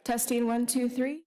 Testing 1, 2, 3.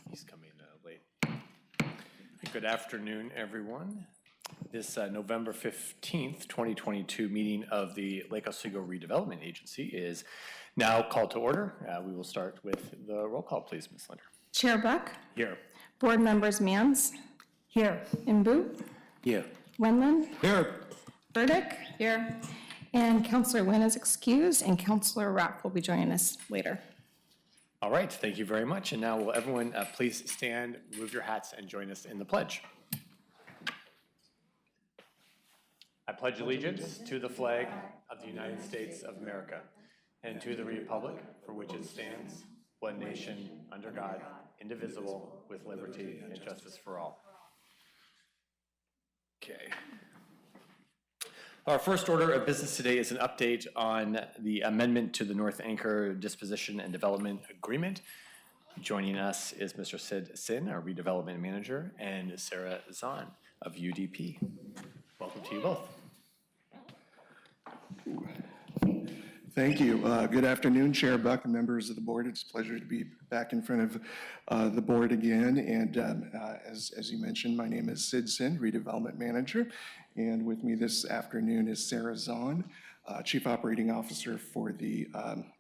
He's coming late. Good afternoon, everyone. This November 15th, 2022 meeting of the Lake Oswego Redevelopment Agency is now called to order. We will start with the roll call, please, Ms. Linder. Chair Buck. Here. Board members Mans. Here. Imbu. Here. Wendland. Here. Burdick. Here. And Councilor Wynn is excused, and Councilor Rock will be joining us later. All right, thank you very much. And now will everyone please stand, remove your hats, and join us in the pledge. I pledge allegiance to the flag of the United States of America and to the republic for which it stands, one nation, under God, indivisible, with liberty and justice for all. Okay. Our first order of business today is an update on the amendment to the North Anchor Disposition and Development Agreement. Joining us is Mr. Sid Sin, our redevelopment manager, and Sarah Zahn of UDP. Welcome to you both. Thank you. Good afternoon, Chair Buck and members of the board. It's a pleasure to be back in front of the board again. And as you mentioned, my name is Sid Sin, redevelopment manager. And with me this afternoon is Sarah Zahn, Chief Operating Officer for the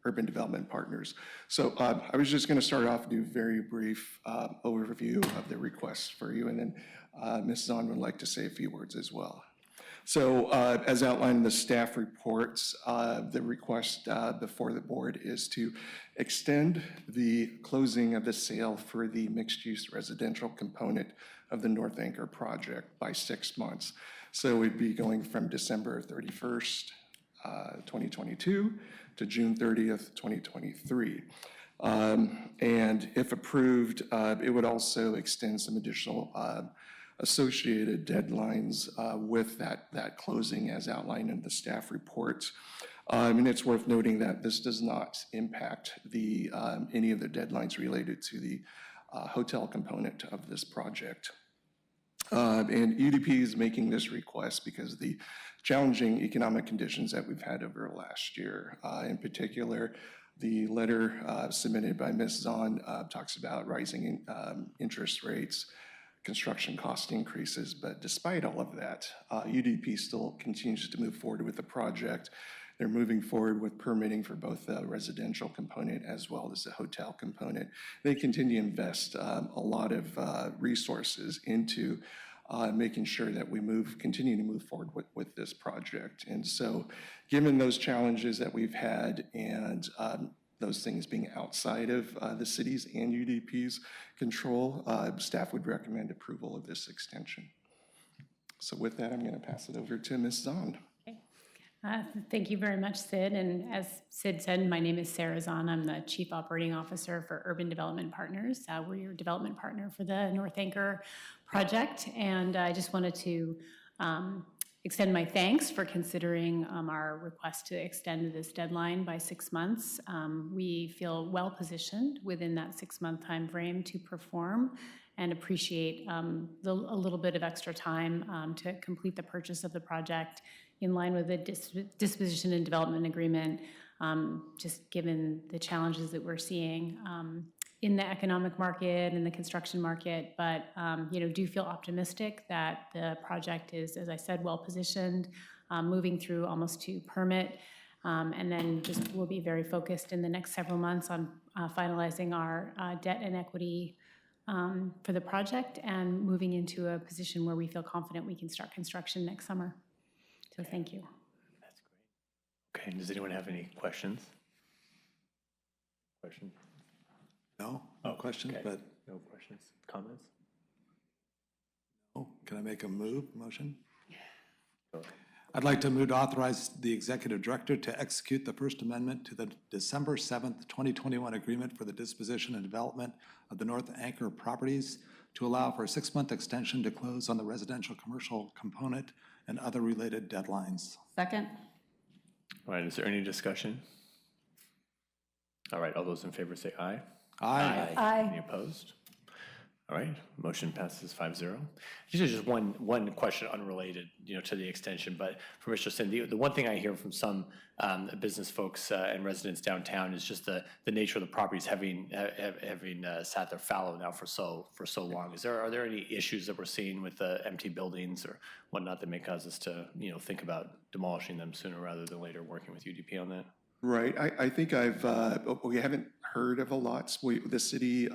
Urban Development Partners. So I was just going to start off and do a very brief overview of the request for you. And then Ms. Zahn would like to say a few words as well. So as outlined in the staff reports, the request before the board is to extend the closing of the sale for the mixed-use residential component of the North Anchor project by 6 months. So we'd be going from December 31st, 2022 to June 30th, 2023. And if approved, it would also extend some additional associated deadlines with that closing as outlined in the staff reports. And it's worth noting that this does not impact any of the deadlines related to the hotel component of this project. And UDP is making this request because of the challenging economic conditions that we've had over last year. In particular, the letter submitted by Ms. Zahn talks about rising interest rates, construction cost increases, but despite all of that, UDP still continues to move forward with the project. They're moving forward with permitting for both the residential component as well as the hotel component. They continue to invest a lot of resources into making sure that we continue to move forward with this project. And so given those challenges that we've had and those things being outside of the city's and UDP's control, staff would recommend approval of this extension. So with that, I'm going to pass it over to Ms. Zahn. Thank you very much, Sid. And as Sid said, my name is Sarah Zahn. I'm the Chief Operating Officer for Urban Development Partners. We're your development partner for the North Anchor project. And I just wanted to extend my thanks for considering our request to extend this deadline by 6 months. We feel well positioned within that 6-month time frame to perform and appreciate a little bit of extra time to complete the purchase of the project in line with the disposition and development agreement, just given the challenges that we're seeing in the economic market and the construction market, but do feel optimistic that the project is, as I said, well positioned, moving through almost to permit, and then just we'll be very focused in the next several months on finalizing our debt and equity for the project and moving into a position where we feel confident we can start construction next summer. So thank you. That's great. Okay, does anyone have any questions? Questions? No questions, okay. But no questions, comments? oh, can I make a motion? Go ahead. I'd like to move to authorize the executive director to execute the First Amendment to the December 7th, 2021 agreement for the disposition and development of the North Anchor properties to allow for a 6-month extension to close on the residential commercial component and other related deadlines. Second. All right, is there any discussion? All right, all those in favor say aye. Aye. Aye. Any opposed? All right, motion passes 5-0. This is just one question unrelated, to the extension, but for Mr. Sin, the one thing I hear from some business folks and residents downtown is just the nature of the properties having sat there fallow now for so long. Are there any issues that we're seeing with the empty buildings or whatnot that may cause us to, think about demolishing them sooner rather than later, working with UDP on that? Right. I think we haven't heard of a lot. The city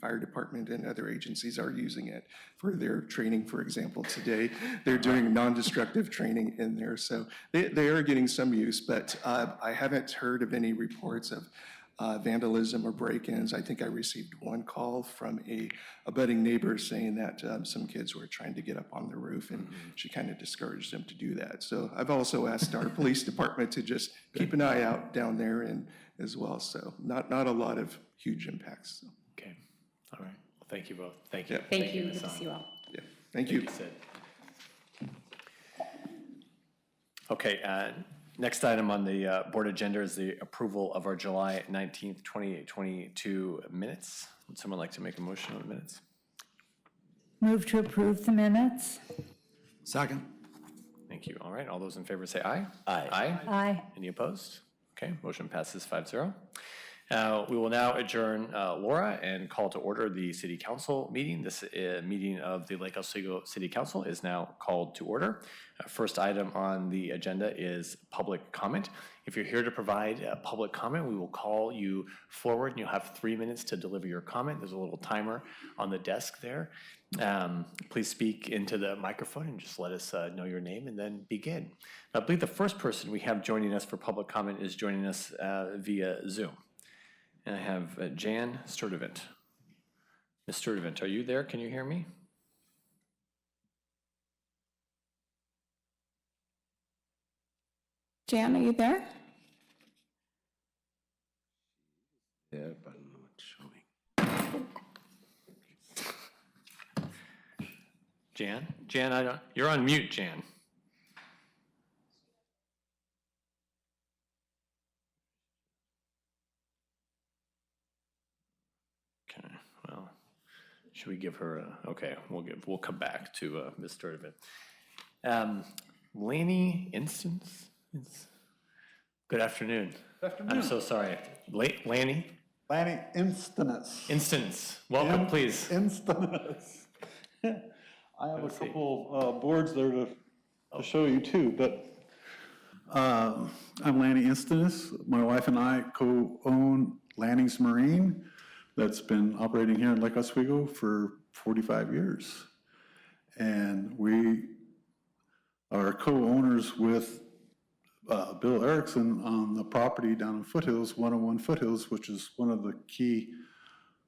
fire department and other agencies are using it for their training. For example, today they're doing non-destructive training in there. So they are getting some use, but I haven't heard of any reports of vandalism or break-ins. I think I received one call from a budding neighbor saying that some kids were trying to get up on the roof and she kind of discouraged them to do that. So I've also asked our police department to just keep an eye out down there and as well. So not a lot of huge impacts. So. Okay, all right. Well, thank you both. Thank you. Yeah. Thank you. Good to see you all. Yeah, thank you. Sid. Okay, next item on the board agenda is the approval of our July 19th, 2022 minutes. Would someone like to make a motion on the minutes? Move to approve the minutes. Second. Thank you. All right, all those in favor say aye. Aye. Aye. Aye. Any opposed? Okay, motion passes 5-0. We will now adjourn LORA and call to order the city council meeting. This meeting of the Lake Oswego City Council is now called to order. First item on the agenda is public comment. If you're here to provide public comment, we will call you forward and you'll have 3 minutes to deliver your comment. There's a little timer on the desk there. Please speak into the microphone and just let us know your name and then begin. I believe the first person we have joining us for public comment is joining us via Zoom. And I have Jan Sturdivant. Ms. Sturdivant, are you there? Can you hear me? Jan, are you there? Yeah, but not showing. Jan, you're on mute, Jan. Okay, well, should we give her okay, we'll come back to Ms. Sturdivant. Laney Instance? Good afternoon. Good afternoon. I'm so sorry. Laney? Lanny Instanus. Instance. Welcome, please. Instanus. I have a couple boards there to show you too, but I'm Lanny Instanus. My wife and I co-own Lanning's Marine that's been operating here in Lake Oswego for 45 years. And we are co-owners with Bill Erickson on the property down in Foothills, 101 Foothills, which is one of the key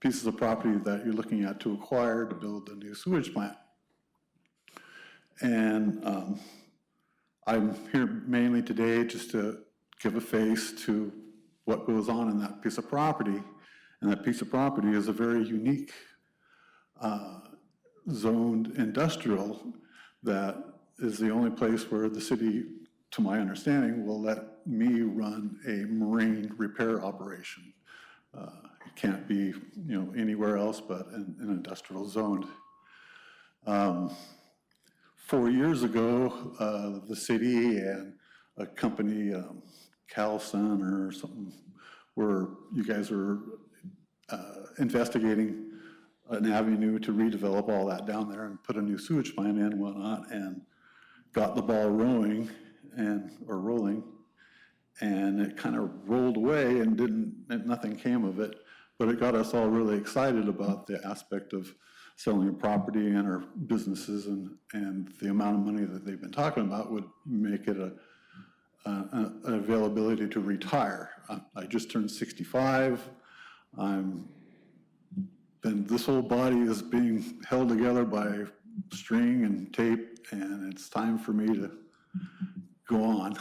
pieces of property that you're looking at to acquire to build a new sewage plant. And I'm here mainly today just to give a face to what goes on in that piece of property. And that piece of property is a very unique zoned industrial that is the only place where the city, to my understanding, will let me run a marine repair operation. It can't be, anywhere else but in an industrial zone. 4 years ago, the city and a company, Calson or something, where you guys were investigating an avenue to redevelop all that down there and put a new sewage plant in and whatnot, and got the ball rolling, and it kind of rolled away and nothing came of it. But it got us all really excited about the aspect of selling a property and our businesses, and the amount of money that they've been talking about would make it an availability to retire. I just turned 65. This whole body is being held together by string and tape, and it's time for me to go on.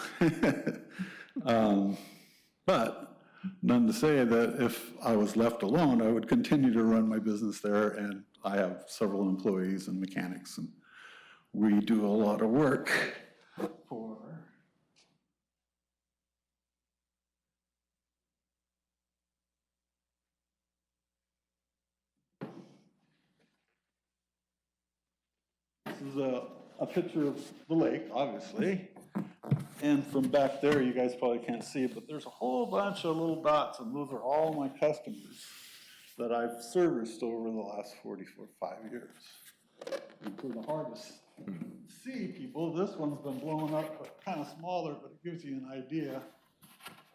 But none to say that if I was left alone, I would continue to run my business there, and I have several employees and mechanics, and we do a lot of work for is a picture of the lake, obviously. And from back there, you guys probably can't see it, but there's a whole bunch of little dots, and those are all my customers that I've serviced over the last 45 years. And for the hardest see people, this one's been blown up, but kind of smaller, but it gives you an idea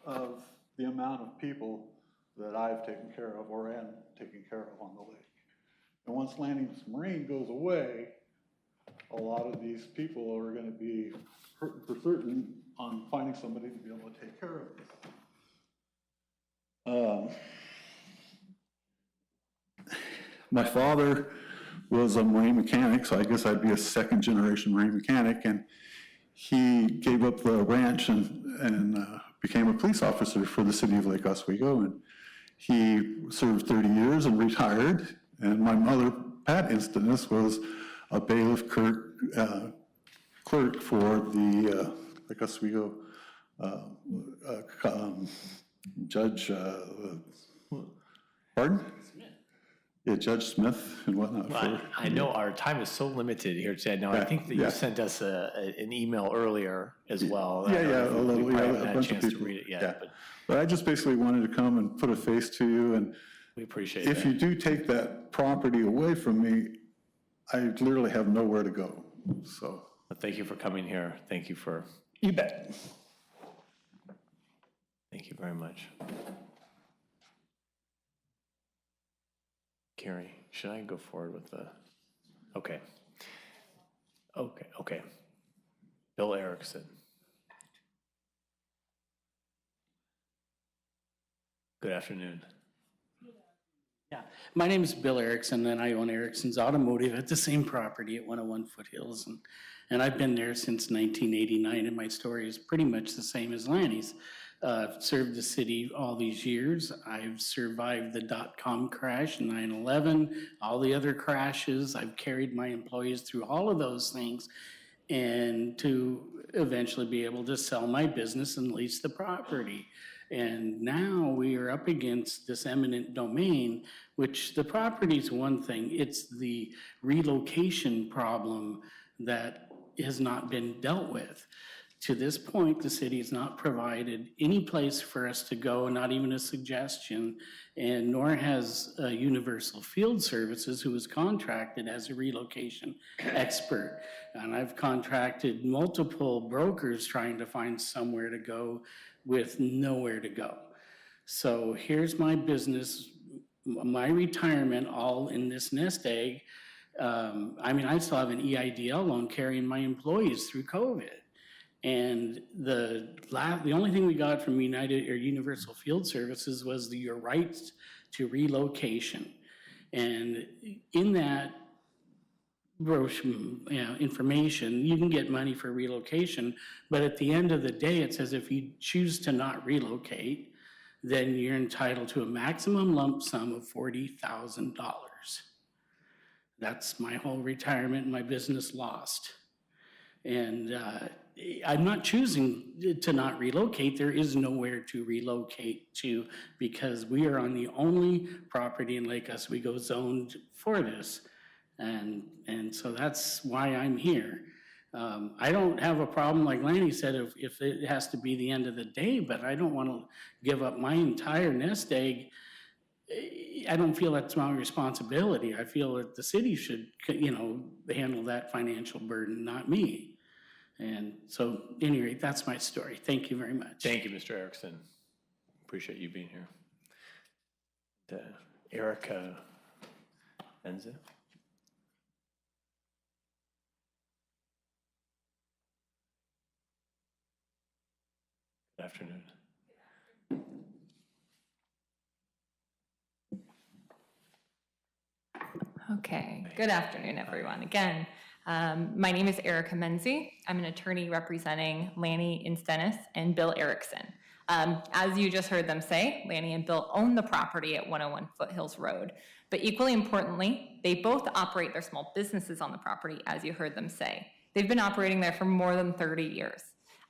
of the amount of people that I've taken care of or am taking care of on the lake. And once Landings Marine goes away, a lot of these people are going to be hurting for certain on finding somebody to be able to take care of this. My father was a marine mechanic, so I guess I'd be a second generation marine mechanic, and he gave up the ranch and became a police officer for the city of Lake Oswego, and he served 30 years and retired. And my mother, Pat Instantis, was a bailiff clerk for the Lake Oswego judge, pardon? Yeah, Judge Smith and whatnot. Well, I know our time is so limited here today. Now, I think that you sent us an email earlier as well. Yeah, a little, we probably a haven't had a bunch of chance to people. read it yet, Yeah. but But I just basically wanted to come and put a face to you, and we appreciate if that. you do take that property away from me, I literally have nowhere to go, so. But thank you for coming here. Thank you for, You bet. thank you very much. Carrie, should I go forward with the, okay. Bill Erickson. Good afternoon. Yeah, my name is Bill Erickson, and I own Erickson's Automotive at the same property at 101 Foothills, and I've been there since 1989, and my story is pretty much the same as Lanny's. I've served the city all these years. I've survived the dot-com crash, 9/11, all the other crashes. I've carried my employees through all of those things, and to eventually be able to sell my business and lease the property. And now we are up against this eminent domain, which the property's one thing, it's the relocation problem that has not been dealt with. To this point, the city has not provided any place for us to go, not even a suggestion, and nor has Universal Field Services, who was contracted as a relocation expert. And I've contracted multiple brokers trying to find somewhere to go with nowhere to go. So here's my business, my retirement, all in this nest egg. I mean, I still have an EIDL loan carrying my employees through COVID. And the only thing we got from United or Universal Field Services was your rights to relocation. And in that brochure, information, you can get money for relocation, but at the end of the day, it says if you choose to not relocate, then you're entitled to a maximum lump sum of $40,000. That's my whole retirement and my business lost. And I'm not choosing to not relocate. There is nowhere to relocate to because we are on the only property in Lake Oswego zoned for this. And so that's why I'm here. I don't have a problem, like Lanny said, if it has to be the end of the day, but I don't want to give up my entire nest egg. I don't feel that's my responsibility. I feel that the city should, handle that financial burden, not me. And so, at any rate, that's my story. Thank you very much. Thank you, Mr. Erickson. Appreciate you being here. Erica Benza. Good afternoon. Okay, good afternoon, everyone. Again, my name is Erica Menzie. I'm an attorney representing Lanny Instenis and Bill Erickson. As you just heard them say, Lanny and Bill own the property at 101 Foothills Road. But equally importantly, they both operate their small businesses on the property, as you heard them say. They've been operating there for more than 30 years.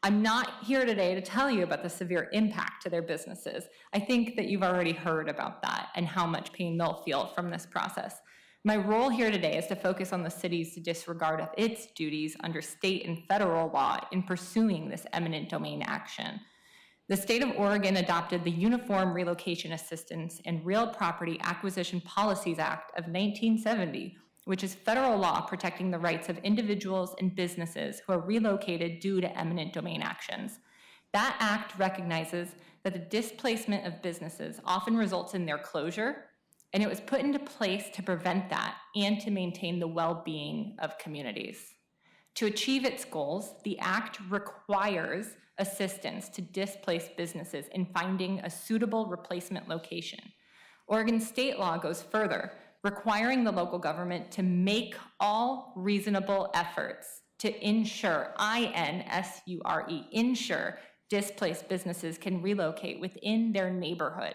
I'm not here today to tell you about the severe impact to their businesses. I think that you've already heard about that and how much pain they'll feel from this process. My role here today is to focus on the city's disregard of its duties under state and federal law in pursuing this eminent domain action. The state of Oregon adopted the Uniform Relocation Assistance and Real Property Acquisition Policies Act of 1970, which is federal law protecting the rights of individuals and businesses who are relocated due to eminent domain actions. That act recognizes that the displacement of businesses often results in their closure, and it was put into place to prevent that and to maintain the well-being of communities. To achieve its goals, the act requires assistance to displaced businesses in finding a suitable replacement location. Oregon state law goes further, requiring the local government to make all reasonable efforts to ensure, I-N-S-U-R-E, ensure displaced businesses can relocate within their neighborhood.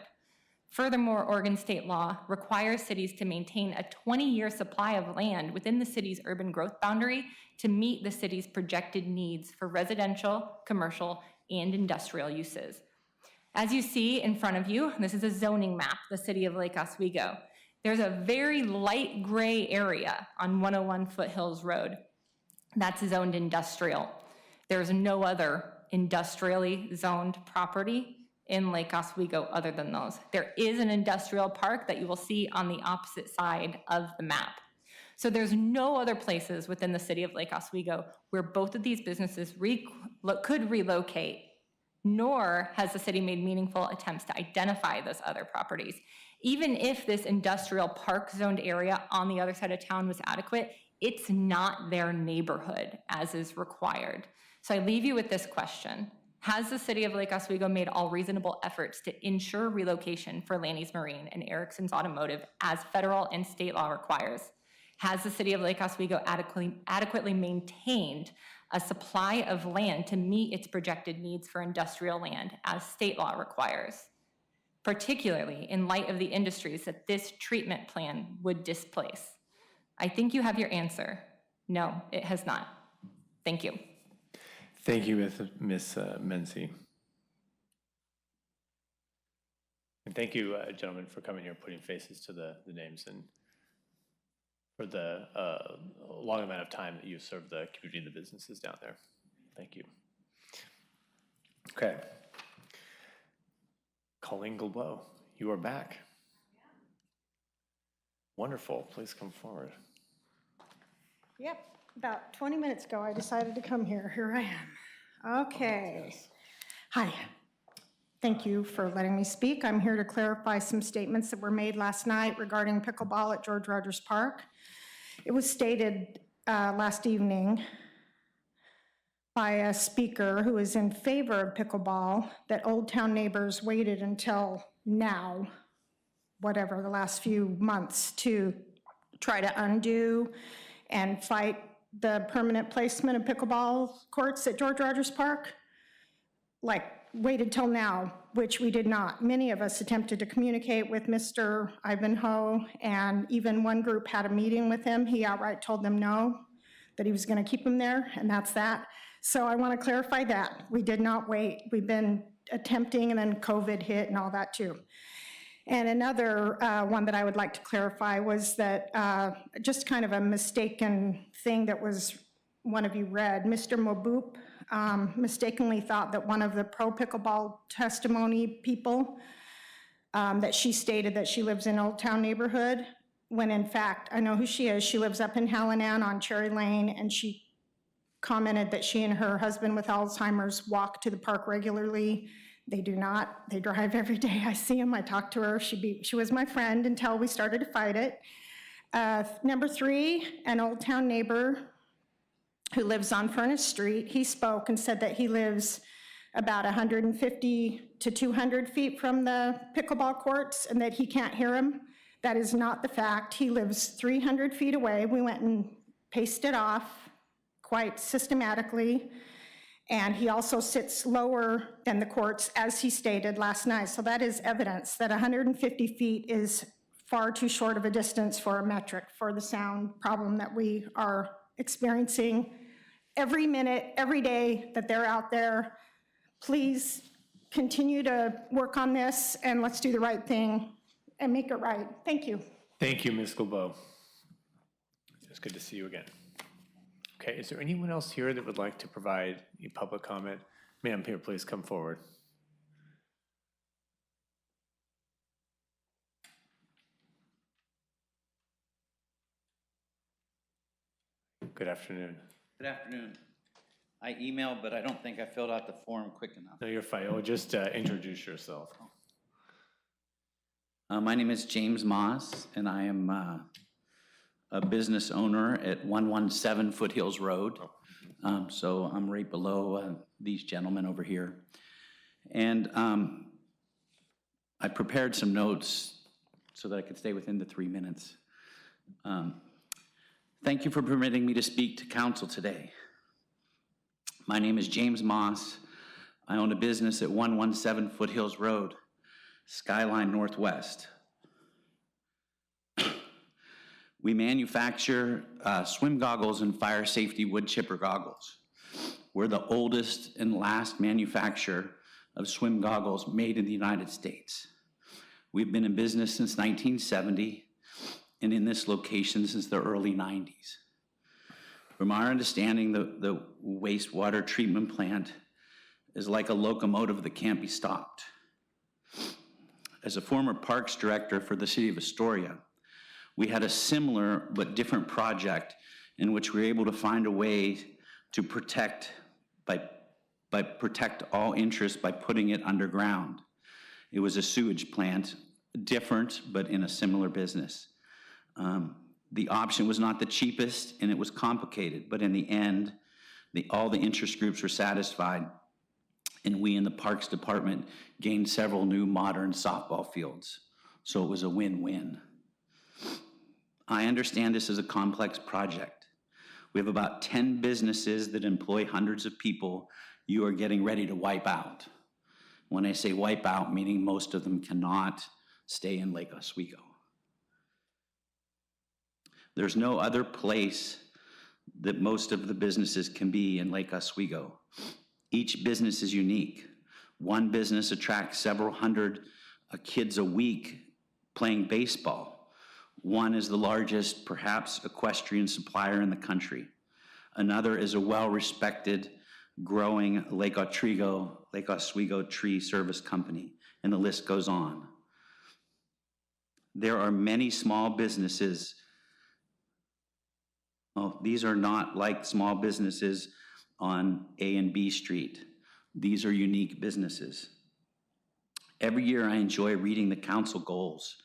Furthermore, Oregon state law requires cities to maintain a 20-year supply of land within the city's urban growth boundary to meet the city's projected needs for residential, commercial, and industrial uses. As you see in front of you, this is a zoning map, the city of Lake Oswego. There's a very light gray area on 101 Foothills Road. That's zoned industrial. There's no other industrially zoned property in Lake Oswego other than those. There is an industrial park that you will see on the opposite side of the map. So there's no other places within the city of Lake Oswego where both of these businesses could relocate, nor has the city made meaningful attempts to identify those other properties. Even if this industrial park zoned area on the other side of town was adequate, it's not their neighborhood as is required. So I leave you with this question. Has the city of Lake Oswego made all reasonable efforts to ensure relocation for Lanny's Marine and Erickson's Automotive as federal and state law requires? Has the city of Lake Oswego adequately maintained a supply of land to meet its projected needs for industrial land as state law requires, particularly in light of the industries that this treatment plan would displace? I think you have your answer. No, it has not. Thank you. Thank you, Ms. Menzie. And thank you, gentlemen, for coming here, putting faces to the names, and for the long amount of time that you've served the community and the businesses down there. Thank you. Okay. Colleen Gilbo, you are back. Wonderful. Please come forward. Yep, about 20 minutes ago, I decided to come here. Here I am. Okay. Yes. Hi. Thank you for letting me speak. I'm here to clarify some statements that were made last night regarding pickleball at George Rogers Park. It was stated last evening by a speaker who is in favor of pickleball that Old Town neighbors waited until now, whatever, the last few months, to try to undo and fight the permanent placement of pickleball courts at George Rogers Park. Like, waited till now, which we did not. Many of us attempted to communicate with Mr. Ivanhoe, and even one group had a meeting with him. He outright told them no, that he was going to keep them there, and that's that. So I want to clarify that. We did not wait. We've been attempting, and then COVID hit and all that too. And another one that I would like to clarify was that just kind of a mistaken thing that was one of you read. Mr. Maboop mistakenly thought that one of the pro-pickleball testimony people, that she stated that she lives in Old Town neighborhood, when in fact, I know who she is. She lives up in Hallinan on Cherry Lane, and she commented that she and her husband with Alzheimer's walk to the park regularly. They do not. They drive every day. I see them. I talk to her. She was my friend until we started to fight it. Number 3, an Old Town neighbor who lives on Furnace Street, he spoke and said that he lives about 150 to 200 feet from the pickleball courts and that he can't hear him. That is not the fact. He lives 300 feet away. We went and paced it off quite systematically. And he also sits lower than the courts, as he stated last night. So that is evidence that 150 feet is far too short of a distance for a metric for the sound problem that we are experiencing every minute, every day that they're out there. Please continue to work on this, and let's do the right thing and make it right. Thank you. Thank you, Ms. Gilbo. It's good to see you again. Okay, is there anyone else here that would like to provide a public comment? Ma'am, here, please come forward. Good afternoon. Good afternoon. I emailed, but I don't think I filled out the form quick enough. No, you're fine. Oh, just introduce yourself. My name is James Moss, and I am a business owner at 117 Foothills Road. So I'm right below these gentlemen over here. And I prepared some notes so that I could stay within the 3 minutes. Thank you for permitting me to speak to council today. My name is James Moss. I own a business at 117 Foothills Road, Skyline Northwest. We manufacture swim goggles and fire safety wood chipper goggles. We're the oldest and last manufacturer of swim goggles made in the United States. We've been in business since 1970 and in this location since the early 90s. From our understanding, the wastewater treatment plant is like a locomotive that can't be stopped. As a former parks director for the city of Astoria, we had a similar but different project in which we were able to find a way to protect all interest by putting it underground. It was a sewage plant, different, but in a similar business. The option was not the cheapest and it was complicated, but in the end, all the interest groups were satisfied, and we in the Parks Department gained several new modern softball fields. So it was a win-win. I understand this is a complex project. We have about 10 businesses that employ hundreds of people you are getting ready to wipe out. When I say wipe out, meaning most of them cannot stay in Lake Oswego. There's no other place that most of the businesses can be in Lake Oswego. Each business is unique. One business attracts several hundred kids a week playing baseball. One is the largest, perhaps, equestrian supplier in the country. Another is a well-respected, growing Lake Oswego tree service company, and the list goes on. There are many small businesses. Oh, these are not like small businesses on A and B Street. These are unique businesses. Every year I enjoy reading the council goals.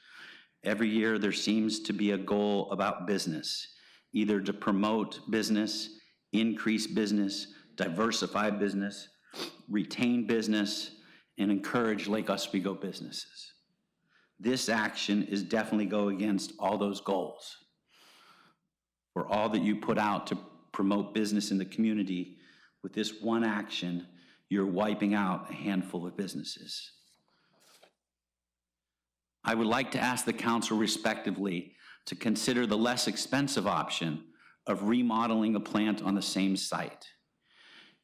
Every year there seems to be a goal about business, either to promote business, increase business, diversify business, retain business, and encourage Lake Oswego businesses. This action is definitely go against all those goals. For all that you put out to promote business in the community, with this one action, you're wiping out a handful of businesses. I would like to ask the council respectively to consider the less expensive option of remodeling a plant on the same site.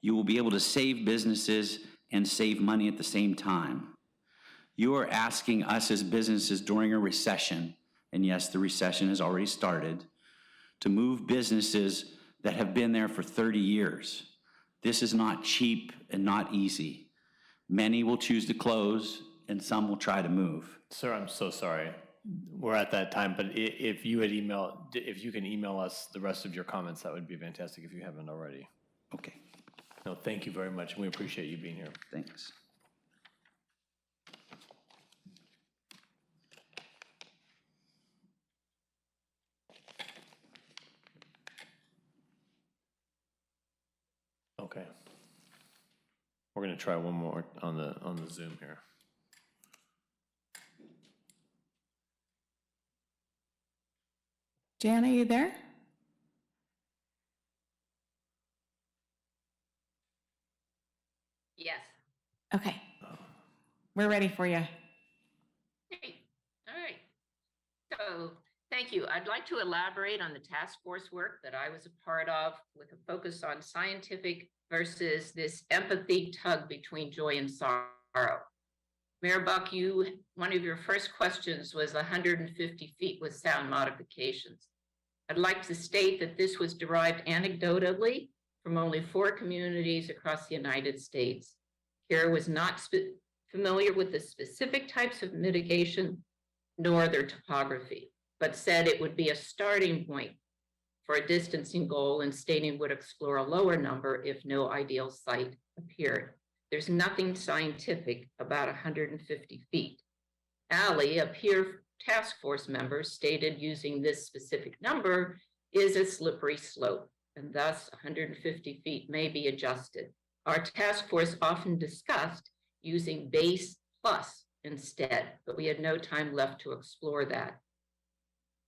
You will be able to save businesses and save money at the same time. You are asking us as businesses during a recession, and yes, the recession has already started, to move businesses that have been there for 30 years. This is not cheap and not easy. Many will choose to close and some will try to move. Sir, I'm so sorry. We're at that time, but if you can email us the rest of your comments, that would be fantastic if you haven't already. Okay, No, thank you very much, and we appreciate you being here. thanks. Okay. We're going to try one more on the Zoom here. Jan, are you there? Yes. Okay. We're ready for you. Great. All right. So thank you. I'd like to elaborate on the task force work that I was a part of with a focus on scientific versus this empathy tug between joy and sorrow. Mayor Buck, one of your first questions was 150 feet with sound modifications. I'd like to state that this was derived anecdotally from only 4 communities across the United States. CARE was not familiar with the specific types of mitigation nor their topography, but said it would be a starting point for a distancing goal, and stating would explore a lower number if no ideal site appeared. There's nothing scientific about 150 feet. Allie, a peer task force member, stated using this specific number is a slippery slope, and thus 150 feet may be adjusted. Our task force often discussed using base plus instead, but we had no time left to explore that.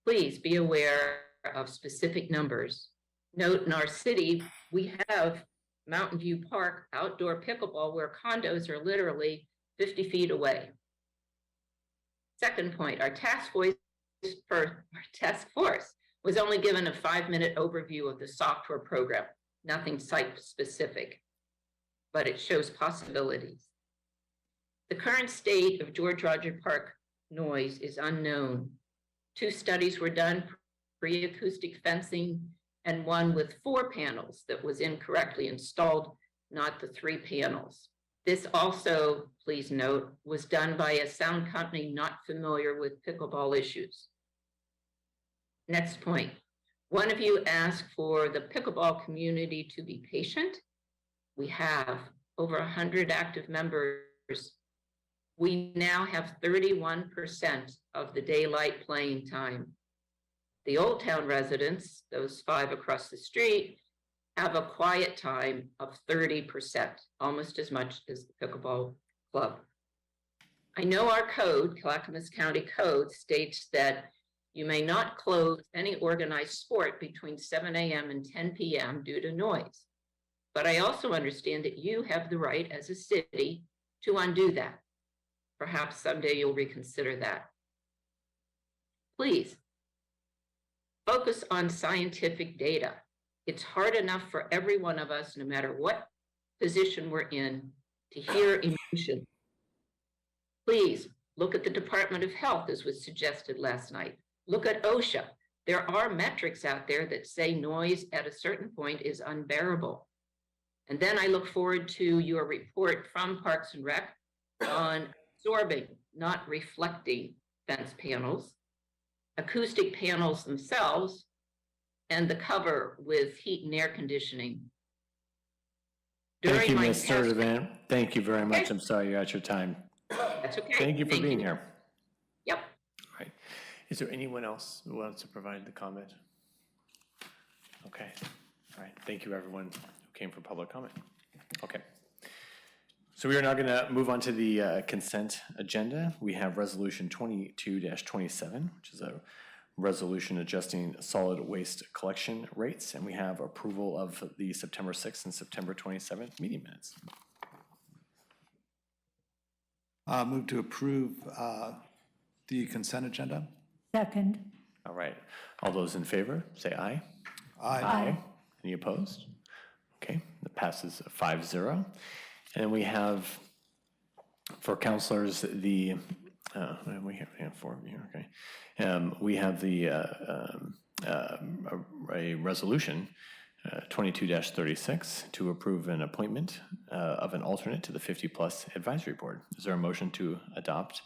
Please be aware of specific numbers. Note, in our city, we have Mountain View Park outdoor pickleball where condos are literally 50 feet away. Second point, our task force was only given a 5-minute overview of the software program, nothing site specific, but it shows possibilities. The current state of George Rogers Park noise is unknown. 2 studies were done, pre-acoustic fencing, and one with 4 panels that was incorrectly installed, not the 3 panels. This also, please note, was done by a sound company not familiar with pickleball issues. Next point, one of you asked for the pickleball community to be patient. We have over 100 active members. We now have 31% of the daylight playing time. The Old Town residents, those 5 across the street, have a quiet time of 30%, almost as much as the pickleball club. I know our code, Clackamas County Code, states that you may not close any organized sport between 7 a.m. and 10 p.m. due to noise. But I also understand that you have the right as a city to undo that. Perhaps someday you'll reconsider that. Please, focus on scientific data. It's hard enough for every one of us, no matter what position we're in, to hear emotion. Please, look at the Department of Health, as was suggested last night. Look at OSHA. There are metrics out there that say noise at a certain point is unbearable. And then I look forward to your report from Parks and Rec on absorbing, not reflecting fence panels, acoustic panels themselves, and the cover with heat and air conditioning. Thank you, Ms. Sturdivant. Thank you very much. I'm sorry you're at your time. That's okay. Thank you for being here. Yep. All right. Is there anyone else who wants to provide the comment? Okay. All right. Thank you, everyone who came for public comment. Okay. So we are now going to move on to the consent agenda. We have Resolution 22-27, which is a resolution adjusting solid waste collection rates, and we have approval of the September 6th and September 27th meeting minutes. Move to approve the consent agenda. Second. All right. All those in favor, say aye. Aye. Any opposed? Okay, that passes 5-0. And we have, for councilors, the, we have 4 here, okay. We have the, a resolution, 22-36, to approve an appointment of an alternate to the 50+ Advisory Board. Is there a motion to adopt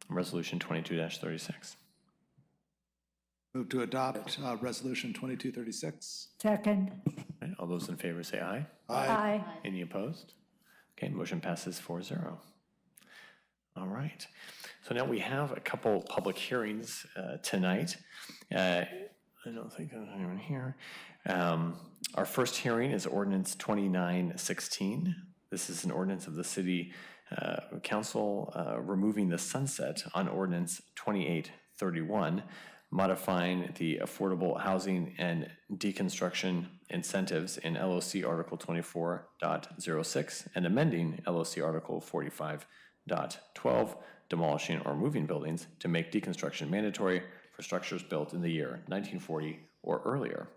Resolution 22-36? Move to adopt Resolution 2236. Second. Okay, all those in favor say aye. Aye. Any opposed? Okay, motion passes 4-0. All right. So now we have a couple public hearings tonight. I don't think there's anyone here. Our first hearing is Ordinance 2916. This is an ordinance of the City Council removing the sunset on Ordinance 2831, modifying the affordable housing and deconstruction incentives in LOC Article 24.06 and amending LOC Article 45.12, demolishing or moving buildings to make deconstruction mandatory for structures built in the year 1940 or earlier.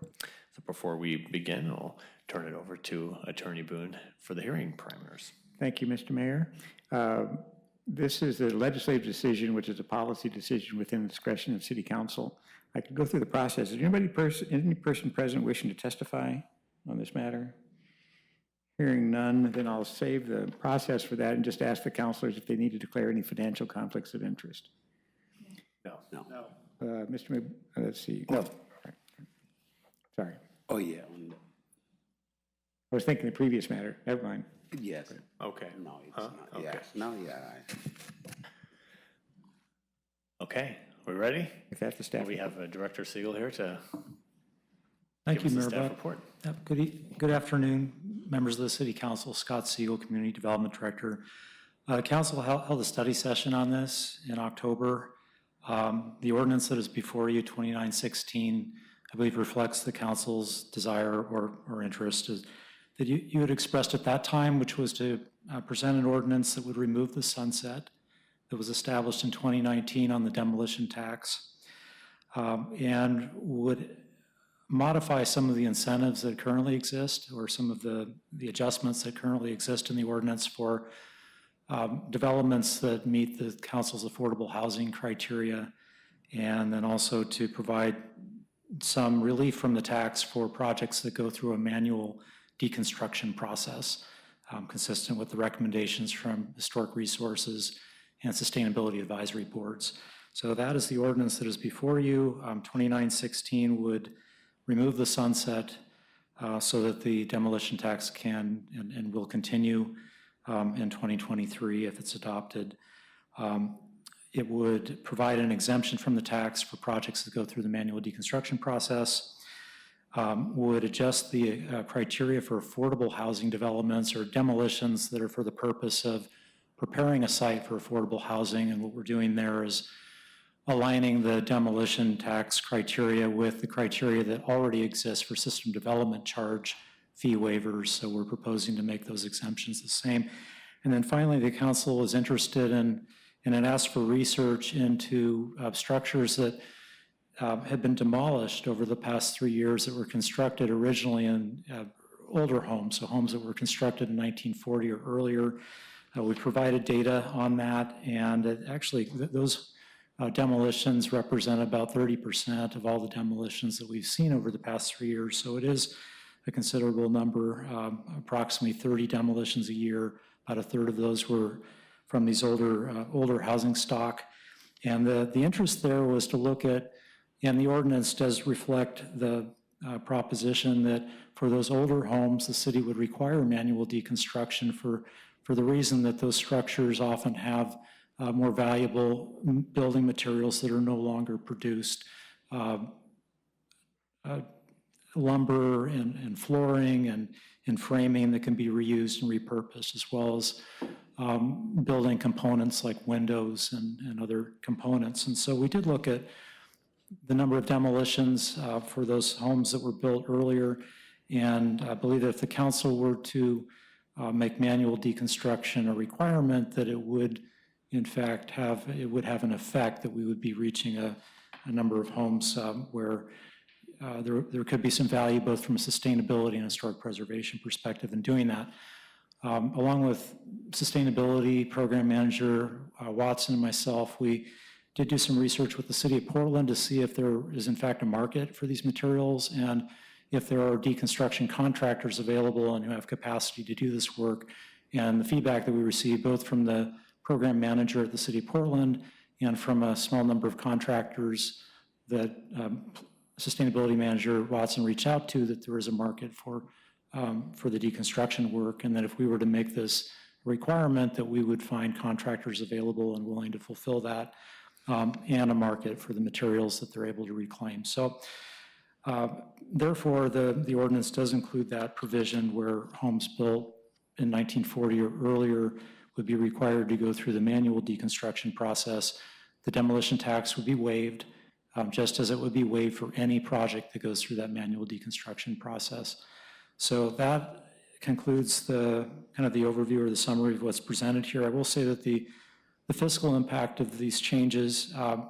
So before we begin, I'll turn it over to Attorney Boone for the hearing parameters. Thank you, Mr. Mayor. This is a legislative decision, which is a policy decision within the discretion of City Council. I could go through the process. Is any person present wishing to testify on this matter? Hearing none, then I'll save the process for that and just ask the councilors if they need to declare any financial conflicts of interest. No. Let's see. No. Sorry. Oh, yeah. I was thinking the previous matter. Never mind. Yes. Okay. No, it's Huh? not. Okay. Yes. No, yeah. Okay, we ready? If that's the staff. We have Director Siegel here to Thank give you, us the Mayor staff Buck. report. Yep, Good afternoon, members of the City Council. Scott Siegel, Community Development Director. Council held a study session on this in October. The ordinance that is before you, 2916, I believe reflects the council's desire or interest that you had expressed at that time, which was to present an ordinance that would remove the sunset that was established in 2019 on the demolition tax and would modify some of the incentives that currently exist or some of the adjustments that currently exist in the ordinance for developments that meet the council's affordable housing criteria, and then also to provide some relief from the tax for projects that go through a manual deconstruction process, consistent with the recommendations from historic resources and sustainability advisory boards. So that is the ordinance that is before you. 2916 would remove the sunset so that the demolition tax can and will continue in 2023 if it's adopted. It would provide an exemption from the tax for projects that go through the manual deconstruction process, would adjust the criteria for affordable housing developments or demolitions that are for the purpose of preparing a site for affordable housing. And what we're doing there is aligning the demolition tax criteria with the criteria that already exists for system development charge fee waivers. So we're proposing to make those exemptions the same. And then finally, the council is interested in and asked for research into structures that have been demolished over the past 3 years that were constructed originally in older homes, so homes that were constructed in 1940 or earlier. We provided data on that, and actually those demolitions represent about 30% of all the demolitions that we've seen over the past 3 years. So it is a considerable number, approximately 30 demolitions a year. About a third of those were from these older housing stock. And the interest there was to look at, and the ordinance does reflect the proposition that for those older homes, the city would require manual deconstruction for the reason that those structures often have more valuable building materials that are no longer produced. Lumber and flooring and framing that can be reused and repurposed, as well as building components like windows and other components. And so we did look at the number of demolitions for those homes that were built earlier, and I believe that if the council were to make manual deconstruction a requirement, that it would in fact have an effect that we would be reaching a number of homes where there could be some value both from a sustainability and historic preservation perspective in doing that. Along with sustainability program manager Watson and myself, we did do some research with the city of Portland to see if there is in fact a market for these materials and if there are deconstruction contractors available and who have capacity to do this work. And the feedback that we received both from the program manager at the city of Portland and from a small number of contractors that sustainability manager Watson reached out to, that there is a market for the deconstruction work, and that if we were to make this a requirement, that we would find contractors available and willing to fulfill that, and a market for the materials that they're able to reclaim. So therefore, the ordinance does include that provision where homes built in 1940 or earlier would be required to go through the manual deconstruction process. The demolition tax would be waived, just as it would be waived for any project that goes through that manual deconstruction process. So that concludes the kind of the overview or the summary of what's presented here. I will say that the fiscal impact of these changes, the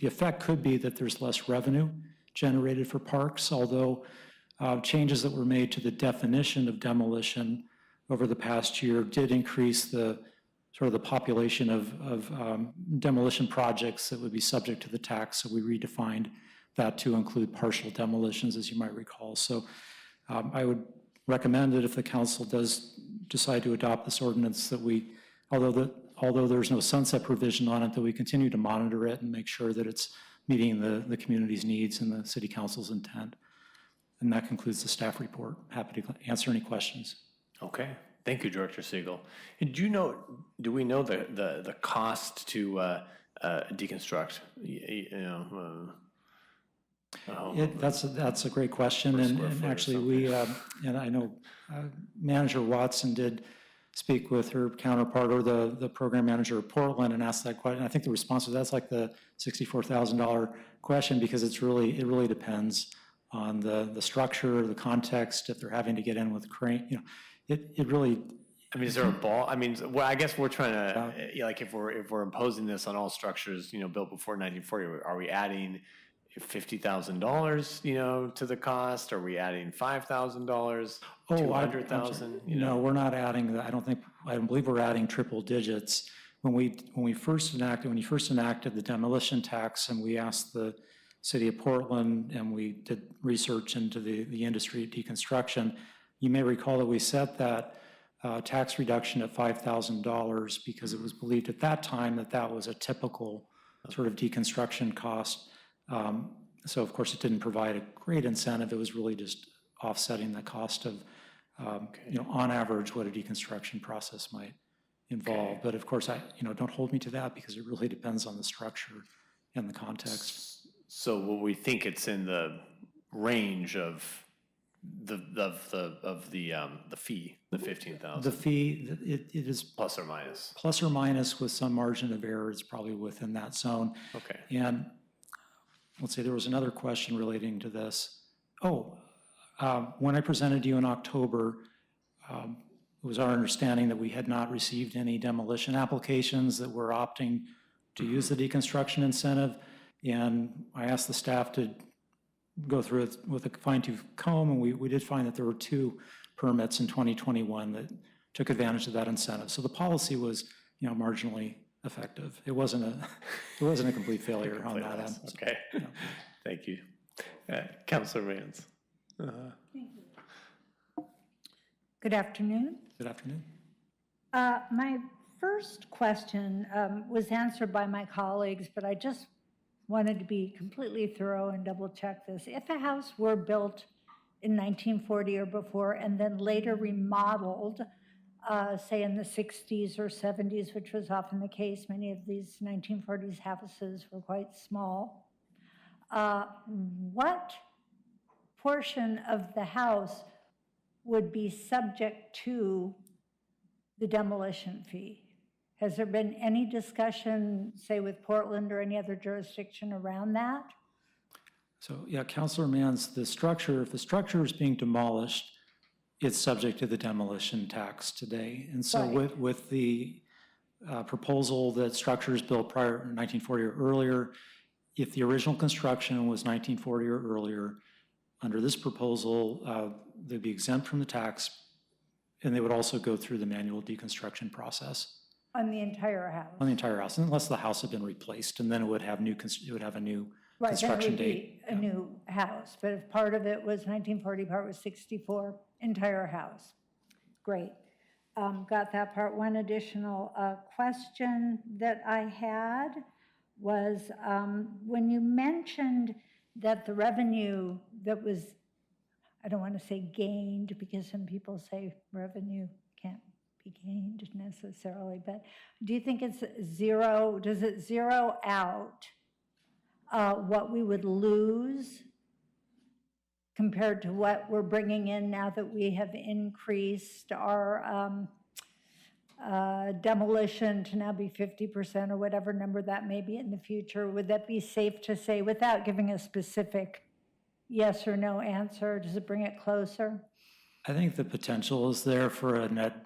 effect could be that there's less revenue generated for parks, although changes that were made to the definition of demolition over the past year did increase the sort of the population of demolition projects that would be subject to the tax. So we redefined that to include partial demolitions, as you might recall. So I would recommend that if the council does decide to adopt this ordinance, that we, although there's no sunset provision on it, that we continue to monitor it and make sure that it's meeting the community's needs and the city council's intent. And that concludes the staff report. Happy to answer any questions. Okay, thank you, Director Siegel. And do we know the cost to deconstruct? That's a great question, and actually we, and I know Manager Watson did speak with her counterpart or the program manager of Portland and asked that question. I think the response was that's like the $64,000 question, because it really depends on the structure, the context, if they're having to get in with crane, it really. I mean, is there a ball? I mean, well, I guess we're trying to, like, if we're imposing this on all structures, built before 1940, are we adding $50,000, to the cost? Are we adding $5,000? $200,000? No, we're not adding that. I don't believe we're adding triple digits. When you first enacted the demolition tax, and we asked the city of Portland, and we did research into the industry of deconstruction, you may recall that we set that tax reduction at $5,000 because it was believed at that time that was a typical sort of deconstruction cost. So of course it didn't provide a great incentive. It was really just offsetting the cost of, on average, what a deconstruction process might involve. Okay. But of course, don't hold me to that, because it really depends on the structure and the context. So will we think it's in the range of the fee, the $15,000? The fee, it is plus or minus. Plus or minus with some margin of error. It's probably within that zone. Okay. And let's see, there was another question relating to this. When I presented to you in October, it was our understanding that we had not received any demolition applications that were opting to use the deconstruction incentive. And I asked the staff to go through it with a fine-tooth comb, and we did find that there were 2 permits in 2021 that took advantage of that incentive. So the policy was, marginally effective. It wasn't a complete failure on that end. Okay, thank you. Councilor Rance. Thank you. Good afternoon. Good afternoon. My first question was answered by my colleagues, but I just wanted to be completely thorough and double check this. If a house were built in 1940 or before and then later remodeled, say in the 60s or 70s, which was often the case, many of these 1940s houses were quite small, what portion of the house would be subject to the demolition fee? Has there been any discussion, say with Portland or any other jurisdiction around that? So yeah, Councilor Manns, if the structure is being demolished, it's subject to the demolition tax today. And so right. with the proposal that structures built prior to 1940 or earlier, if the original construction was 1940 or earlier, under this proposal, they'd be exempt from the tax, and they would also go through the manual deconstruction process. On the entire house? On the entire house, unless the house had been replaced, and then it would have a new construction date. A new house, but if part of it was 1940, part was 64, entire house. Great. Got that part. One additional question that I had was when you mentioned that the revenue that was, I don't want to say gained, because some people say revenue can't be gained necessarily, but do you think it's zero? Does it zero out what we would lose compared to what we're bringing in now that we have increased our demolition to now be 50% or whatever number that may be in the future? Would that be safe to say, without giving a specific yes or no answer? Does it bring it closer? I think the potential is there for a net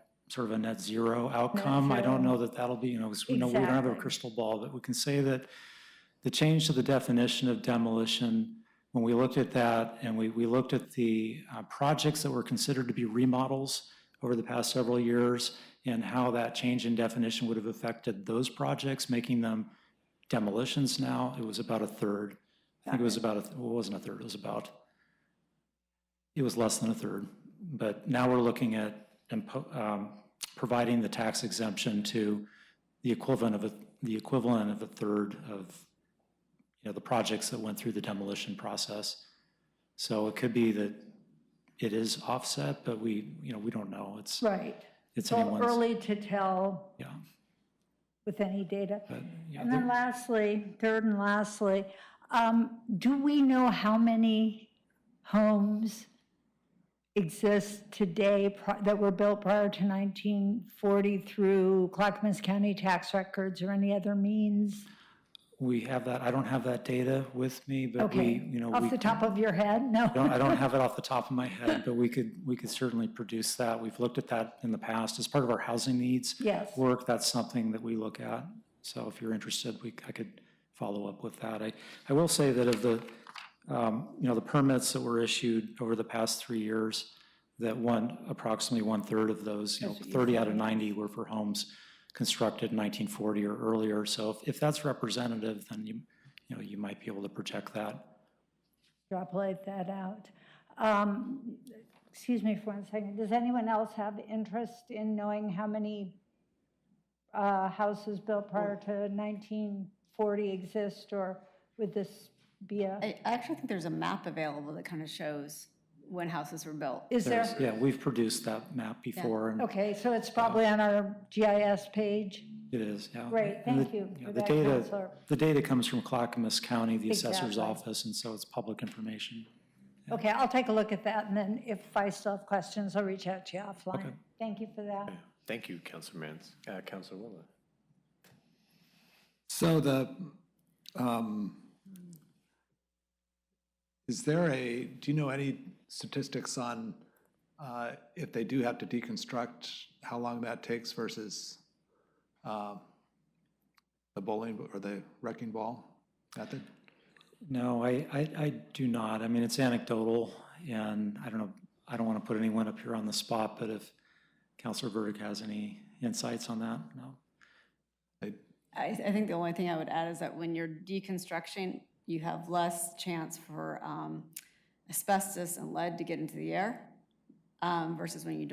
zero outcome. Net zero. I don't know that that'll be, because we know we don't have a crystal ball, but we can say that the change to the definition of demolition, when we looked at that and we looked at the projects that were considered to be remodels over the past several years, and how that change in definition would have affected those projects, making them demolitions now, it was about a third. I think it was about, it wasn't a third, it was less than a third. But now we're looking at providing the tax exemption to the equivalent of a third of, the projects that went through the demolition process. So it could be that it is offset, but we don't know. It's Right. It's so anyone's. early to tell. Yeah. With any data. But, yeah, And then lastly, third and lastly, do we know how many homes exist today that were built prior to 1940 through Clackamas County tax records or any other means? We have that. I don't have that data with me, but Okay. Off the top of your head? No. I don't have it off the top of my head, but we could certainly produce that. We've looked at that in the past as part of our housing needs Yes. work. That's something that we look at. So if you're interested, I could follow up with that. I will say that of the the permits that were issued over the past 3 years, that approximately 1/3 of those, 30 out of 90 were for homes constructed in 1940 or earlier. So if that's representative, then you might be able to project that. Extrapolate that out. Excuse me for 1 second. Does anyone else have interest in knowing how many houses built prior to 1940 exist, or would this be a? I actually think there's a map available that kind of shows when houses were built. Is there? Yeah, we've produced that map before. And Okay, so it's probably on our GIS page? it is, yeah. Great, And thank you for the that, data, Counselor. the data comes from Clackamas County, the assessor's Exactly. office, and so it's public information. Okay, I'll take a look at that, and then if I still have questions, I'll reach out to you offline. Okay. Thank you for that. Thank you, Councilor Mans. Councilor Willa. So do you know any statistics on if they do have to deconstruct, how long that takes versus the bowling or the wrecking ball method? No, I do not. I mean, it's anecdotal, and I don't know, I don't want to put anyone up here on the spot, but if Councilor Burdick has any insights on that, no. I think the only thing I would add is that when you're deconstructing, you have less chance for asbestos and lead to get into the air versus when you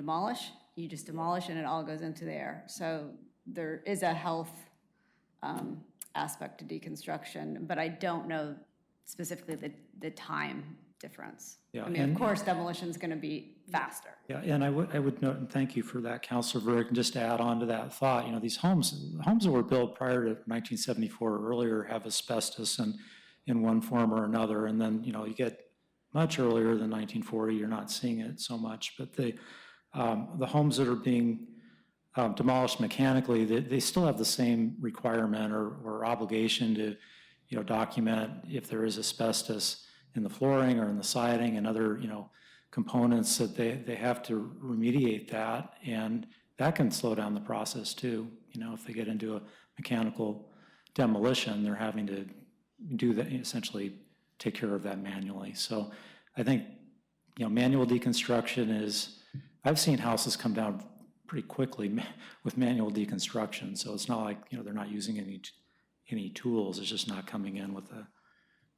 just demolish and it all goes into the air. So there is a health aspect to deconstruction, but I don't know specifically the time difference. Yeah, I mean, of course, demolition is going to be faster. Yeah, and I would note, and thank you for that, Councilor Burdick, and just to add on to that thought, these homes that were built prior to 1974 or earlier have asbestos in one form or another, and then, you get much earlier than 1940, you're not seeing it so much, but the homes that are being demolished mechanically, they still have the same requirement or obligation to, document if there is asbestos in the flooring or in the siding and other, components that they have to remediate that, and that can slow down the process too. If they get into a mechanical demolition, they're having to do that, essentially take care of that manually. So I think, manual deconstruction I've seen houses come down pretty quickly with manual deconstruction. So it's not like, they're not using any tools. It's just not coming in with a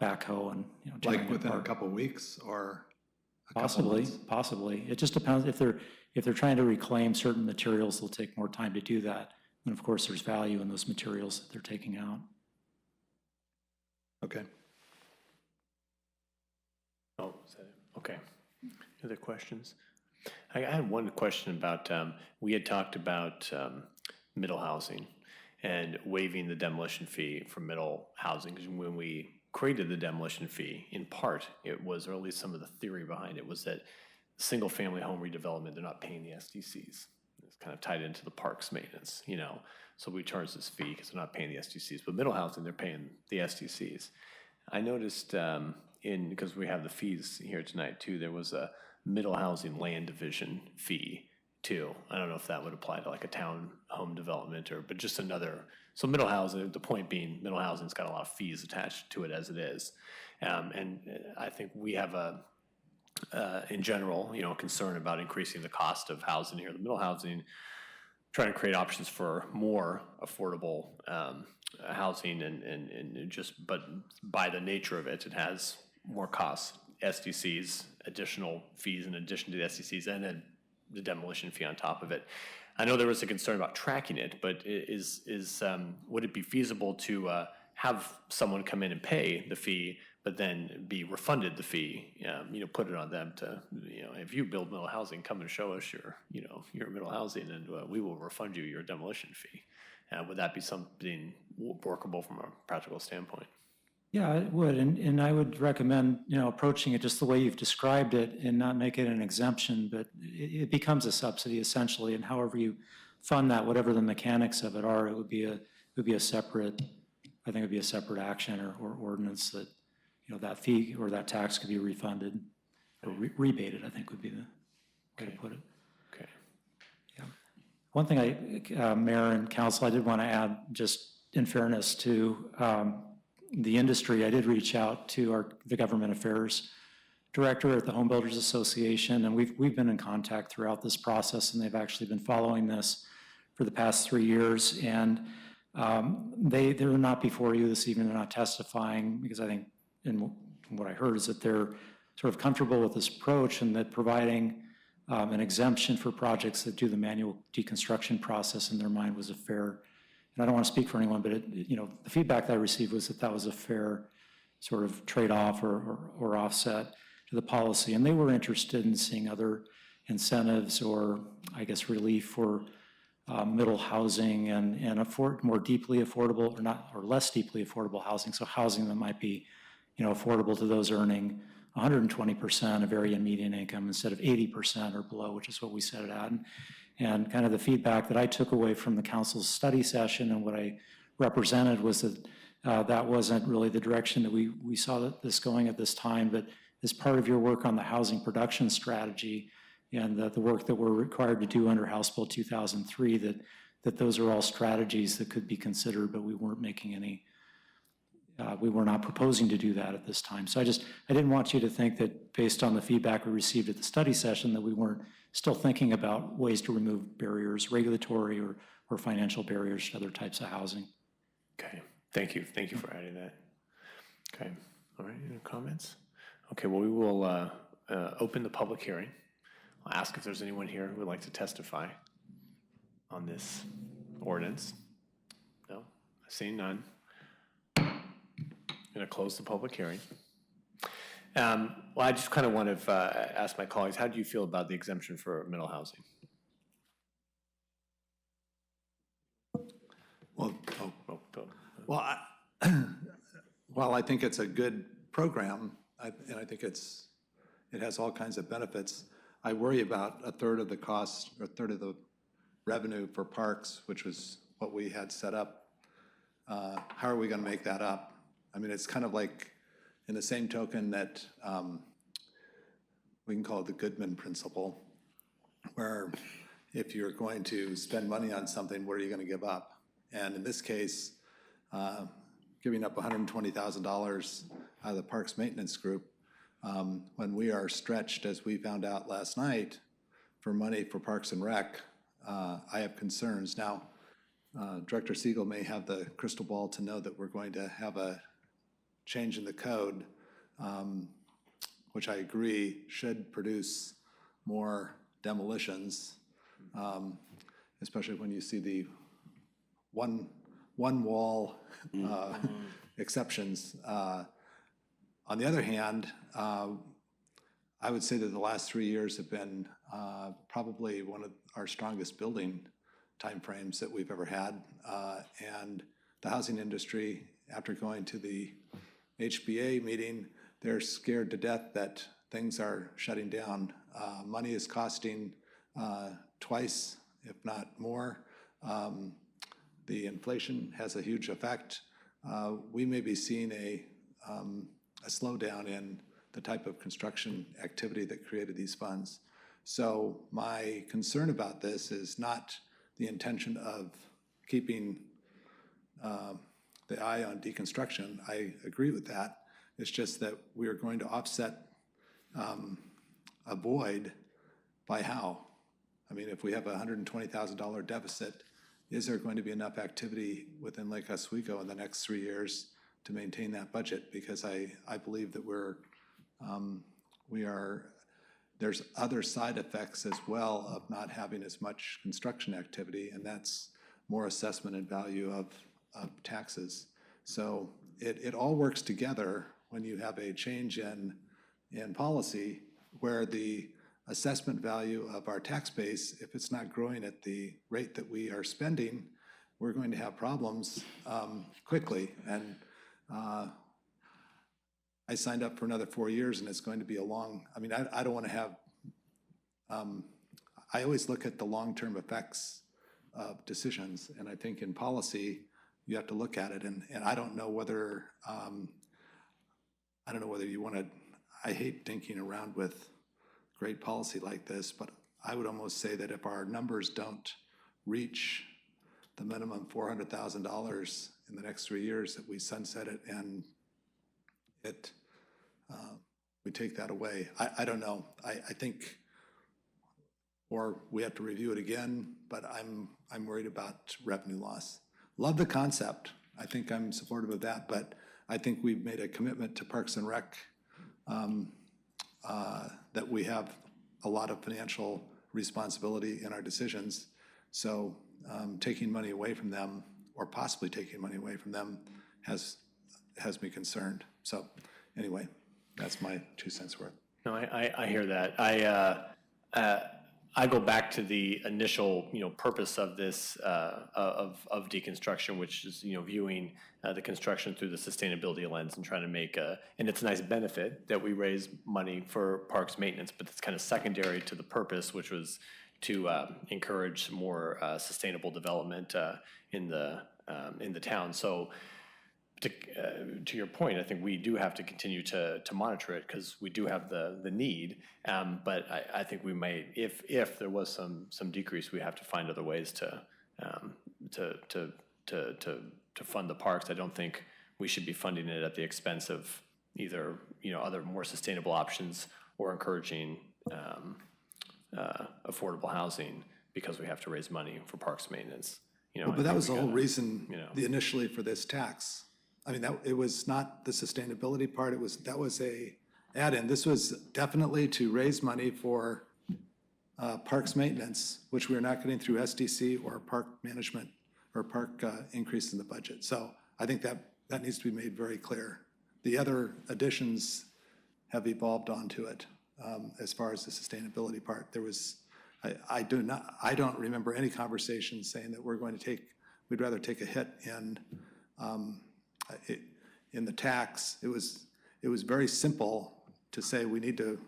backhoe and, Like within a couple of weeks or a couple months? Possibly. It just depends. If they're trying to reclaim certain materials, they'll take more time to do that. And of course, there's value in those materials that they're taking out. Okay. Oh, is that it? Okay. Other questions? I had one question about, we had talked about middle housing and waiving the demolition fee for middle housing, because when we created the demolition fee, in part, it was, or at least some of the theory behind it, was that single-family home redevelopment, they're not paying the SDCs. It's kind of tied into the parks maintenance, So we charge this fee because they're not paying the SDCs. But middle housing, they're paying the SDCs. I noticed because we have the fees here tonight too, there was a middle housing land division fee too. I don't know if that would apply to like a town home development but just another. So middle housing, the point being, middle housing's got a lot of fees attached to it as it is. And I think we have in general, concern about increasing the cost of housing here. The middle housing trying to create options for more affordable housing and just, but by the nature of it, it has more costs, SDCs, additional fees in addition to the SDCs, and then the demolition fee on top of it. I know there was a concern about tracking it, but would it be feasible to have someone come in and pay the fee, but then be refunded the fee? Put it on them to, if you build middle housing, come and show us your middle housing, and we will refund you your demolition fee. Would that be something workable from a practical standpoint? Yeah, it would, and I would recommend, approaching it just the way you've described it and not make it an exemption, but it becomes a subsidy essentially, and however you fund that, whatever the mechanics of it are, it would be a separate, I think it would be a separate action or ordinance that, that fee or that tax could be refunded or rebated, I think would be the way to put it. Okay. Yeah. One thing Mayor and Council, I did want to add, just in fairness to the industry, I did reach out to the government affairs director at the Home Builders Association, and we've been in contact throughout this process, and they've actually been following this for the past 3 years. And they're not before you this evening. They're not testifying because I think, and what I heard is that they're sort of comfortable with this approach and that providing an exemption for projects that do the manual deconstruction process in their mind was a fair. And I don't want to speak for anyone, but the feedback that I received was that was a fair sort of trade-off or offset to the policy. And they were interested in seeing other incentives or, I guess, relief for middle housing and more deeply affordable or less deeply affordable housing. So housing that might be, affordable to those earning 120% of area median income instead of 80% or below, which is what we set it at. And kind of the feedback that I took away from the council's study session and what I represented was that that wasn't really the direction that we saw this going at this time, but as part of your work on the housing production strategy and the work that we're required to do under House Bill 2003, that those are all strategies that could be considered, but we weren't making any, we were not proposing to do that at this time. So I didn't want you to think that based on the feedback we received at the study session that we weren't still thinking about ways to remove barriers, regulatory or financial barriers to other types of housing. Okay, thank you. Thank you for adding that. Okay, all right, any comments? Okay, well, we will open the public hearing. I'll ask if there's anyone here who would like to testify on this ordinance. No, seeing none. I'm going to close the public hearing. Well, I just kind of want to ask my colleagues, how do you feel about the exemption for middle housing? Well, I think it's a good program, and I think it has all kinds of benefits. I worry about a third of the cost or a third of the revenue for parks, which was what we had set up. How are we going to make that up? I mean, it's kind of like in the same token that we can call it the Goodman principle, where if you're going to spend money on something, what are you going to give up? And in this case, giving up $120,000 out of the Parks Maintenance Group, when we are stretched, as we found out last night, for money for Parks and Rec, I have concerns. Now, Director Siegel may have the crystal ball to know that we're going to have a change in the code, which I agree should produce more demolitions, especially when you see the one wall exceptions. On the other hand, I would say that the last 3 years have been probably one of our strongest building timeframes that we've ever had. And the housing industry, after going to the HBA meeting, they're scared to death that things are shutting down. Money is costing twice, if not more. The inflation has a huge effect. We may be seeing a slowdown in the type of construction activity that created these funds. So my concern about this is not the intention of keeping the eye on deconstruction. I agree with that. It's just that we are going to offset a void by how? I mean, if we have a $120,000 deficit, is there going to be enough activity within Lake Oswego in the next 3 years to maintain that budget? Because I believe that there's other side effects as well of not having as much construction activity, and that's more assessment and value of taxes. So it all works together when you have a change in policy where the assessment value of our tax base, if it's not growing at the rate that we are spending, we're going to have problems quickly. And I signed up for another 4 years, and it's going to be a long, I mean, I don't want to have, I always look at the long-term effects of decisions, and I think in policy, you have to look at it, and I don't know whether, you want to, I hate dinking around with great policy like this, but I would almost say that if our numbers don't reach the minimum $400,000 in the next 3 years, that we sunset it and we take that away. I don't know. I think, or we have to review it again, but I'm worried about revenue loss. Love the concept. I think I'm supportive of that, but I think we've made a commitment to Parks and Rec that we have a lot of financial responsibility in our decisions. So taking money away from them, or possibly taking money away from them, has me concerned. So anyway, that's my 2 cents worth. No, I hear that. I go back to the initial, purpose of this, of deconstruction, which is, viewing the construction through the sustainability lens and trying to make and it's a nice benefit that we raise money for parks maintenance, but it's kind of secondary to the purpose, which was to encourage more sustainable development in the town. So to your point, I think we do have to continue to monitor it because we do have the need. But I think we may, if there was some decrease, we have to find other ways to fund the parks. I don't think we should be funding it at the expense of either other more sustainable options or encouraging affordable housing because we have to raise money for parks maintenance. But that was the whole reason initially for this tax. I mean, it was not the sustainability part. That was a add-in. This was definitely to raise money for parks maintenance, which we're not getting through SDC or park management or park increase in the budget. So I think that needs to be made very clear. The other additions have evolved onto it as far as the sustainability part. There was, I don't remember any conversation saying that we'd rather take a hit in the tax. It was very simple to say we need to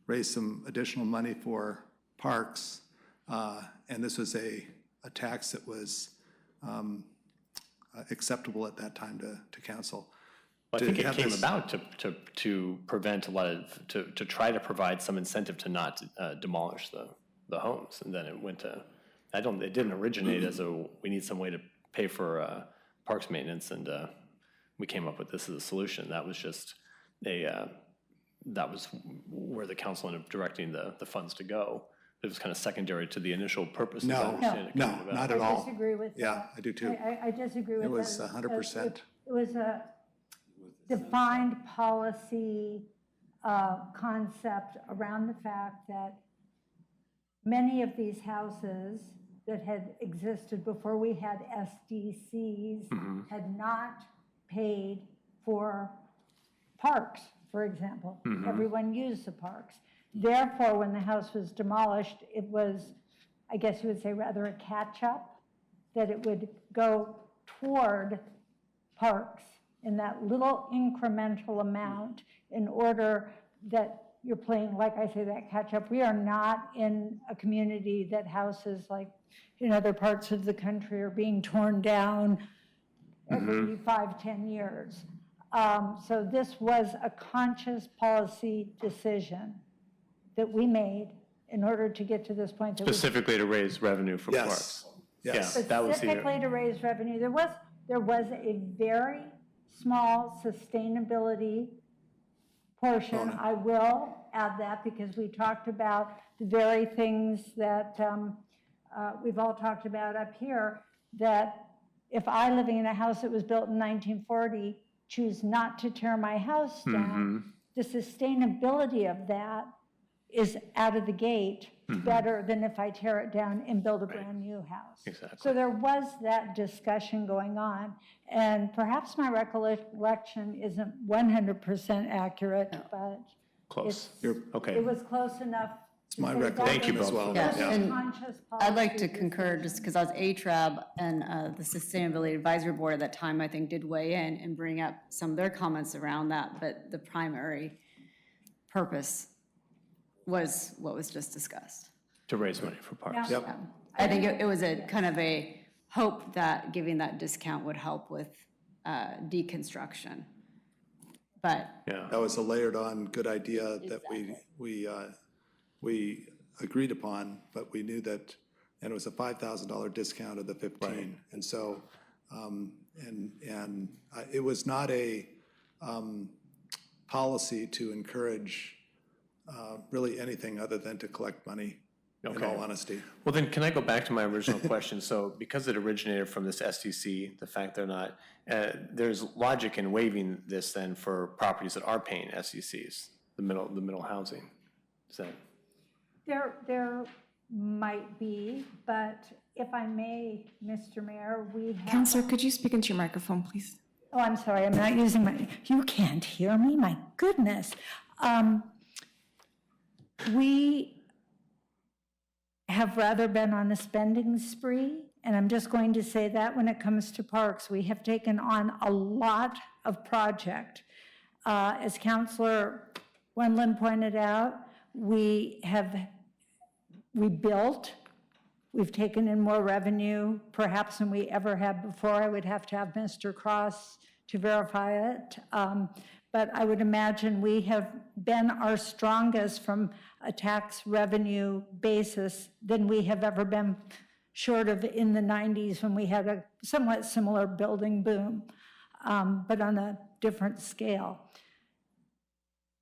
raise some additional money for parks, and this was a tax that was acceptable at that time to council. Well, I think it came about to prevent a lot of, to try to provide some incentive to not demolish the homes, and then it went to, it didn't originate as we need some way to pay for parks maintenance, and we came up with this as a solution. That was just that was where the council ended up directing the funds to go. It was kind of secondary to the initial purpose. No, not at all. I disagree with that. Yeah, I do too. I disagree with that. It was 100%. It was a defined policy concept around the fact that many of these houses that had existed before we had SDCs had not paid for parks, for example. Everyone used the parks. Therefore, when the house was demolished, it was, I guess you would say, rather a catch-up, that it would go toward parks in that little incremental amount in order that you're playing, like I say, that catch-up. We are not in a community that houses like in other parts of the country are being torn down every 5-10 years. So this was a conscious policy decision that we made in order to get to this point. Specifically to raise revenue for parks. Yes. Yeah, that was Specifically to raise revenue. There was a very small sustainability portion, I will add that because we talked about the very things that we've all talked about up here, that if I, living in a house that was built in 1940, choose not to tear my house down, the sustainability of that is out of the gate better than if I tear it down and build a brand new house. Exactly. So there was that discussion going on, and perhaps my recollection isn't 100% accurate, but Close. Okay. it was close enough. It's my to say that recollection was as well. Yeah, Yeah. and conscious I'd like policy to concur, just because I was ATRAB and the Sustainability Advisory Board at that time, I think, did weigh in and bring up some of their comments around that, but the primary purpose was what was just discussed. To raise money for parks. Yeah. Yep. I think it was a kind of a hope that giving that discount would help with deconstruction. But Yeah. That was a layered-on good idea that we agreed upon, but we knew that, and it was a $5,000 discount of the 15. And so, it was not a policy to encourage really anything other than to collect money, in all honesty. Well, then, can I go back to my original question? So because it originated from this SDC, the fact they're not, there's logic in waiving this then for properties that are paying SDCs, the middle housing. Is that? There might be, but if I may, Mr. Mayor, we have. Counselor, could you speak into your microphone, please? Oh, I'm sorry, I'm not using my, you can't hear me, my goodness. We have rather been on a spending spree, and I'm just going to say that when it comes to parks, we have taken on a lot of project. As Councilor Wendland pointed out, we built, we've taken in more revenue perhaps than we ever had before. I would have to have Mr. Cross to verify it. But I would imagine we have been our strongest from a tax revenue basis than we have ever been, short of in the 90s when we had a somewhat similar building boom, but on a different scale.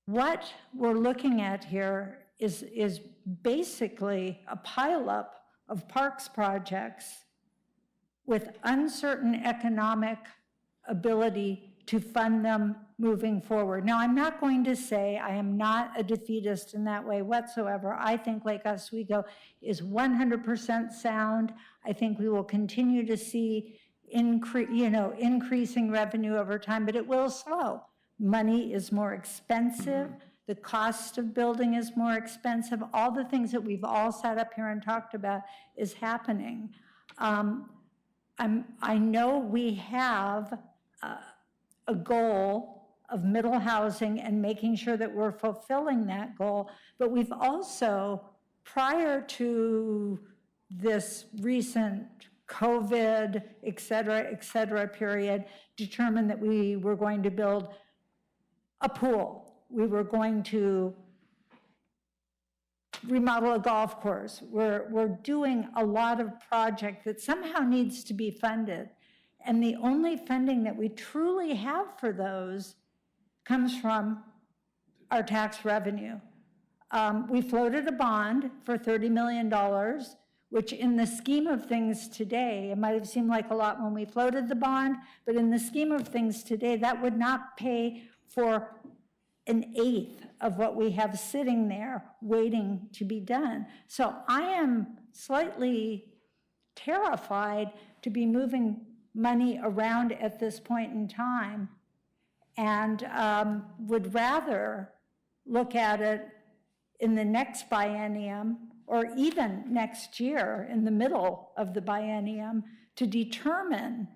What we're looking at here is basically a pileup of parks projects with uncertain economic ability to fund them moving forward. Now, I'm not going to say I am not a defeatist in that way whatsoever. I think Lake Oswego is 100% sound. I think we will continue to see increasing revenue over time, but it will slow. Money is more expensive. The cost of building is more expensive. All the things that we've all sat up here and talked about is happening. I know we have a goal of middle housing and making sure that we're fulfilling that goal, but we've also, prior to this recent COVID, et cetera period, determined that we were going to build a pool. We were going to remodel a golf course. We're doing a lot of project that somehow needs to be funded. And the only funding that we truly have for those comes from our tax revenue. We floated a bond for $30 million, which in the scheme of things today, it might have seemed like a lot when we floated the bond, but in the scheme of things today, that would not pay for an eighth of what we have sitting there waiting to be done. So I am slightly terrified to be moving money around at this point in time, and would rather look at it in the next biennium or even next year in the middle of the biennium to determine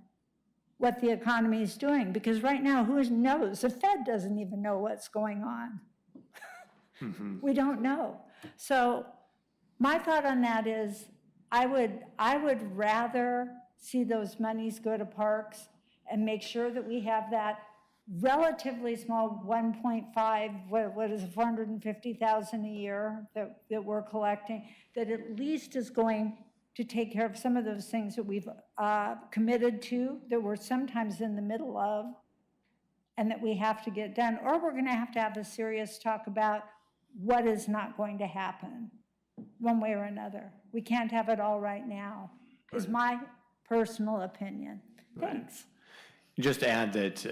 what the economy is doing. Because right now, who knows? The Fed doesn't even know what's going on. We don't know. So my thought on that is I would rather see those monies go to parks and make sure that we have that relatively small 1.5, what is it, 450,000 a year that we're collecting, that at least is going to take care of some of those things that we've committed to, that we're sometimes in the middle of, and that we have to get done, or we're gonna have to have a serious talk about what is not going to happen, one way or another. We can't have it all right now, is my personal opinion. Thanks. Just to add that,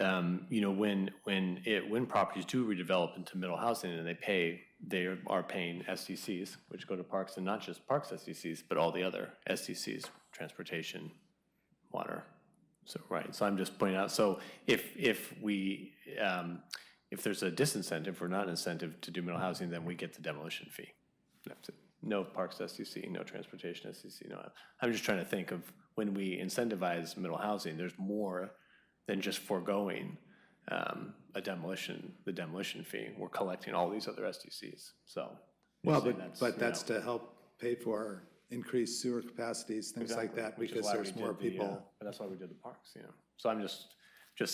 you know, when properties do redevelop into middle housing and they are paying SDCs, which go to parks, and not just parks SDCs, but all the other SDCs, transportation, water. So, right, so I'm just pointing out, so if there's a disincentive or not an incentive to do middle housing, then we get the demolition fee. That's it. No parks SDC, no transportation SDC, no. I'm just trying to think of when we incentivize middle housing, there's more than just foregoing the demolition fee. We're collecting all these other SDCs, so. Well, but that's to help pay for increased sewer capacities, things like that, Which is because why there's we more did the, people. but that's why we did the parks, you know. So I'm just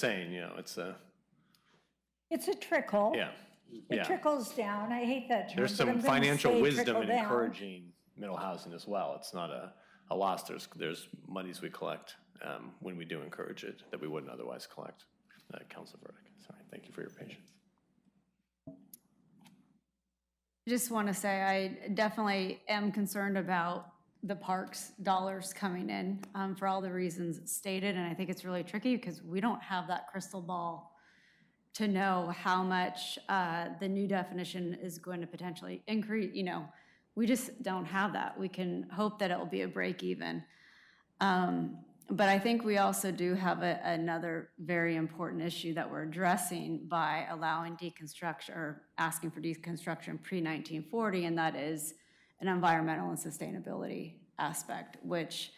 saying, you know, it's a. It's a trickle. Yeah. It trickles down. I hate that term. There's but I'm some gonna financial say wisdom trickle in down. encouraging middle housing as well. It's not a loss. There's monies we collect when we do encourage it that we wouldn't otherwise collect. Councilor Burdick, sorry. Thank you for your patience. Just want to say I definitely am concerned about the parks dollars coming in for all the reasons stated, and I think it's really tricky because we don't have that crystal ball to know how much the new definition is going to potentially increase. You know, we just don't have that. We can hope that it will be a break even. But I think we also do have another very important issue that we're addressing by allowing deconstruction or asking for deconstruction pre-1940, and that is an environmental and sustainability aspect, which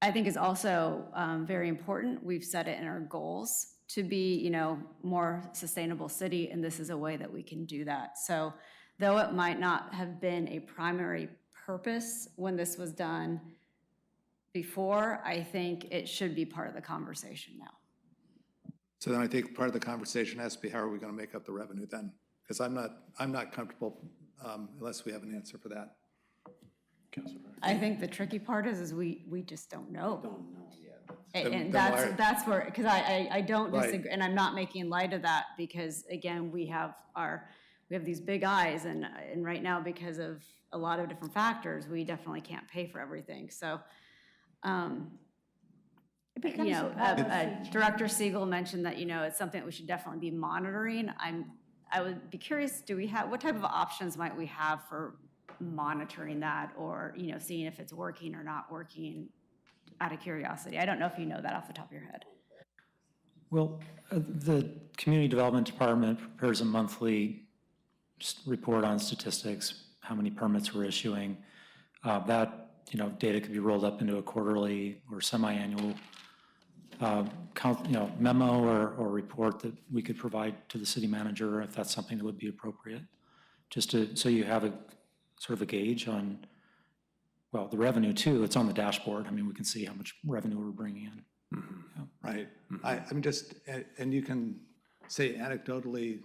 I think is also very important. We've set it in our goals to be, you know, more sustainable city, and this is a way that we can do that. So though it might not have been a primary purpose when this was done before, I think it should be part of the conversation now. So then I think part of the conversation has to be, how are we going to make up the revenue then? Because I'm not comfortable unless we have an answer for that. I think the tricky part is we just don't know. And Then that's where, because I don't Right. disagree, and I'm not making light of that, because again, we have these big eyes, and right now, because of a lot of different factors, we definitely can't pay for everything. So you know, Director Siegel mentioned that, you know, it's something that we should definitely be monitoring. I would be curious, what type of options might we have for monitoring that, or, you know, seeing if it's working or not working, out of curiosity? I don't know if you know that off the top of your head. Well, the Community Development Department prepares a monthly report on statistics, how many permits we're issuing. That, you know, data could be rolled up into a quarterly or semi-annual memo or report that we could provide to the city manager if that's something that would be appropriate. Just so you have a sort of a gauge on, well, the revenue too. It's on the dashboard. I mean, we can see how much revenue we're bringing in. Yeah. Right. I'm just, and you can say anecdotally,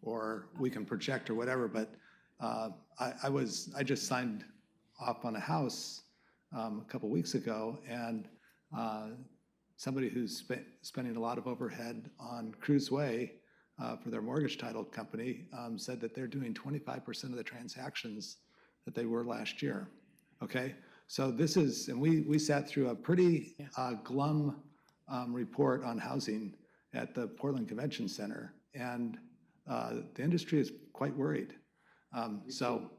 or we can project or whatever, but I just signed off on a house a couple weeks ago, and somebody who's spending a lot of overhead on Cruise Way for their mortgage title company said that they're doing 25% of the transactions that they were last year. Okay, so this is, and we sat through a pretty glum report on housing at the Portland Convention Center, and the industry is quite worried. So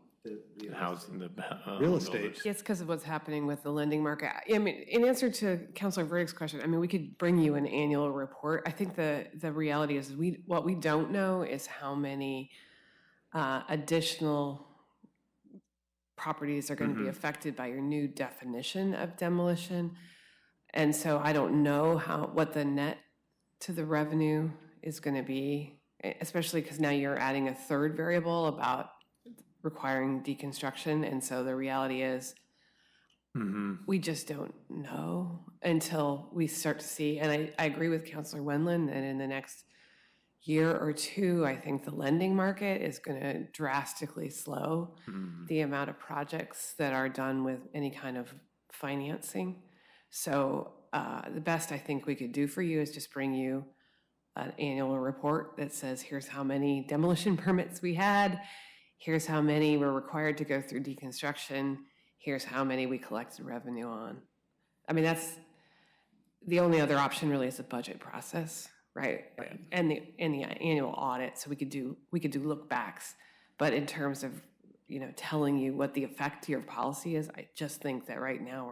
real estate. It's because of what's happening with the lending market. I mean, in answer to Councilor Burdick's question, I mean, we could bring you an annual report. I think the reality is what we don't know is how many additional properties are going to be affected by your new definition of demolition. And so I don't know what the net to the revenue is going to be, especially because now you're adding a third variable about requiring deconstruction. And so the reality is we just don't know until we start to see. And I agree with Councilor Wendland that in the next year or two, I think the lending market is going to drastically slow the amount of projects that are done with any kind of financing. So the best I think we could do for you is just bring you an annual report that says, here's how many demolition permits we had, here's how many were required to go through deconstruction, here's how many we collected revenue on. I mean, that's, the only other option really is the budget process, right? And the annual audit, so we could do look backs. But in terms of, telling you what the effect to your policy is, I just think that right now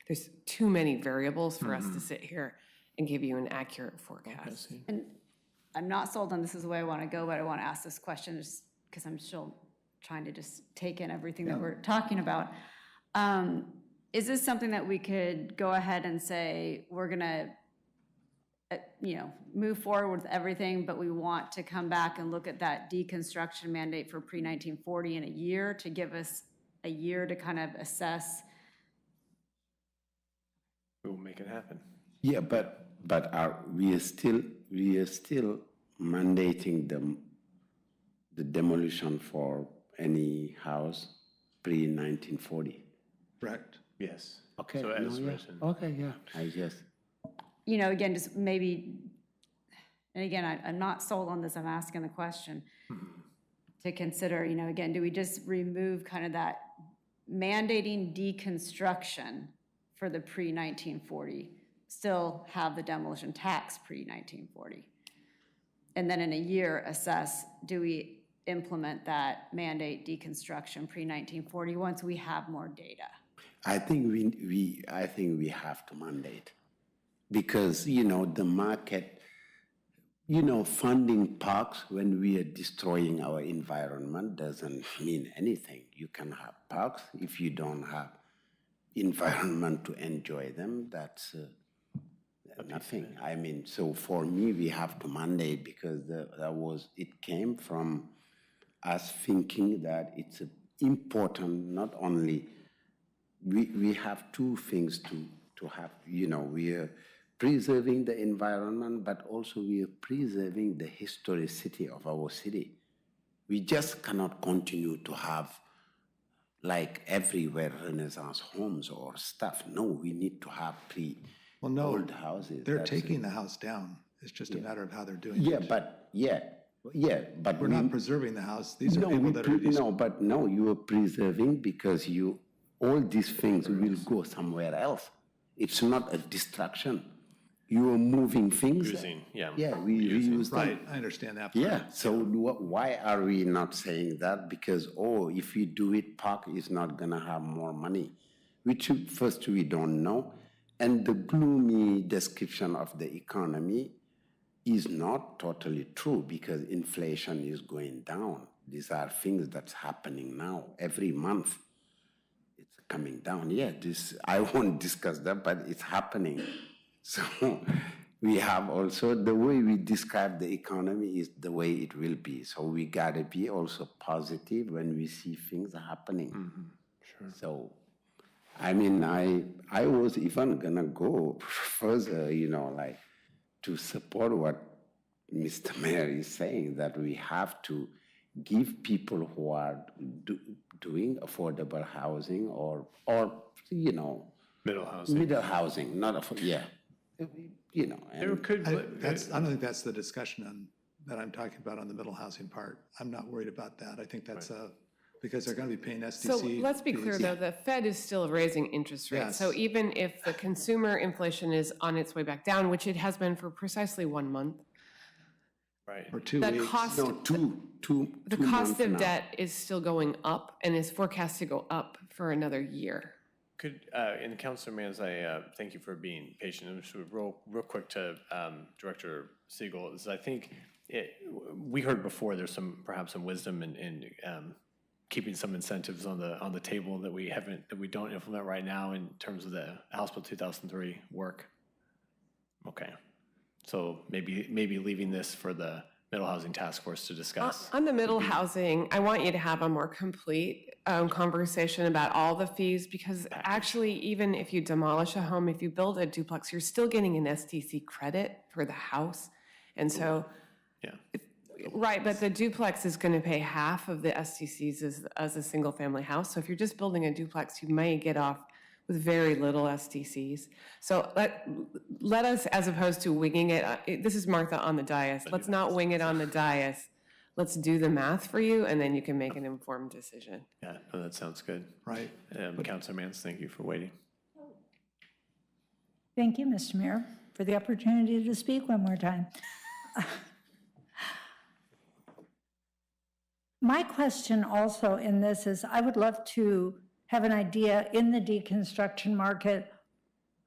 there's too many variables for us to sit here and give you an accurate forecast. And I'm not sold on this is the way I want to go, but I want to ask this question just because I'm still trying to just take in everything that we're talking about. Is this something that we could go ahead and say, we're going to, move forward with everything, but we want to come back and look at that deconstruction mandate for pre-1940 in a year to give us a year to kind of assess? We'll make it happen. Yeah, but we are still mandating the demolition for any house pre-1940. Correct. Yes. Okay. So as yeah. written. Okay, yeah, I guess. Again, just maybe, and again, I'm not sold on this, I'm asking the question to consider, again, do we just remove kind of that mandating deconstruction for the pre-1940, still have the demolition tax pre-1940? And then in a year assess, do we implement that mandate deconstruction pre-1940 once we have more data? I think we have to mandate because, the market, funding parks when we are destroying our environment doesn't mean anything. You can have parks if you don't have environment to enjoy them, that's nothing. I mean, so for me, we have to mandate because it came from us thinking that it's important, not only, we have two things to have, we are preserving the environment, but also we are preserving the historicity of our city. We just cannot continue to have, like everywhere, Renaissance homes or stuff. No, we need to have old houses. They're taking the house down. It's just a matter of how they're doing Yeah, it. but We're not preserving the house. These are people that are... No, you are preserving because all these things will go somewhere else. It's not a destruction. You are moving things. Using, yeah. Yeah, we reuse them. Right, I understand that part. Yeah, so why are we not saying that? Because, if we do it, park is not gonna have more money, which first we don't know. And the gloomy description of the economy is not totally true because inflation is going down. These are things that's happening now. Every month, it's coming down. Yeah, I won't discuss that, but it's happening. So we have also the way we describe the economy is the way it will be. So we gotta be also positive when we see things happening. Sure. So, I mean, I was even gonna go further, to support what Mr. Mayor is saying, that we have to give people who are doing affordable housing or middle housing. Middle housing, not There could. I don't think that's the discussion that I'm talking about on the middle housing part. I'm not worried about that. I think that's because they're going to be paying SDC. So let's be clear, though, the Fed is still raising interest rates. Yes. So even if the consumer inflation is on its way back down, which it has been for precisely 1 month, Right. Or 2 the weeks. cost, the cost of debt is still going up and is forecast to go up for another year. Could, and Councilor Mans, I thank you for being patient. And just real quick to Director Siegel, is I think we heard before there's perhaps some wisdom in keeping some incentives on the table that we don't implement right now in terms of the House Bill 2003 work. Okay, so maybe leaving this for the Middle Housing Task Force to discuss. On the middle housing, I want you to have a more complete conversation about all the fees, because actually, even if you demolish a home, if you build a duplex, you're still getting an STC credit for the house. And so, right, but the duplex is going to pay half of the STCs as a single family house. So if you're just building a duplex, you may get off with very little SDCs. So let us, as opposed to winging it, this is Martha on the dais. Let's not wing it on the dais. Let's do the math for you, and then you can make an informed decision. Yeah, no, that sounds good. Right. Councilor Mance, thank you for waiting. Thank you, Mr. Mayor, for the opportunity to speak one more time. My question also in this is, I would love to have an idea in the deconstruction market,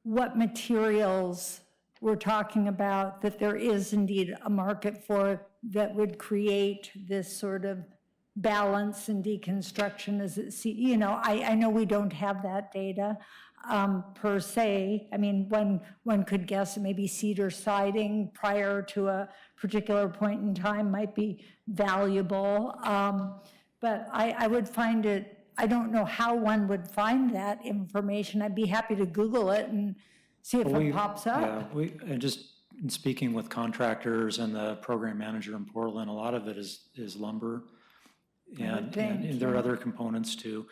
what materials we're talking about that there is indeed a market for that would create this sort of balance in deconstruction. As it, you know, I know we don't have that data per se. I mean, one could guess maybe cedar siding prior to a particular point in time might be valuable. But I would find it, I don't know how one would find that information. I'd be happy to Google it and see if it pops up. Yeah, and just in speaking with contractors and the program manager in Portland, a lot of it is lumber. And there are other components too.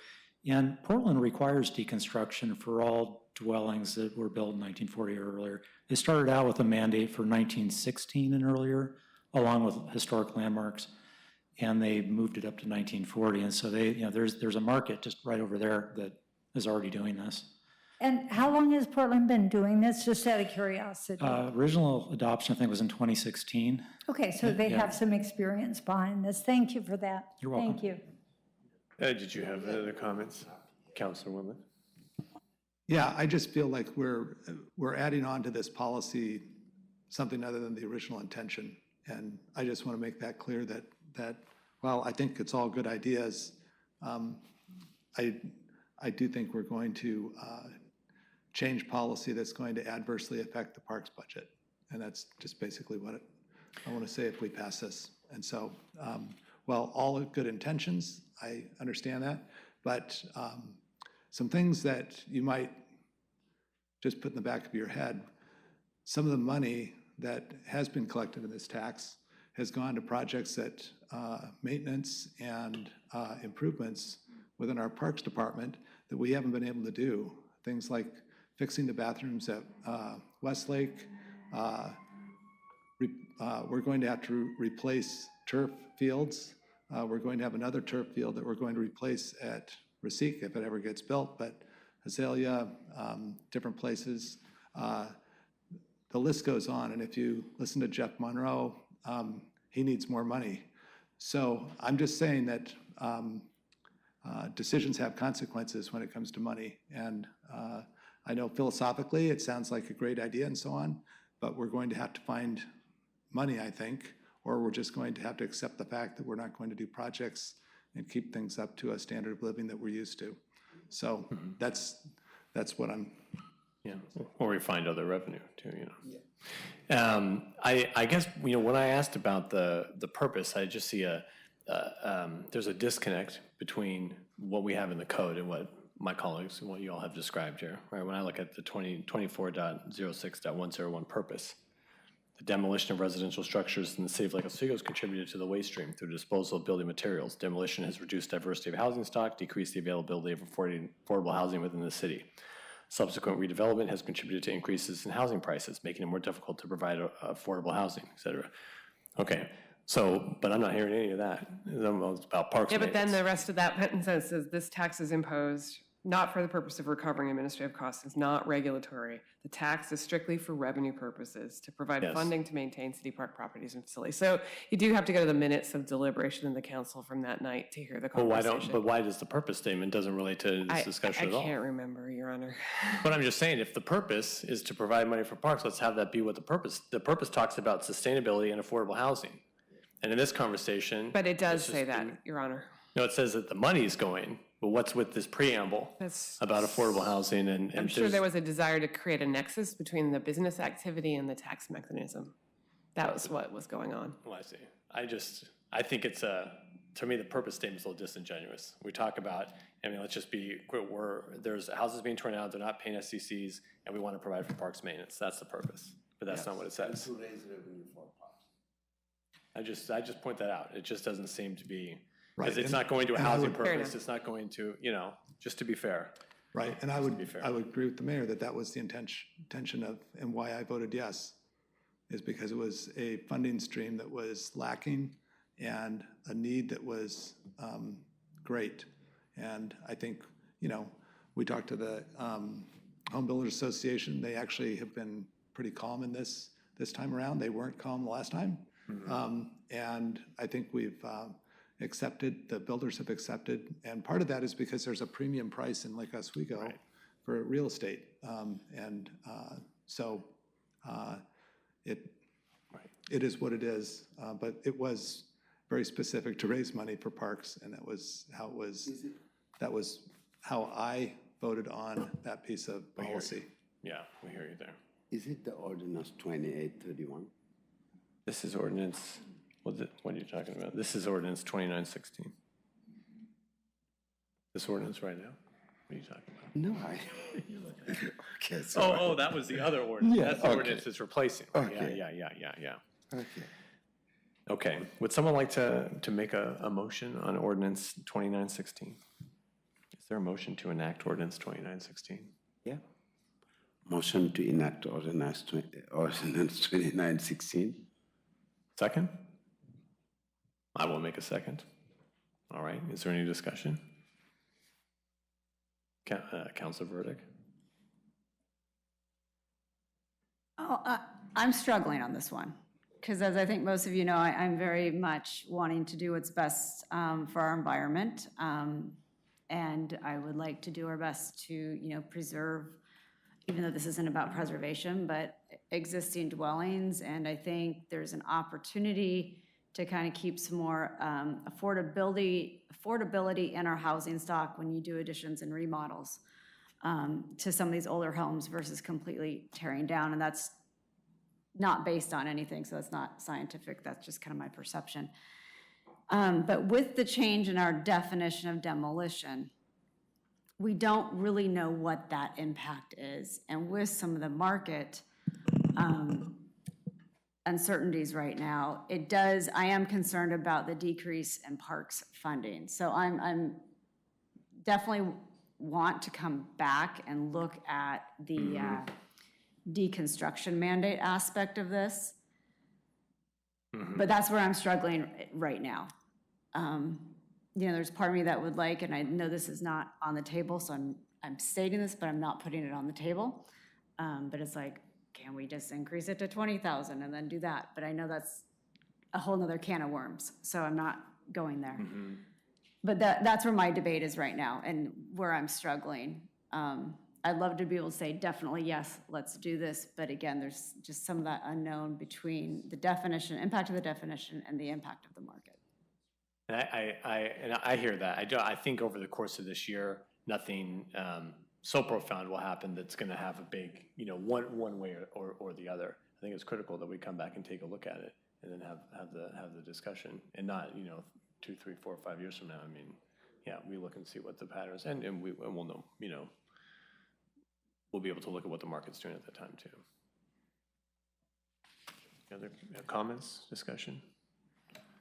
And Portland requires deconstruction for all dwellings that were built in 1940 or earlier. They started out with a mandate for 1916 and earlier, along with historic landmarks, and they moved it up to 1940. And so they, you know, there's a market just right over there that is already doing this. And how long has Portland been doing this, just out of curiosity? Original adoption, I think, was in 2016. Okay, so they have some experience behind this. Thank you for that. You're welcome. Thank you. Did you have other comments? Councilor Woodland? Yeah, I just feel like we're adding on to this policy something other than the original intention. And I just want to make that clear that while I think it's all good ideas, I do think we're going to change policy that's going to adversely affect the parks budget. And that's just basically what I want to say if we pass this. And so, well, all good intentions, I understand that, but some things that you might just put in the back of your head, some of the money that has been collected in this tax has gone to projects that maintenance and improvements within our Parks Department that we haven't been able to do. Things like fixing the bathrooms at Westlake. We're going to have to replace turf fields. We're going to have another turf field that we're going to replace at Rasique if it ever gets built, but Azalea, different places. The list goes on, and if you listen to Jeff Monroe, he needs more money. So I'm just saying that decisions have consequences when it comes to money. And I know philosophically it sounds like a great idea and so on, but we're going to have to find money, I think, or we're just going to have to accept the fact that we're not going to do projects and keep things up to a standard of living that we're used to. So that's what I'm. Yeah, or we find other revenue too, you know. Yeah. I guess, you know, when I asked about the purpose, I just see there's a disconnect between what we have in the code and what my colleagues and what you all have described here, right? When I look at the 24.06.101 purpose, the demolition of residential structures in the city of Lake Oswego has contributed to the waste stream through disposal of building materials. Demolition has reduced diversity of housing stock, decreased the availability of affordable housing within the city. Subsequent redevelopment has contributed to increases in housing prices, making it more difficult to provide affordable housing, et cetera. Okay, so, but I'm not hearing any of that. It's about parks. Yeah, but then the rest of that sentence says this tax is imposed not for the purpose of recovering administrative costs, is not regulatory. The tax is strictly for revenue purposes to provide funding to maintain city park properties and facilities. So you do have to go to the minutes of deliberation in the council from that night to hear the conversation. But why does the purpose statement doesn't relate to this discussion at all? I can't remember, Your Honor. But I'm just saying, if the purpose is to provide money for parks, let's have that be what the purpose talks about sustainability and affordable housing. And in this conversation. But it does say that, Your Honor. No, it says that the money's going, but what's with this preamble about affordable housing? And I'm sure there was a desire to create a nexus between the business activity and the tax mechanism. That was what was going on. Well, I see. I think it's to me, the purpose statement is a little disingenuous. We talk about, I mean, let's just be, there's houses being torn out, they're not paying SCCs, and we want to provide for parks maintenance. That's the purpose, but that's not what it says. To raise revenue for parks. I just point that out. It just doesn't seem to be, Right. because it's not going to a housing purpose. It's not going to, you know, just to be fair. Right, and I would agree with the mayor that that was the intention of, and why I voted yes, is because it was a funding stream that was lacking and a need that was great. And I think, you know, we talked to the Home Builders Association. They actually have been pretty calm in this time around. They weren't calm the last time. And I think we've accepted, the builders have accepted. And part of that is because there's a premium price in Lake Oswego for real estate. So it is what it is. But it was very specific to raise money for parks, and that was how it was. That was how I voted on that piece of policy. Yeah, we hear you there. Is it the ordinance 2831? This is ordinance, what are you talking about? This is ordinance 2916. This ordinance right now? What are you talking about? No, okay, so Oh, that was the other ordinance. Yeah, That's the okay. ordinance it's replacing. Okay. Yeah. Okay. Okay, would someone like to make a motion on ordinance 2916? Is there a motion to enact ordinance 2916? Yeah. Motion to enact ordinance 2916. Second? I will make a second. All right, is there any discussion? Councilor Burdick? Oh, I'm struggling on this one, because as I think most of you know, I'm very much wanting to do what's best for our environment. And I would like to do our best to, you know, preserve, even though this isn't about preservation, but existing dwellings. And I think there's an opportunity to kind of keep some more affordability in our housing stock when you do additions and remodels to some of these older homes versus completely tearing down. And that's not based on anything, so that's not scientific, that's just kind of my perception. But with the change in our definition of demolition, we don't really know what that impact is. And with some of the market uncertainties right now, I am concerned about the decrease in parks funding. So I'm definitely want to come back and look at the deconstruction mandate aspect of this. But that's where I'm struggling right now. You know, there's part of me that would like, and I know this is not on the table, so I'm stating this, but I'm not putting it on the table. But it's like, can we just increase it to 20,000 and then do that? But I know that's a whole nother can of worms, so I'm not going there. But that's where my debate is right now and where I'm struggling. I'd love to be able to say definitely yes, let's do this. But again, there's just some of that unknown between the definition, impact of the definition, and the impact of the market. And I hear that. I think over the course of this year, nothing so profound will happen that's going to have a big, you know, one way or the other. I think it's critical that we come back and take a look at it and then have the discussion, and not, you know, 2, 3, 4, 5 years from now. I mean, yeah, we look and see what the patterns, and we'll know, you know, we'll be able to look at what the market's doing at that time too. Other comments, discussion?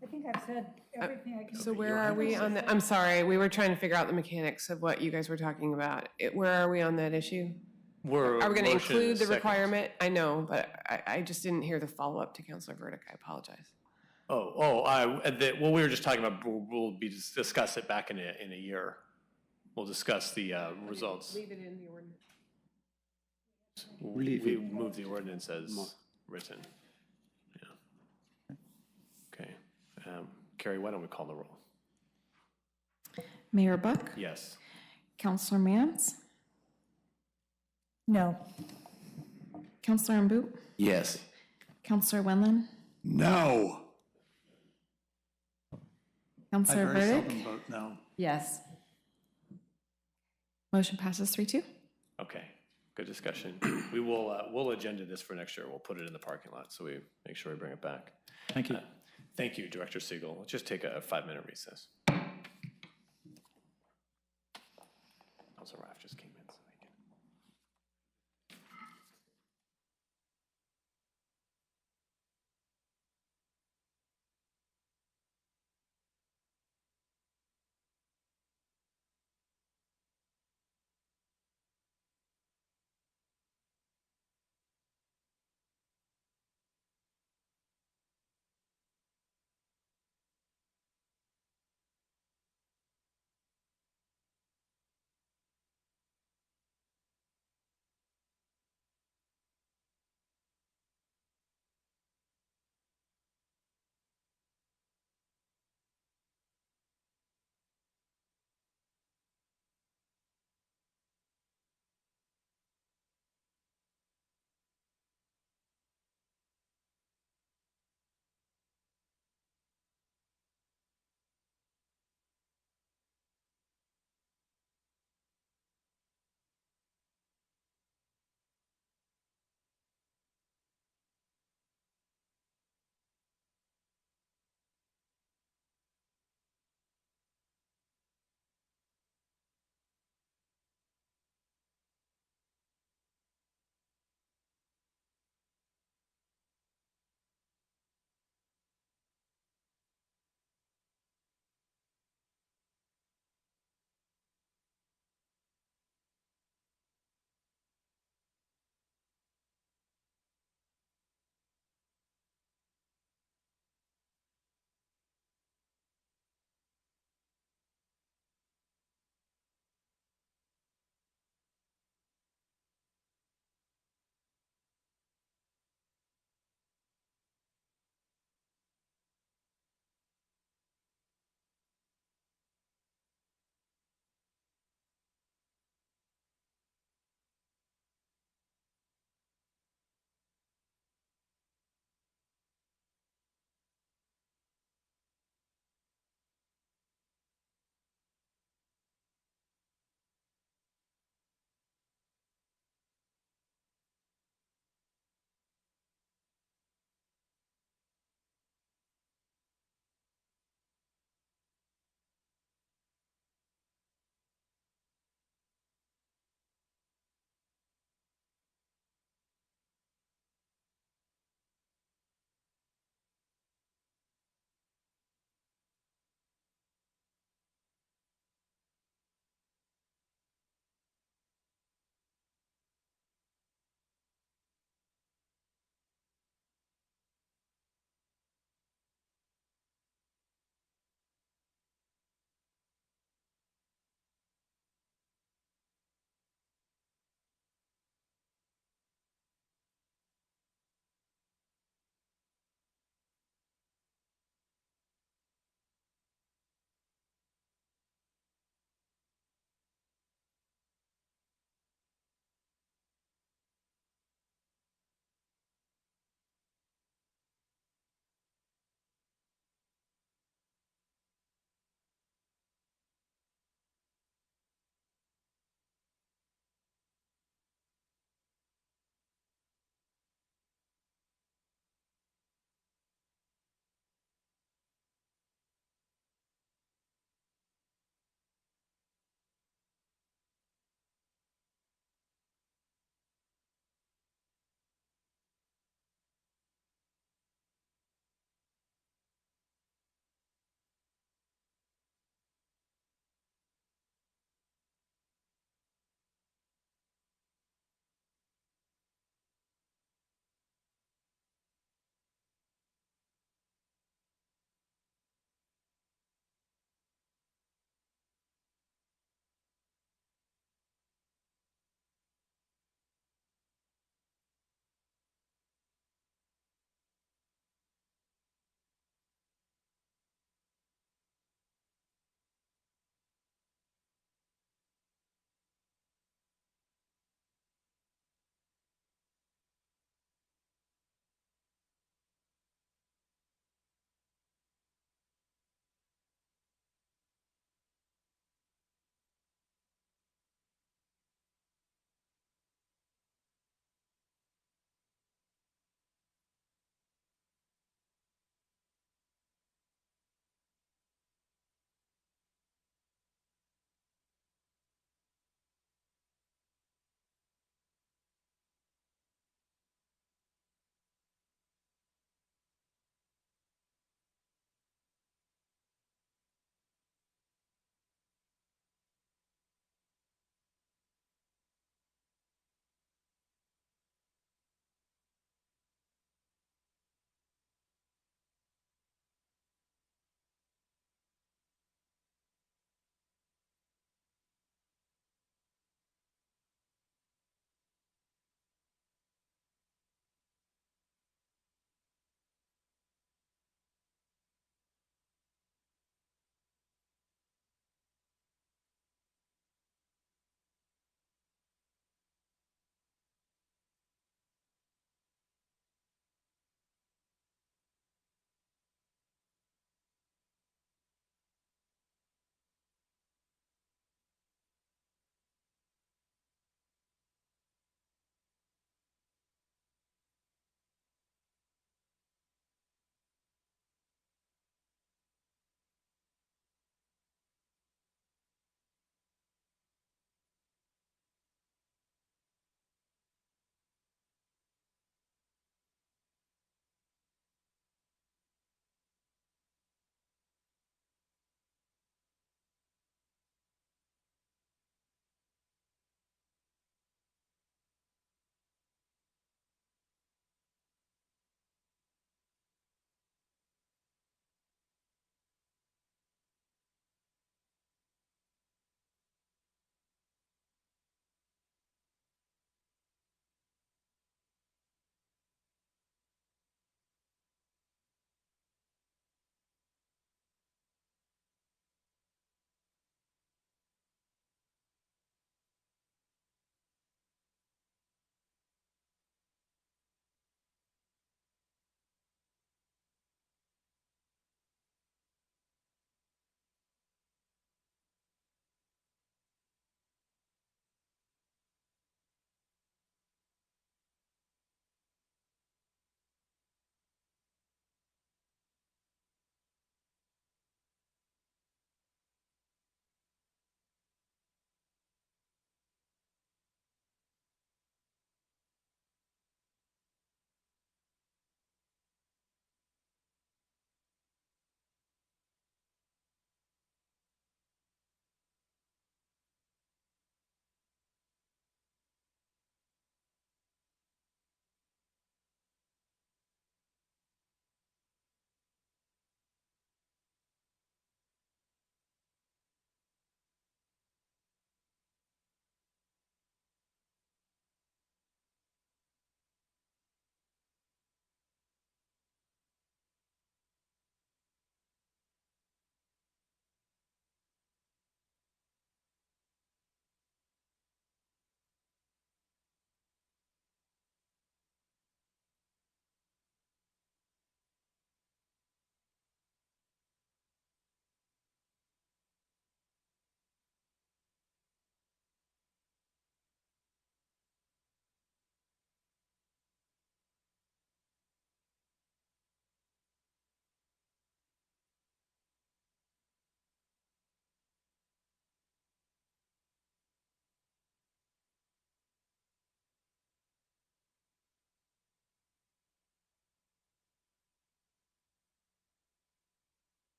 I think I've said everything I can. So where are we on the, I'm sorry, we were trying to figure out the mechanics of what you guys were talking about. Where are we on that issue? Are we going to include the requirement? I know, but I just didn't hear the follow-up to Councilor Burdick. I apologize. Well, we were just talking about, we'll discuss it back in a year. We'll discuss the results. Leave it in the ordinance. We move the ordinance as written. Yeah. Okay. Carrie, why don't we call the roll? Mayor Buck? Yes. Counselor Mance? No. Counselor Mboop? Yes. Counselor Wendland? No. Counselor I very Burdick? seldom vote no. Yes. Motion passes 3-2. Okay. Good discussion. We'll agenda this for next year. We'll put it in the parking lot so we make sure we bring it back. Thank you. Thank you, Director Siegel. Let's just take a 5-minute recess. Councilor Raff just came in.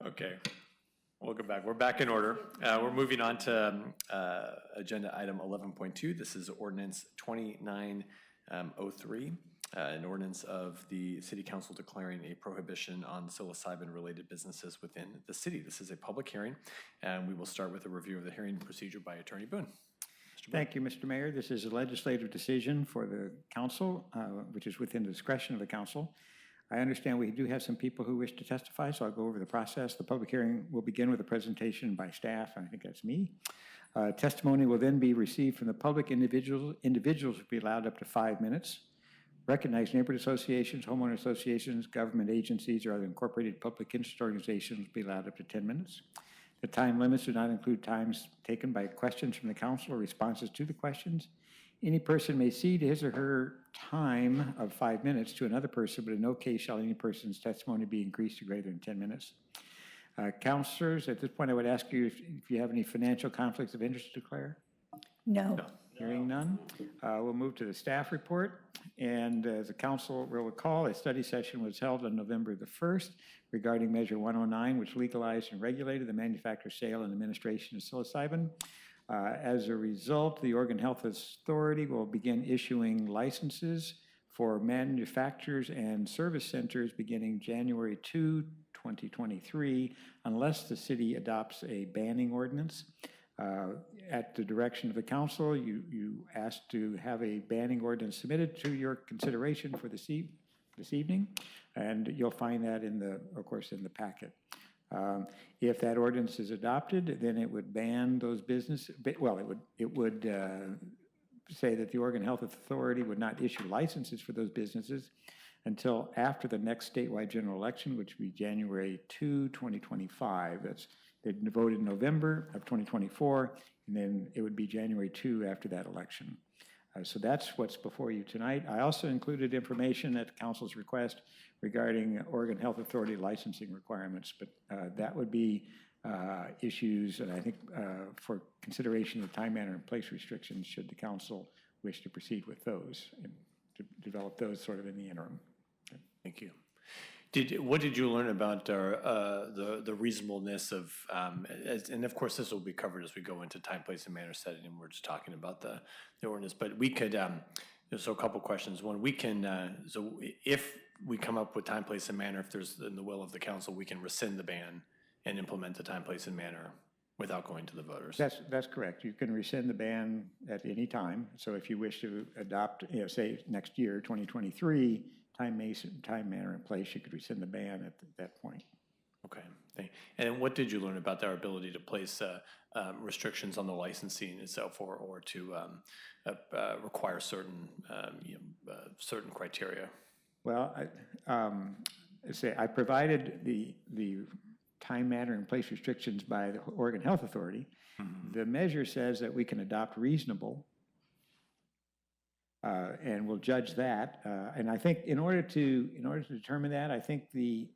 Okay, welcome back. We're back in order. We're moving on to agenda item 11.2. This is ordinance 2903, an ordinance of the City Council declaring a prohibition on psilocybin-related businesses within the city. This is a public hearing, and we will start with a review of the hearing procedure by Attorney Boone. Thank you, Mr. Mayor. This is a legislative decision for the council, which is within the discretion of the council. I understand we do have some people who wish to testify, so I'll go over the process. The public hearing will begin with a presentation by staff, and I think that's me. Testimony will then be received from the public. Individuals will be allowed up to 5 minutes. Recognized neighborhood associations, homeowner associations, government agencies, or other incorporated public interest organizations will be allowed up to 10 minutes. The time limits do not include times taken by questions from the council or responses to the questions. Any person may cede his or her time of 5 minutes to another person, but in no case shall any person's testimony be increased to greater than 10 minutes. Councilors, at this point, I would ask you if you have any financial conflicts of interest to declare. No. Hearing none, we'll move to the staff report. And as the council will recall, a study session was held on November the 1st regarding Measure 109, which legalized and regulated the manufacture, sale, and administration of psilocybin. As a result, the Oregon Health Authority will begin issuing licenses for manufacturers and service centers beginning January 2, 2023, unless the city adopts a banning ordinance. At the direction of the council, you asked to have a banning ordinance submitted to your consideration for this evening, and you'll find that of course, in the packet. If that ordinance is adopted, then it would ban those businesses. Well, it would say that the Oregon Health Authority would not issue licenses for those businesses until after the next statewide general election, which would be January 2, 2025. They'd vote in November of 2024, and then it would be January 2 after that election. So that's what's before you tonight. I also included information at the council's request regarding Oregon Health Authority licensing requirements, but that would be issues, and I think for consideration of time, manner, and place restrictions should the council wish to proceed with those and to develop those sort of in the interim. Thank you. What did you learn about the reasonableness of, and of course this will be covered as we go into time, place, and manner setting, and we're just talking about the ordinance, but we could, so a couple questions. One, we can, so if we come up with time, place, and manner, if there's in the will of the council, we can rescind the ban and implement the time, place, and manner without going to the voters. That's correct. You can rescind the ban at any time. So if you wish to adopt, say next year, 2023, time, manner, and place, you could rescind the ban at that point. Okay. And what did you learn about our ability to place restrictions on the licensing itself, or to require certain certain criteria? Well, I provided the time, manner, and place restrictions by the Oregon Health Authority. Mm-hmm. The measure says that we can adopt reasonable. And we'll judge that. And I think in order to determine that, I think in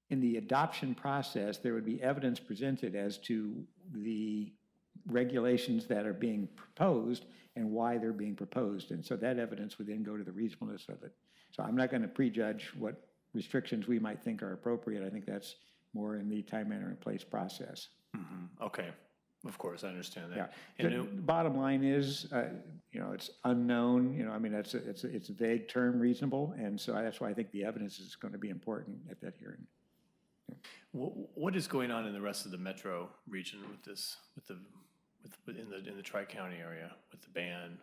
the adoption process, there would be evidence presented as to the regulations that are being proposed and why they're being proposed. And so that evidence would then go to the reasonableness of it. So I'm not going to prejudge what restrictions we might think are appropriate. I think that's more in the time, manner, and place process. Mm-hmm. Okay. Of course, I understand that. Yeah. And the bottom line is, it's unknown. I mean, it's a vague term, reasonable, and so that's why I think the evidence is going to be important at that hearing. Yeah. What is going on in the rest of the metro region with this, in the Tri-County area with the ban,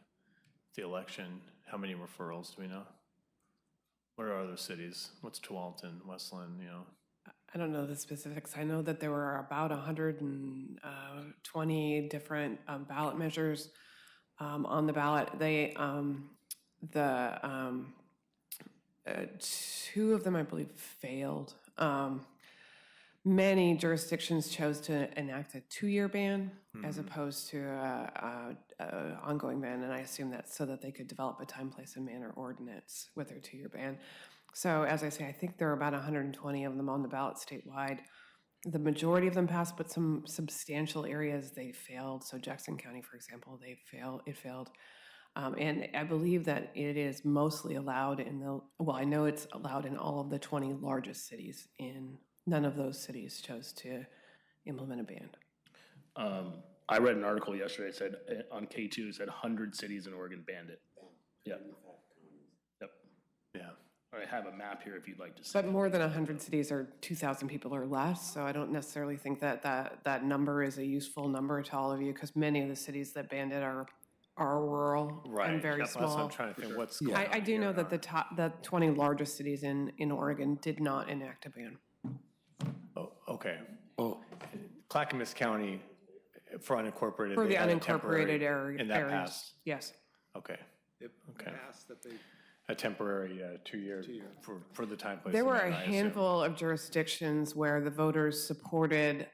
the election? How many referrals do we know? What are other cities? What's Tualatin, Westland? I don't know the specifics. I know that there were about 120 different ballot measures on the ballot. Two of them, I believe, failed. Many jurisdictions chose to enact a 2-year ban as opposed to an ongoing ban, and I assume that's so that they could develop a time, place, and manner ordinance with their 2-year ban. So as I say, I think there are about 120 of them on the ballot statewide. The majority of them passed, but some substantial areas they failed. So Jackson County, for example, it failed. And I believe that it is mostly allowed I know it's allowed in all of the 20 largest cities in none of those cities chose to implement a ban. I read an article yesterday, it said, on K2, it said 100 cities in Oregon banned it. Yep. Yep. Yeah. I have a map here if you'd like to see. But more than 100 cities are 2,000 people or less, so I don't necessarily think that number is a useful number to all of you, because many of the cities that banned it are rural and very Yep, small. That's what I'm trying to think, what's going on I do know here. that the 20 largest cities in Oregon did not enact a ban. Oh, okay. Oh, Clackamas County for unincorporated. For they the had a temporary- unincorporated area. And that passed? Yes. Okay. Okay. Asked that they A temporary 2-year for the time, place. There and were manner, a I assume. handful of jurisdictions where the voters supported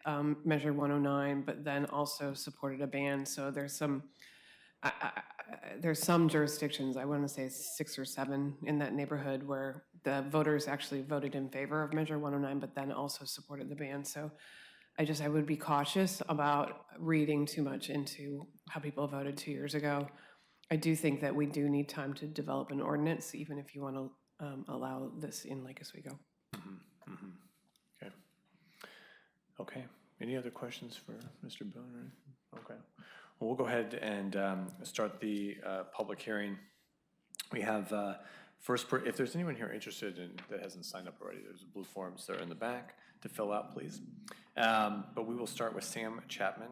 Measure 109, but then also supported a ban. So there's some jurisdictions, I want to say 6 or 7 in that neighborhood, where the voters actually voted in favor of Measure 109, but then also supported the ban. So I would be cautious about reading too much into how people voted 2 years ago. I do think that we do need time to develop an ordinance, even if you want to allow this in Lake Oswego. Okay. Okay. Any other questions for Mr. Boone? Okay. Well, we'll go ahead and start the public hearing. We have if there's anyone here interested in that hasn't signed up already, there's blue forms there in the back to fill out, please. But we will start with Sam Chapman,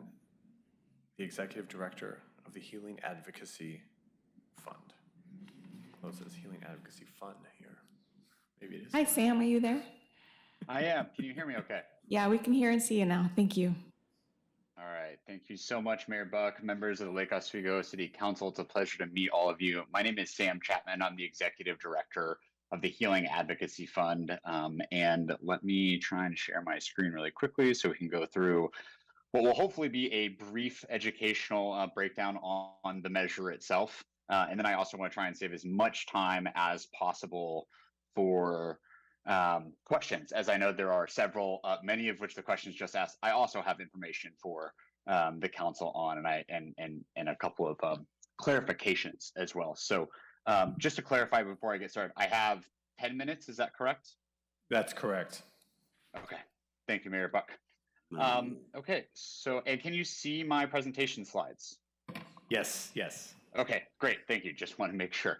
the Executive Director of the Healing Advocacy Fund. Oh, it says Healing Advocacy Fund here. Maybe it is. Hi, Sam, are you there? I am. Can you hear me okay? Yeah, we can hear and see you now. Thank you. All right. Thank you so much, Mayor Buck, members of the Lake Oswego City Council. It's a pleasure to meet all of you. My name is Sam Chapman. I'm the Executive Director of the Healing Advocacy Fund. And let me try and share my screen really quickly so we can go through what will hopefully be a brief educational breakdown on the measure itself. And then I also want to try and save as much time as possible for questions, as I know there are several, many of which the questions just asked. I also have information for the council on, and a couple of clarifications as well. So just to clarify before I get started, I have 10 minutes, is that correct? That's correct. Okay, thank you, Mayor Buck. Okay, so, and can you see my presentation slides? Yes, yes. Okay, great, thank you. Just want to make sure.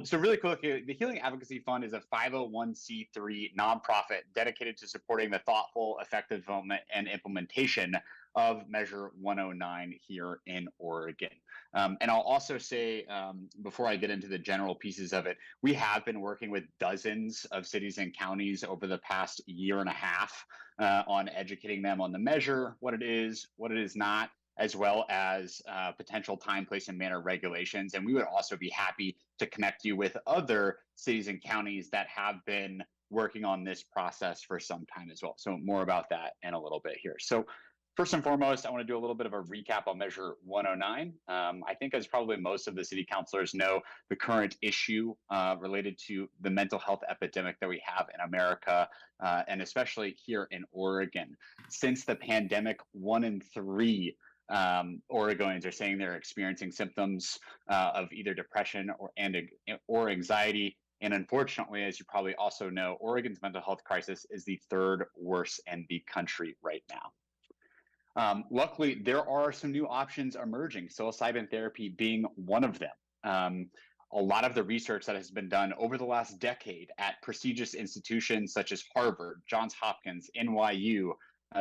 So really quickly, the Healing Advocacy Fund is a 501c3 nonprofit dedicated to supporting the thoughtful, effective development and implementation of Measure 109 here in Oregon. And I'll also say, before I get into the general pieces of it, we have been working with dozens of cities and counties over the past year and a half on educating them on the measure, what it is not, as well as potential time, place, and manner regulations. And we would also be happy to connect you with other cities and counties that have been working on this process for some time as well. So more about that in a little bit here. So first and foremost, I want to do a little bit of a recap on Measure 109. I think, as probably most of the city councilors know, the current issue related to the mental health epidemic that we have in America, and especially here in Oregon. Since the pandemic, 1 in 3 Oregonians are saying they're experiencing symptoms of either depression or anxiety. And unfortunately, as you probably also know, Oregon's mental health crisis is the 3rd worst in the country right now. Luckily, there are some new options emerging, psilocybin therapy being one of them. A lot of the research that has been done over the last decade at prestigious institutions such as Harvard, Johns Hopkins, NYU,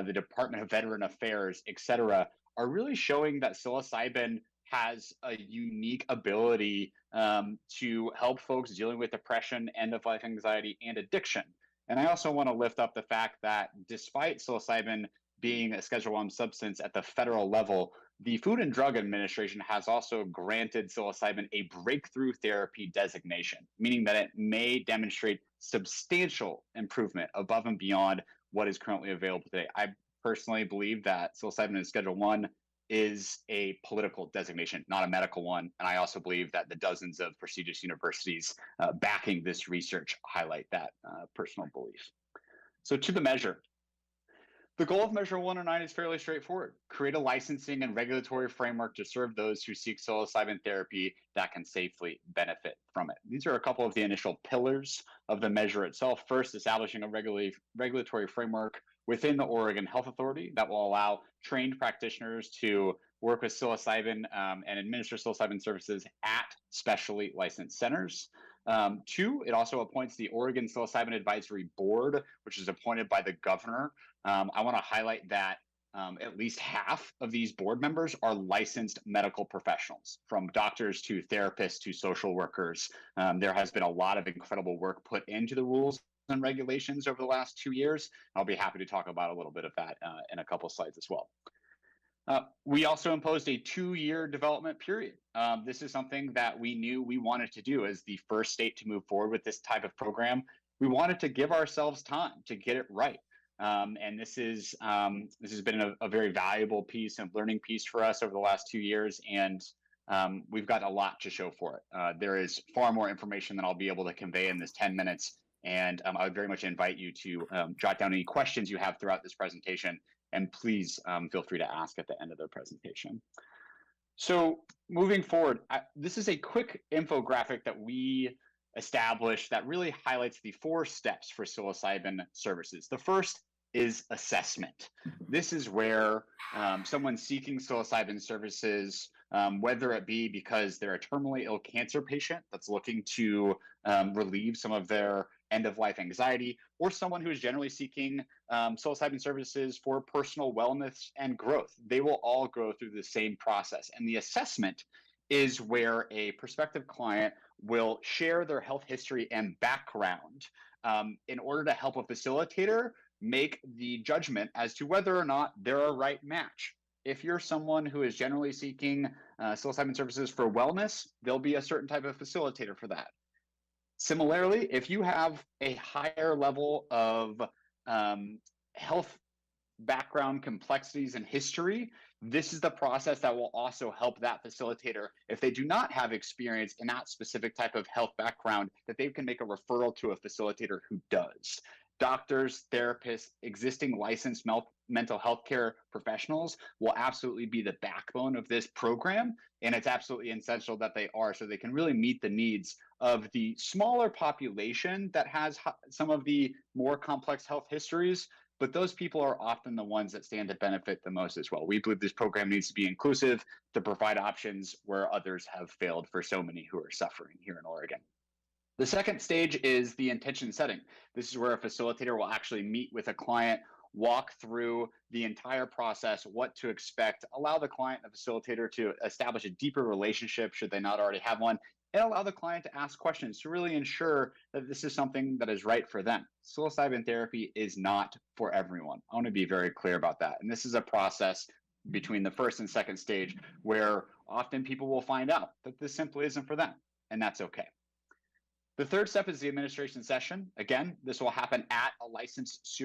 the Department of Veteran Affairs, et cetera, are really showing that psilocybin has a unique ability to help folks dealing with depression, end-of-life anxiety, and addiction. And I also want to lift up the fact that despite psilocybin being a Schedule I substance at the federal level, the Food and Drug Administration has also granted psilocybin a breakthrough therapy designation, meaning that it may demonstrate substantial improvement above and beyond what is currently available today. I personally believe that psilocybin in Schedule I is a political designation, not a medical one. And I also believe that the dozens of prestigious universities backing this research highlight that personal belief. So to the measure. The goal of Measure 109 is fairly straightforward. Create a licensing and regulatory framework to serve those who seek psilocybin therapy that can safely benefit from it. These are a couple of the initial pillars of the measure itself. First, establishing a regulatory framework within the Oregon Health Authority that will allow trained practitioners to work with psilocybin and administer psilocybin services at specially licensed centers. Two, it also appoints the Oregon Psilocybin Advisory Board, which is appointed by the governor. I want to highlight that at least half of these board members are licensed medical professionals, from doctors to therapists to social workers. There has been a lot of incredible work put into the rules and regulations over the last 2 years. I'll be happy to talk about a little bit of that in a couple slides as well. We also imposed a 2-year development period. This is something that we knew we wanted to do as the first state to move forward with this type of program. We wanted to give ourselves time to get it right. And this has been a very valuable piece and learning piece for us over the last 2 years. And we've got a lot to show for it. There is far more information than I'll be able to convey in this 10 minutes. And I would very much invite you to jot down any questions you have throughout this presentation. And please feel free to ask at the end of the presentation. So moving forward, this is a quick infographic that we established that really highlights the 4 steps for psilocybin services. The first is assessment. This is where someone seeking psilocybin services, whether it be because they're a terminally ill cancer patient that's looking to relieve some of their end-of-life anxiety, or someone who is generally seeking psilocybin services for personal wellness and growth. They will all go through the same process. And the assessment is where a prospective client will share their health history and background in order to help a facilitator make the judgment as to whether or not they're a right match. If you're someone who is generally seeking psilocybin services for wellness, there'll be a certain type of facilitator for that. Similarly, if you have a higher level of health background complexities and history, this is the process that will also help that facilitator, if they do not have experience in that specific type of health background, that they can make a referral to a facilitator who does. Doctors, therapists, existing licensed mental health care professionals will absolutely be the backbone of this program, and it's absolutely essential that they are, so they can really meet the needs of the smaller population that has some of the more complex health histories, but those people are often the ones that stand to benefit the most as well. We believe this program needs to be inclusive to provide options where others have failed for so many who are suffering here in Oregon. The second stage is the intention setting. This is where a facilitator will actually meet with a client, walk through the entire process, what to expect, allow the client and the facilitator to establish a deeper relationship should they not already have one, and allow the client to ask questions to really ensure that this is something that is right for them. Psilocybin therapy is not for everyone. I want to be very clear about that. And this is a process between the first and second stage where often people will find out that this simply isn't for them, and that's okay. The third step is the administration session. Again, this will happen at a licensed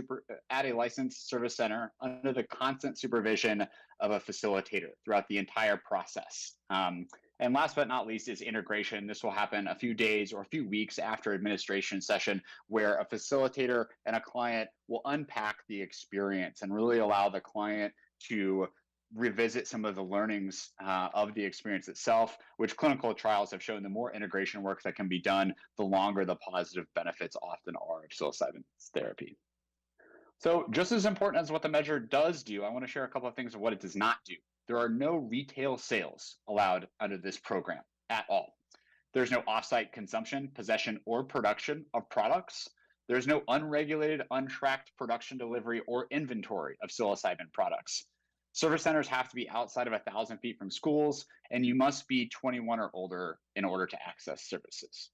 service center under the constant supervision of a facilitator throughout the entire process. And last but not least is integration. This will happen a few days or a few weeks after administration session, where a facilitator and a client will unpack the experience and really allow the client to revisit some of the learnings of the experience itself, which clinical trials have shown the more integration work that can be done, the longer the positive benefits often are of psilocybin therapy. So just as important as what the measure does do, I want to share a couple of things of what it does not do. There are no retail sales allowed under this program at all. There's no offsite consumption, possession, or production of products. There's no unregulated, untracked production, delivery, or inventory of psilocybin products. Service centers have to be outside of 1,000 feet from schools, and you must be 21 or older in order to access services.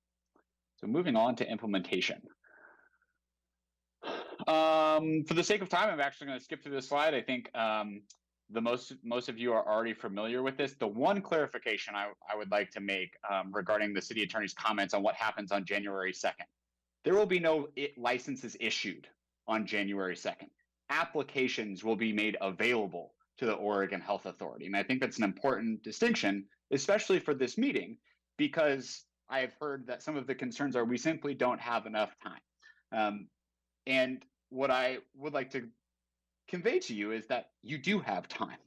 So moving on to implementation. For the sake of time, I'm actually going to skip through this slide. I think most of you are already familiar with this. The one clarification I would like to make regarding the city attorney's comments on what happens on January 2nd. There will be no licenses issued on January 2nd. Applications will be made available to the Oregon Health Authority. And I think that's an important distinction, especially for this meeting, because I've heard that some of the concerns are we simply don't have enough time. And what I would like to convey to you is that you do have time.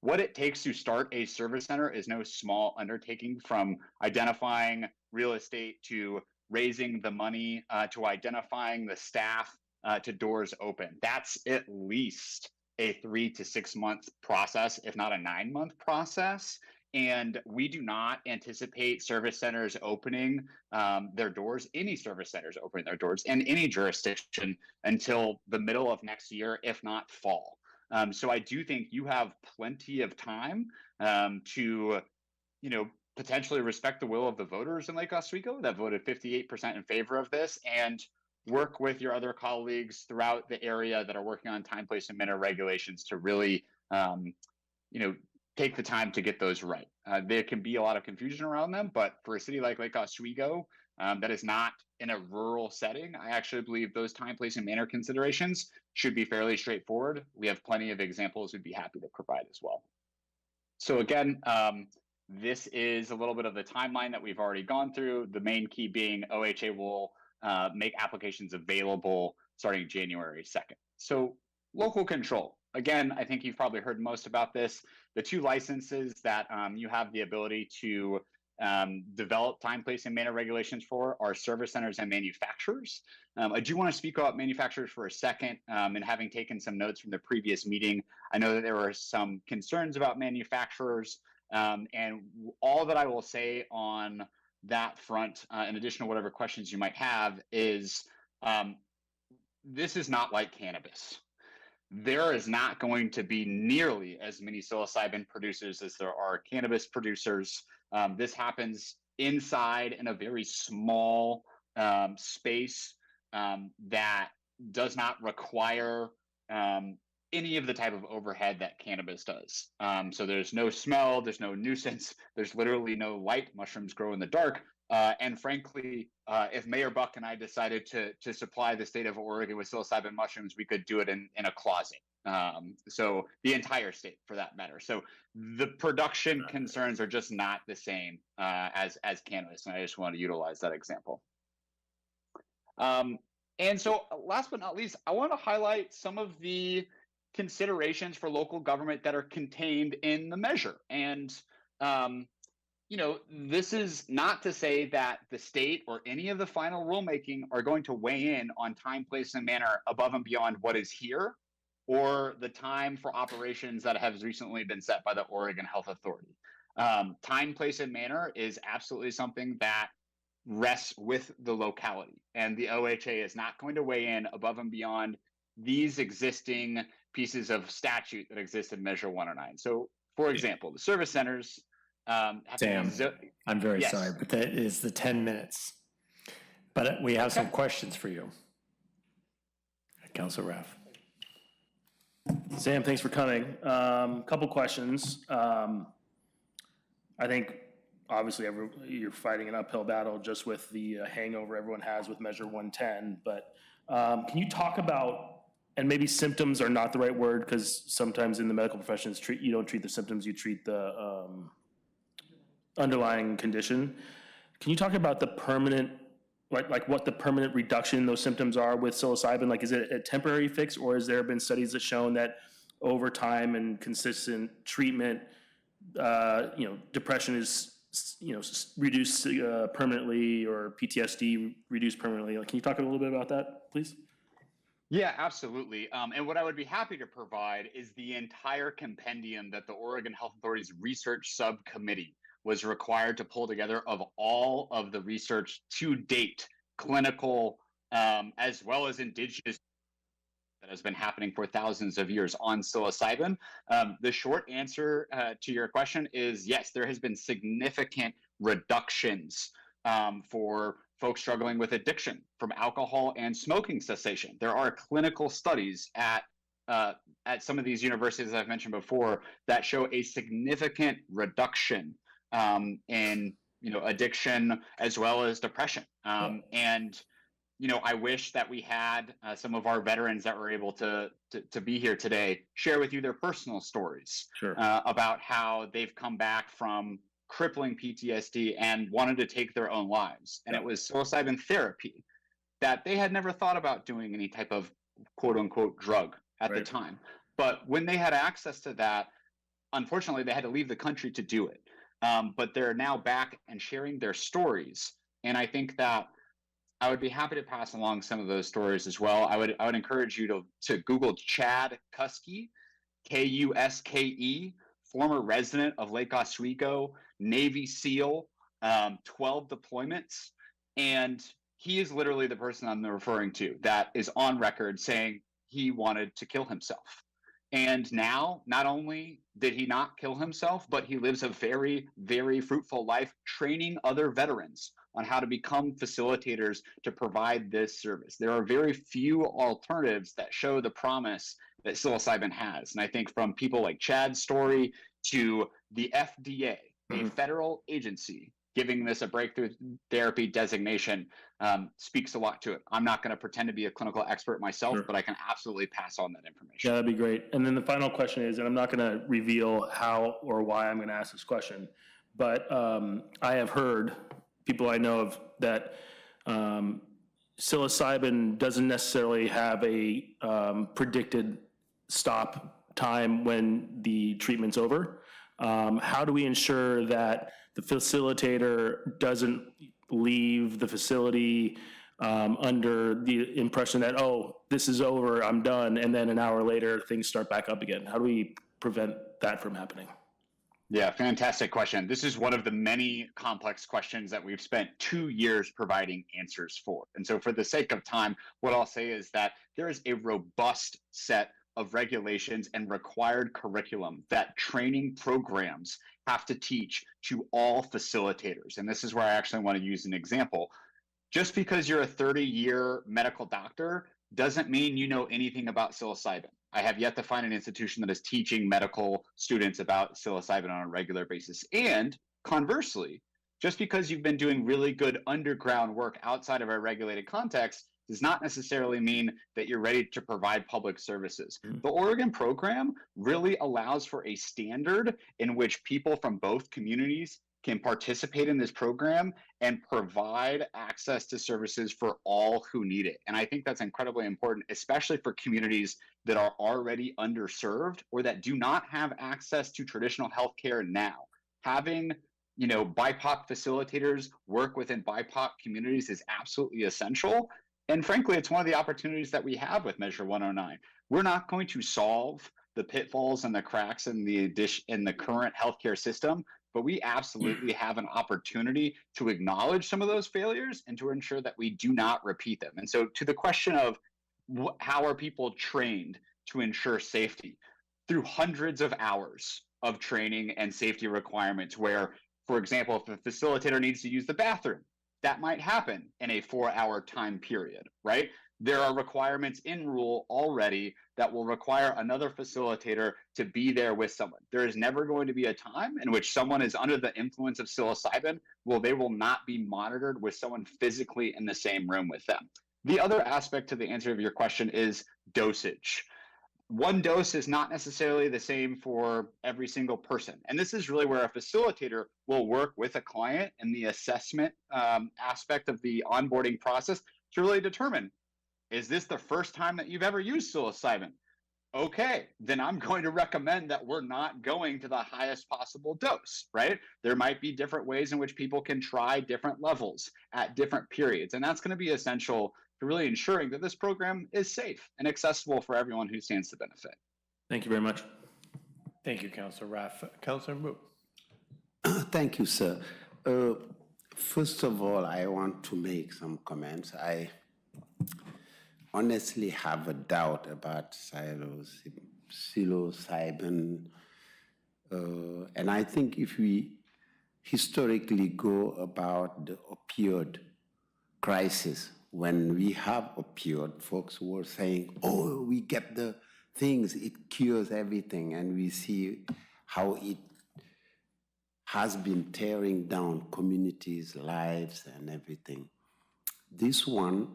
What it takes to start a service center is no small undertaking, from identifying real estate to raising the money to identifying the staff to doors open. That's at least a 3 to 6 month process, if not a 9-month process. And we do not anticipate service centers opening their doors, any service centers opening their doors in any jurisdiction until the middle of next year, if not fall. So I do think you have plenty of time to, potentially respect the will of the voters in Lake Oswego that voted 58% in favor of this, and work with your other colleagues throughout the area that are working on time, place, and manner regulations to really, take the time to get those right. There can be a lot of confusion around them, but for a city like Lake Oswego, that is not in a rural setting, I actually believe those time, place, and manner considerations should be fairly straightforward. We have plenty of examples we'd be happy to provide as well. So again, this is a little bit of the timeline that we've already gone through. The main key being OHA will make applications available starting January 2nd. So local control. Again, I think you've probably heard most about this. The 2 licenses that you have the ability to develop time, place, and manner regulations for are service centers and manufacturers. I do want to speak about manufacturers for a second, and having taken some notes from the previous meeting, I know that there were some concerns about manufacturers, and all that I will say on that front, in addition to whatever questions you might have, is this is not like cannabis. There is not going to be nearly as many psilocybin producers as there are cannabis producers. This happens inside in a very small space that does not require any of the type of overhead that cannabis does. So there's no smell, there's no nuisance, there's literally no light. Mushrooms grow in the dark. And frankly, if Mayor Buck and I decided to supply the state of Oregon with psilocybin mushrooms, we could do it in a closet. So the entire state, for that matter. So the production concerns are just not the same as cannabis, and I just want to utilize that example. And so last but not least, I want to highlight some of the considerations for local government that are contained in the measure. And this is not to say that the state or any of the final rulemaking are going to weigh in on time, place, and manner above and beyond what is here, or the time for operations that have recently been set by the Oregon Health Authority. Time, place, and manner is absolutely something that rests with the locality, and the OHA is not going to weigh in above and beyond these existing pieces of statute that exist in Measure 109. So, for example, the service centers Sam, I'm very Yes. sorry, but that is the 10 minutes. But we have some questions for you. Councilor Raff. Sam, thanks for coming. Couple questions. I think obviously you're fighting an uphill battle just with the hangover everyone has with Measure 110, but can you talk about, and maybe symptoms are not the right word because sometimes in the medical professions you don't treat the symptoms, you treat the underlying condition. Can you talk about the permanent, like what the permanent reduction in those symptoms are with psilocybin? Like, is it a temporary fix, or has there been studies that shown that over time and consistent treatment, depression is, reduced permanently, or PTSD reduced permanently? Like, can you talk a little bit about that, please? Yeah, absolutely. And what I would be happy to provide is the entire compendium that the Oregon Health Authority's research subcommittee was required to pull together of all of the research to date, clinical, as well as indigenous, that has been happening for thousands of years on psilocybin. The short answer to your question is yes, there has been significant reductions for folks struggling with addiction from alcohol and smoking cessation. There are clinical studies at some of these universities I've mentioned before that show a significant reduction in addiction as well as depression. And I wish that we had some of our veterans that were able to be here today share with you their personal stories about how they've come back from crippling PTSD and wanted to take their own lives. And it was psilocybin therapy that they had never thought about doing any type of quote unquote drug at the time. But when they had access to that, unfortunately, they had to leave the country to do it. But they're now back and sharing their stories. And I think that I would be happy to pass along some of those stories as well. I would encourage you to Google Chad Kuske, Kuske, former resident of Lake Oswego, Navy SEAL, 12 deployments. And he is literally the person I'm referring to that is on record saying he wanted to kill himself. And now, not only did he not kill himself, but he lives a very, very fruitful life training other veterans on how to become facilitators to provide this service. There are very few alternatives that show the promise that psilocybin has. And I think from people like Chad's story to the FDA, a federal agency, giving this a breakthrough therapy designation speaks a lot to it. I'm not going to pretend to be a clinical expert myself, but I can absolutely pass on that information. Yeah, that'd be great. And then the final question is, and I'm not going to reveal how or why I'm going to ask this question, but I have heard people I know of that psilocybin doesn't necessarily have a predicted stop time when the treatment's over. How do we ensure that the facilitator doesn't leave the facility under the impression that, oh, this is over, I'm done, and then an hour later things start back up again? How do we prevent that from happening? Yeah, fantastic question. This is one of the many complex questions that we've spent 2 years providing answers for. And so for the sake of time, what I'll say is that there is a robust set of regulations and required curriculum that training programs have to teach to all facilitators. And this is where I actually want to use an example. Just because you're a 30-year medical doctor doesn't mean you know anything about psilocybin. I have yet to find an institution that is teaching medical students about psilocybin on a regular basis. And conversely, just because you've been doing really good underground work outside of a regulated context does not necessarily mean that you're ready to provide public services. The Oregon program really allows for a standard in which people from both communities can participate in this program and provide access to services for all who need it. And I think that's incredibly important, especially for communities that are already underserved or that do not have access to traditional healthcare now. Having BIPOC facilitators work within BIPOC communities is absolutely essential. And frankly, it's one of the opportunities that we have with Measure 109. We're not going to solve the pitfalls and the cracks in the current healthcare system, but we absolutely have an opportunity to acknowledge some of those failures and to ensure that we do not repeat them. And so to the question of how are people trained to ensure safety? Through hundreds of hours of training and safety requirements where, for example, if a facilitator needs to use the bathroom, that might happen in a 4-hour time period, right? There are requirements in rule already that will require another facilitator to be there with someone. There is never going to be a time in which someone is under the influence of psilocybin. Well, they will not be monitored with someone physically in the same room with them. The other aspect to the answer of your question is dosage. One dose is not necessarily the same for every single person. And this is really where a facilitator will work with a client in the assessment aspect of the onboarding process to really determine, is this the first time that you've ever used psilocybin? Okay, then I'm going to recommend that we're not going to the highest possible dose, right? There might be different ways in which people can try different levels at different periods. And that's going to be essential to really ensuring that this program is safe and accessible for everyone who stands to benefit. Thank you very much. Thank you, Councilor Raff. Councilor Moot. Thank you, sir. First of all, I want to make some comments. I honestly have a doubt about psilocybin. And I think if we historically go about the opioid crisis, when we have opioid, folks were saying, oh, we get the things, it cures everything. And we see how it has been tearing down communities' lives and everything. This one,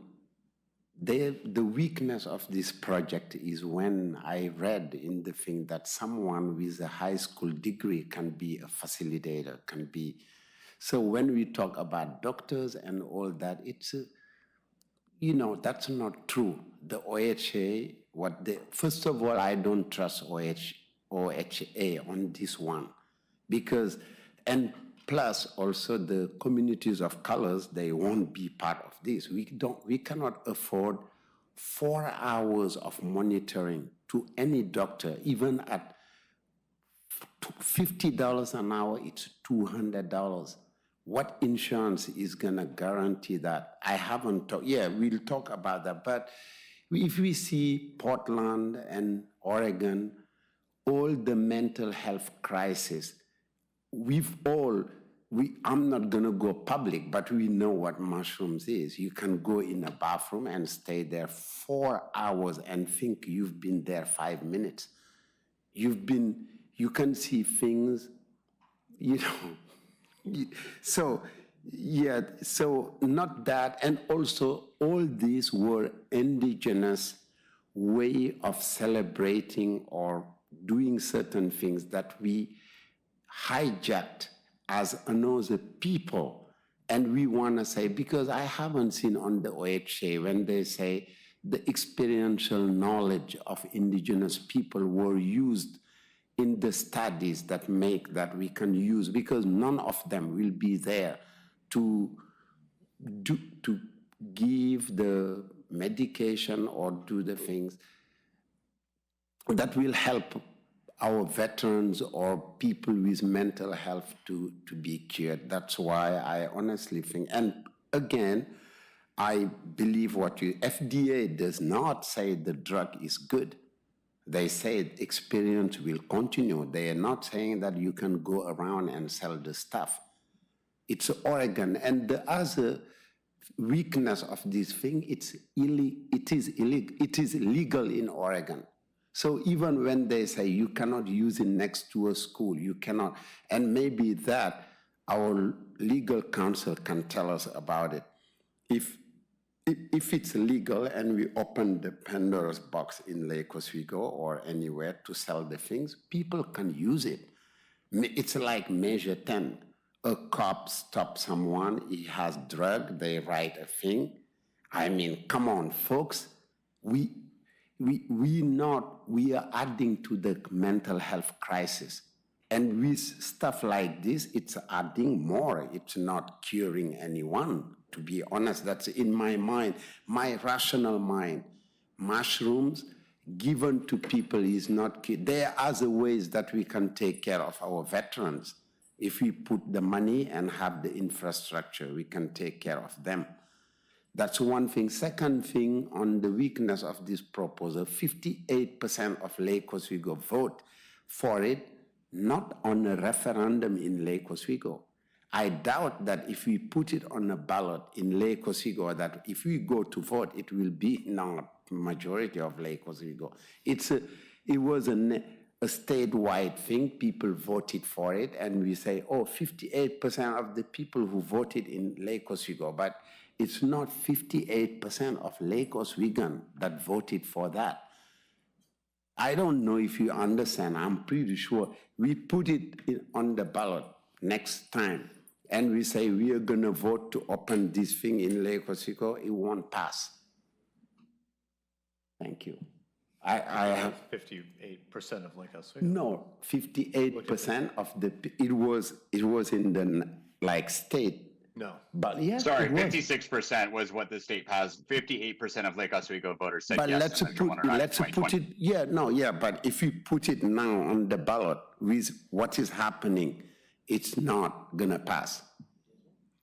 the weakness of this project is when I read in the thing that someone with a high school degree can be a facilitator, can be. So when we talk about doctors and all that, it's you know, that's not true. The OHA, first of all, I don't trust OHA on this one because, and plus also the communities of colors, they won't be part of this. We cannot afford 4 hours of monitoring to any doctor, even at $50 an hour, it's $200. What insurance is gonna guarantee that? I haven't talked, yeah, we'll talk about that, but if we see Portland and Oregon, all the mental health crisis, I'm not gonna go public, but we know what mushrooms is. You can go in a bathroom and stay there 4 hours and think you've been there 5 minutes. You can see things, you know. So, yeah, so not that. And also all these were indigenous way of celebrating or doing certain things that we hijacked as another people. And we want to say, because I haven't seen on the OHA when they say the experiential knowledge of indigenous people were used in the studies that make that we can use, because none of them will be there to give the medication or do the things that will help our veterans or people with mental health to be cured. That's why I honestly think, and again, I believe FDA does not say the drug is good. They say experience will continue. They are not saying that you can go around and sell the stuff. It's Oregon. And the other weakness of this thing, it is legal in Oregon. So even when they say you cannot use it next to a school, you cannot, and maybe that our legal counsel can tell us about it. If it's legal and we open the Pandora's box in Lake Oswego or anywhere to sell the things, people can use it. It's like Measure 10. A cop stops someone, he has drug, they write a thing. I mean, come on, folks. We are adding to the mental health crisis. And with stuff like this, it's adding more. It's not curing anyone, to be honest. That's in my mind, my rational mind. Mushrooms given to people is not, there are other ways that we can take care of our veterans. If we put the money and have the infrastructure, we can take care of them. That's one thing. Second thing, on the weakness of this proposal, 58% of Lake Oswego vote for it, not on a referendum in Lake Oswego. I doubt that if we put it on a ballot in Lake Oswego, that if we go to vote, it will be not majority of Lake Oswego. It was a statewide thing. People voted for it, and we say, oh, 58% of the people who voted in Lake Oswego, but it's not 58% of Lake Oswego that voted for that. I don't know if you understand. I'm pretty sure we put it on the ballot next time, and we say we are going to vote to open this thing in Lake Oswego, it won't pass. Thank you. I have 58% of Lake Oswego. No, 58% of the, it was in the like state. No. But yeah. Sorry, 56% was what the state passed. 58% of Lake Oswego voters said But yes. let's put it, yeah, no, yeah, but if we put it now on the ballot with what is happening, it's not gonna pass.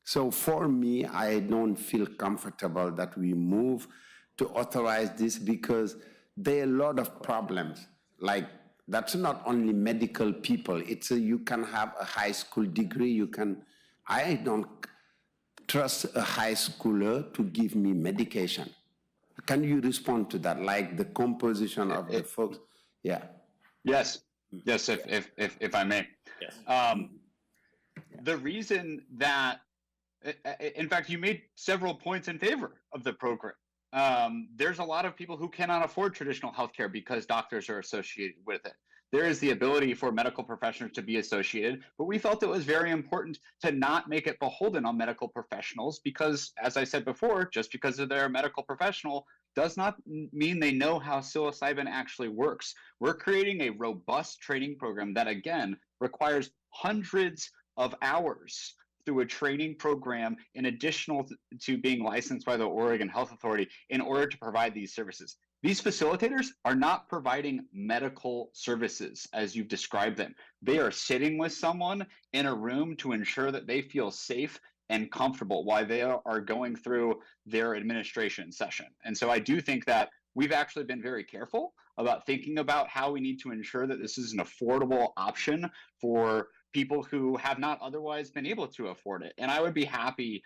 So for me, I don't feel comfortable that we move to authorize this because there are a lot of problems. Like, that's not only medical people. It's you can have a high school degree. I don't trust a high schooler to give me medication. Can you respond to that? Like the composition of the folks? Yeah. Yes, if I may. Yes. The reason that, in fact, you made several points in favor of the program. There's a lot of people who cannot afford traditional healthcare because doctors are associated with it. there is the ability for medical professionals to be associated, but we felt it was very important to not make it beholden on medical professionals because, as I said before, just because they're a medical professional does not mean they know how psilocybin actually works. We're creating a robust training program that, again, requires hundreds of hours through a training program in addition to being licensed by the Oregon Health Authority in order to provide these services. These facilitators are not providing medical services as you've described them. They are sitting with someone in a room to ensure that they feel safe and comfortable while they are going through their administration session. And so I do think that we've actually been very careful about thinking about how we need to ensure that this is an affordable option for people who have not otherwise been able to afford it. And I would be happy,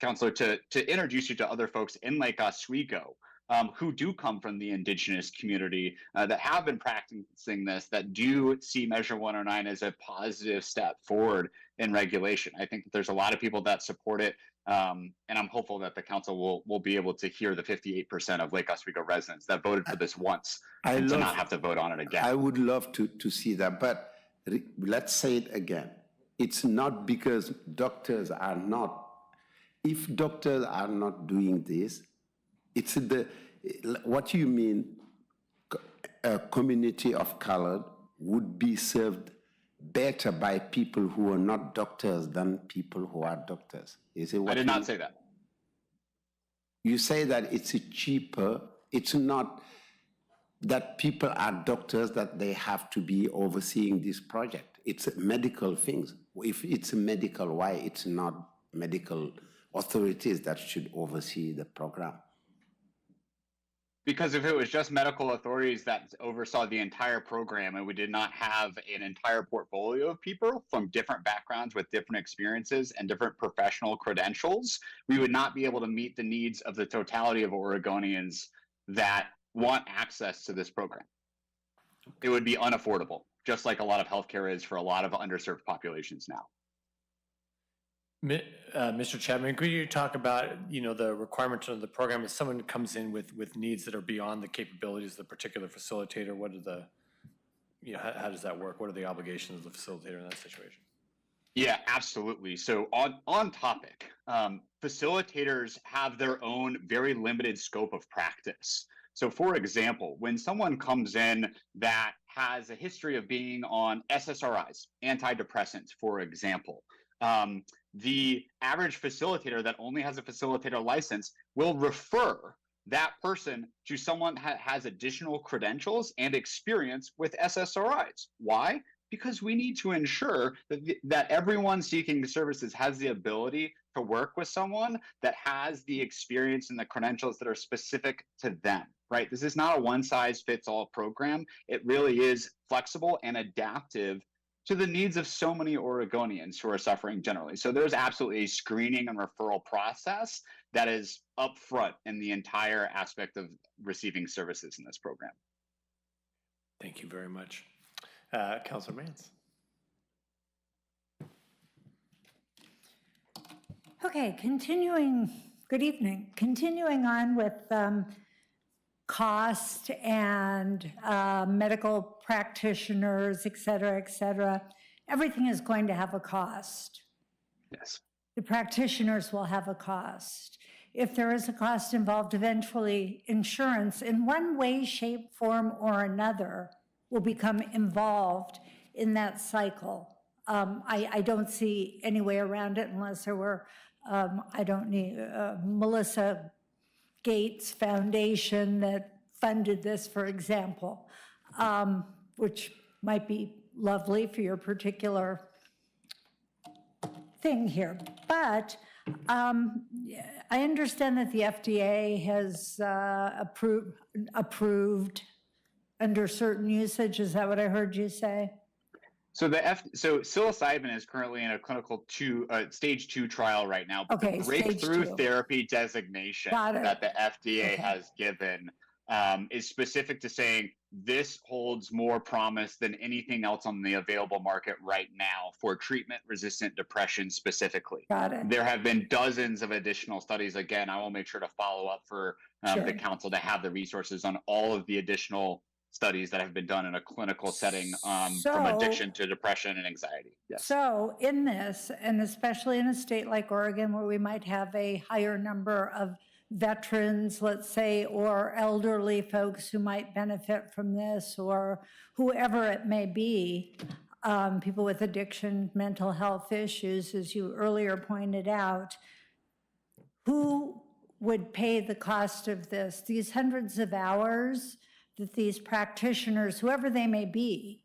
Councilor, to introduce you to other folks in Lake Oswego who do come from the indigenous community that have been practicing this, that do see Measure 109 as a positive step forward in regulation. I think that there's a lot of people that support it, and I'm hopeful that the council will be able to hear the 58% of Lake Oswego residents that voted for this once and to not have to vote on it again. I would love to see that, but let's say it again. It's not because doctors are not, if doctors are not doing this, it's what you mean, a community of color would be served better by people who are not doctors than people who are doctors. Is it what I did not say that. You say that it's cheaper. It's not that people are doctors that they have to be overseeing this project. It's medical things. If it's medical, why it's not medical authorities that should oversee the program? Because if it was just medical authorities that oversaw the entire program and we did not have an entire portfolio of people from different backgrounds with different experiences and different professional credentials, we would not be able to meet the needs of the totality of Oregonians that want access to this program. It would be unaffordable, just like a lot of healthcare is for a lot of underserved populations now. Mr. Chapman, could you talk about, the requirements of the program if someone comes in with needs that are beyond the capabilities of the particular facilitator? What are the, how does that work? What are the obligations of the facilitator in that situation? Yeah, absolutely. So on topic, facilitators have their own very limited scope of practice. So for example, when someone comes in that has a history of being on SSRIs, antidepressants, for example, the average facilitator that only has a facilitator license will refer that person to someone that has additional credentials and experience with SSRIs. Why? Because we need to ensure that everyone seeking the services has the ability to work with someone that has the experience and the credentials that are specific to them, right? This is not a one-size-fits-all program. It really is flexible and adaptive to the needs of so many Oregonians who are suffering generally. So there's absolutely a screening and referral process that is upfront in the entire aspect of receiving services in this program. Thank you very much. Councilor Mance. Okay, good evening. Continuing on with cost and medical practitioners, et cetera, everything is going to have a cost. Yes. The practitioners will have a cost. If there is a cost involved, eventually insurance in one way, shape, form, or another will become involved in that cycle. I don't see any way around it unless there were, Melissa Gates Foundation that funded this, for example, which might be lovely for your particular thing here. But I understand that the FDA has approved under certain usage. Is that what I heard you say? So so psilocybin is currently in a clinical stage 2 trial right now. But Okay, the breakthrough stage 2. therapy designation that the FDA has given is specific to saying this holds more promise than anything else on the available market right now for treatment-resistant depression specifically. Got it. There have been dozens of additional studies. Again, I will make sure to follow up for the council to have the resources on all of the additional studies that have been done in a clinical setting from So- addiction to depression and anxiety. Yes. So in this, and especially in a state like Oregon, where we might have a higher number of veterans, let's say, or elderly folks who might benefit from this, or whoever it may be, people with addiction, mental health issues, as you earlier pointed out, who would pay the cost of this? These hundreds of hours that these practitioners, whoever they may be,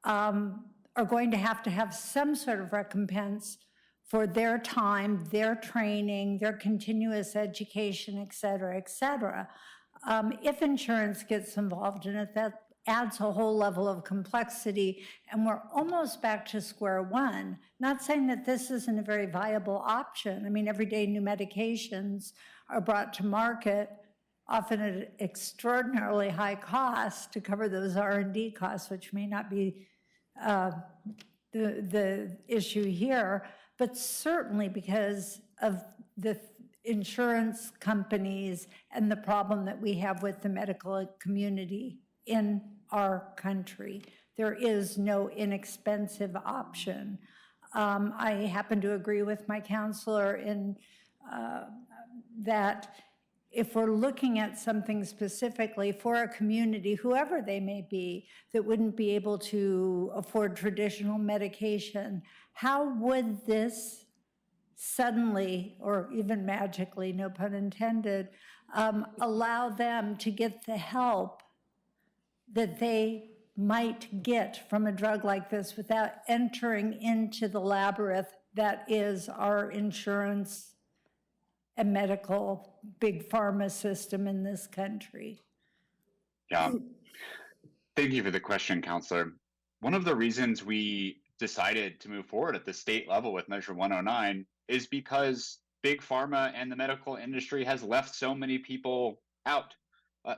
are going to have some sort of recompense for their time, their training, their continuous education, et cetera, et cetera. If insurance gets involved in it, that adds a whole level of complexity, and we're almost back to square one. Not saying that this isn't a very viable option. I mean, every day new medications are brought to market, often at extraordinarily high cost to cover those R&D costs, which may not be the issue here, but certainly because of the insurance companies and the problem that we have with the medical community in our country. There is no inexpensive option. I happen to agree with my counselor in that if we're looking at something specifically for a community, whoever they may be, that wouldn't be able to afford traditional medication, how would this suddenly, or even magically, no pun intended, allow them to get the help that they might get from a drug like this without entering into the labyrinth that is our insurance and medical big pharma system in this country? Yeah. Thank you for the question, Counselor. One of the reasons we decided to move forward at the state level with Measure 109 is because big pharma and the medical industry has left so many people out.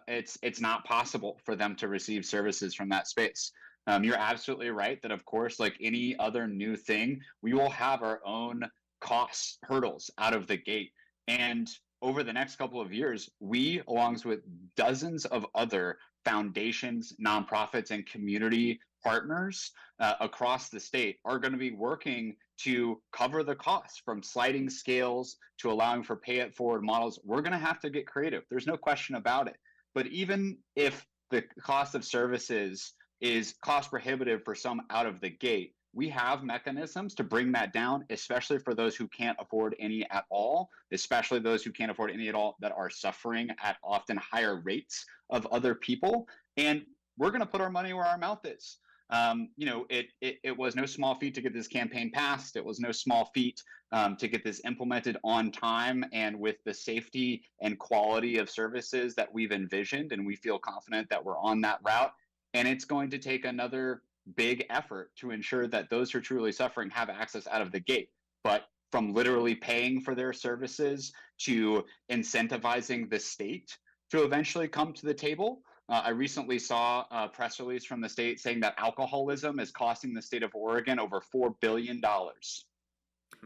It's not possible for them to receive services from that space. You're absolutely right that, of course, like any other new thing, we will have our own cost hurdles out of the gate. And over the next couple of years, we, along with dozens of other foundations, nonprofits, and community partners across the state, are going to be working to cover the costs, from sliding scales to allowing for pay-it-forward models. We're going to have to get creative. There's no question about it. But even if the cost of services is cost prohibitive for some out of the gate, we have mechanisms to bring that down, especially for those who can't afford any at all, especially those who can't afford any at all that are suffering at often higher rates of other people. And we're going to put our money where our mouth is. It was no small feat to get this campaign passed. It was no small feat to get this implemented on time and with the safety and quality of services that we've envisioned. And we feel confident that we're on that route. And it's going to take another big effort to ensure that those who are truly suffering have access out of the gate. But from literally paying for their services to incentivizing the state to eventually come to the table. I recently saw a press release from the state saying that alcoholism is costing the state of Oregon over $4 billion.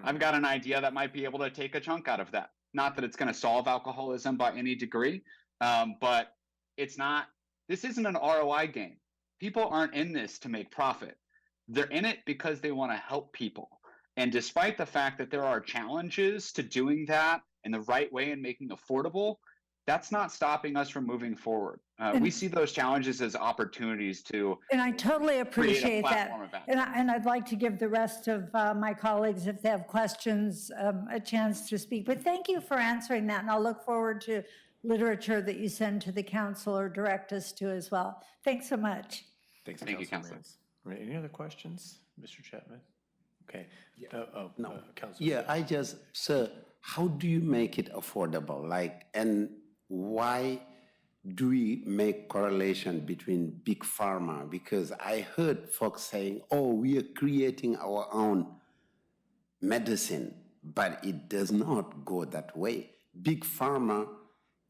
I've got an idea that might be able to take a chunk out of that. Not that it's going to solve alcoholism by any degree, but this isn't an ROI game. People aren't in this to make profit. They're in it because they want to help people. And despite the fact that there are challenges to doing that in the right way and making affordable, that's not stopping us from moving forward. We see those challenges as opportunities to And I totally appreciate that. platform of action. And I'd like to give the rest of my colleagues, if they have questions, a chance to speak. But thank you for answering that, and I'll look forward to literature that you send to the council or direct us to as well. Thanks so much. Thanks, Thank you, Councilor. Counselor. Right, any other questions, Mr. Chapman? Okay. No. Councilor. Yeah, sir, how do you make it affordable? And why do we make correlation between big pharma? Because I heard folks saying, oh, we are creating our own medicine, but it does not go that way. Big pharma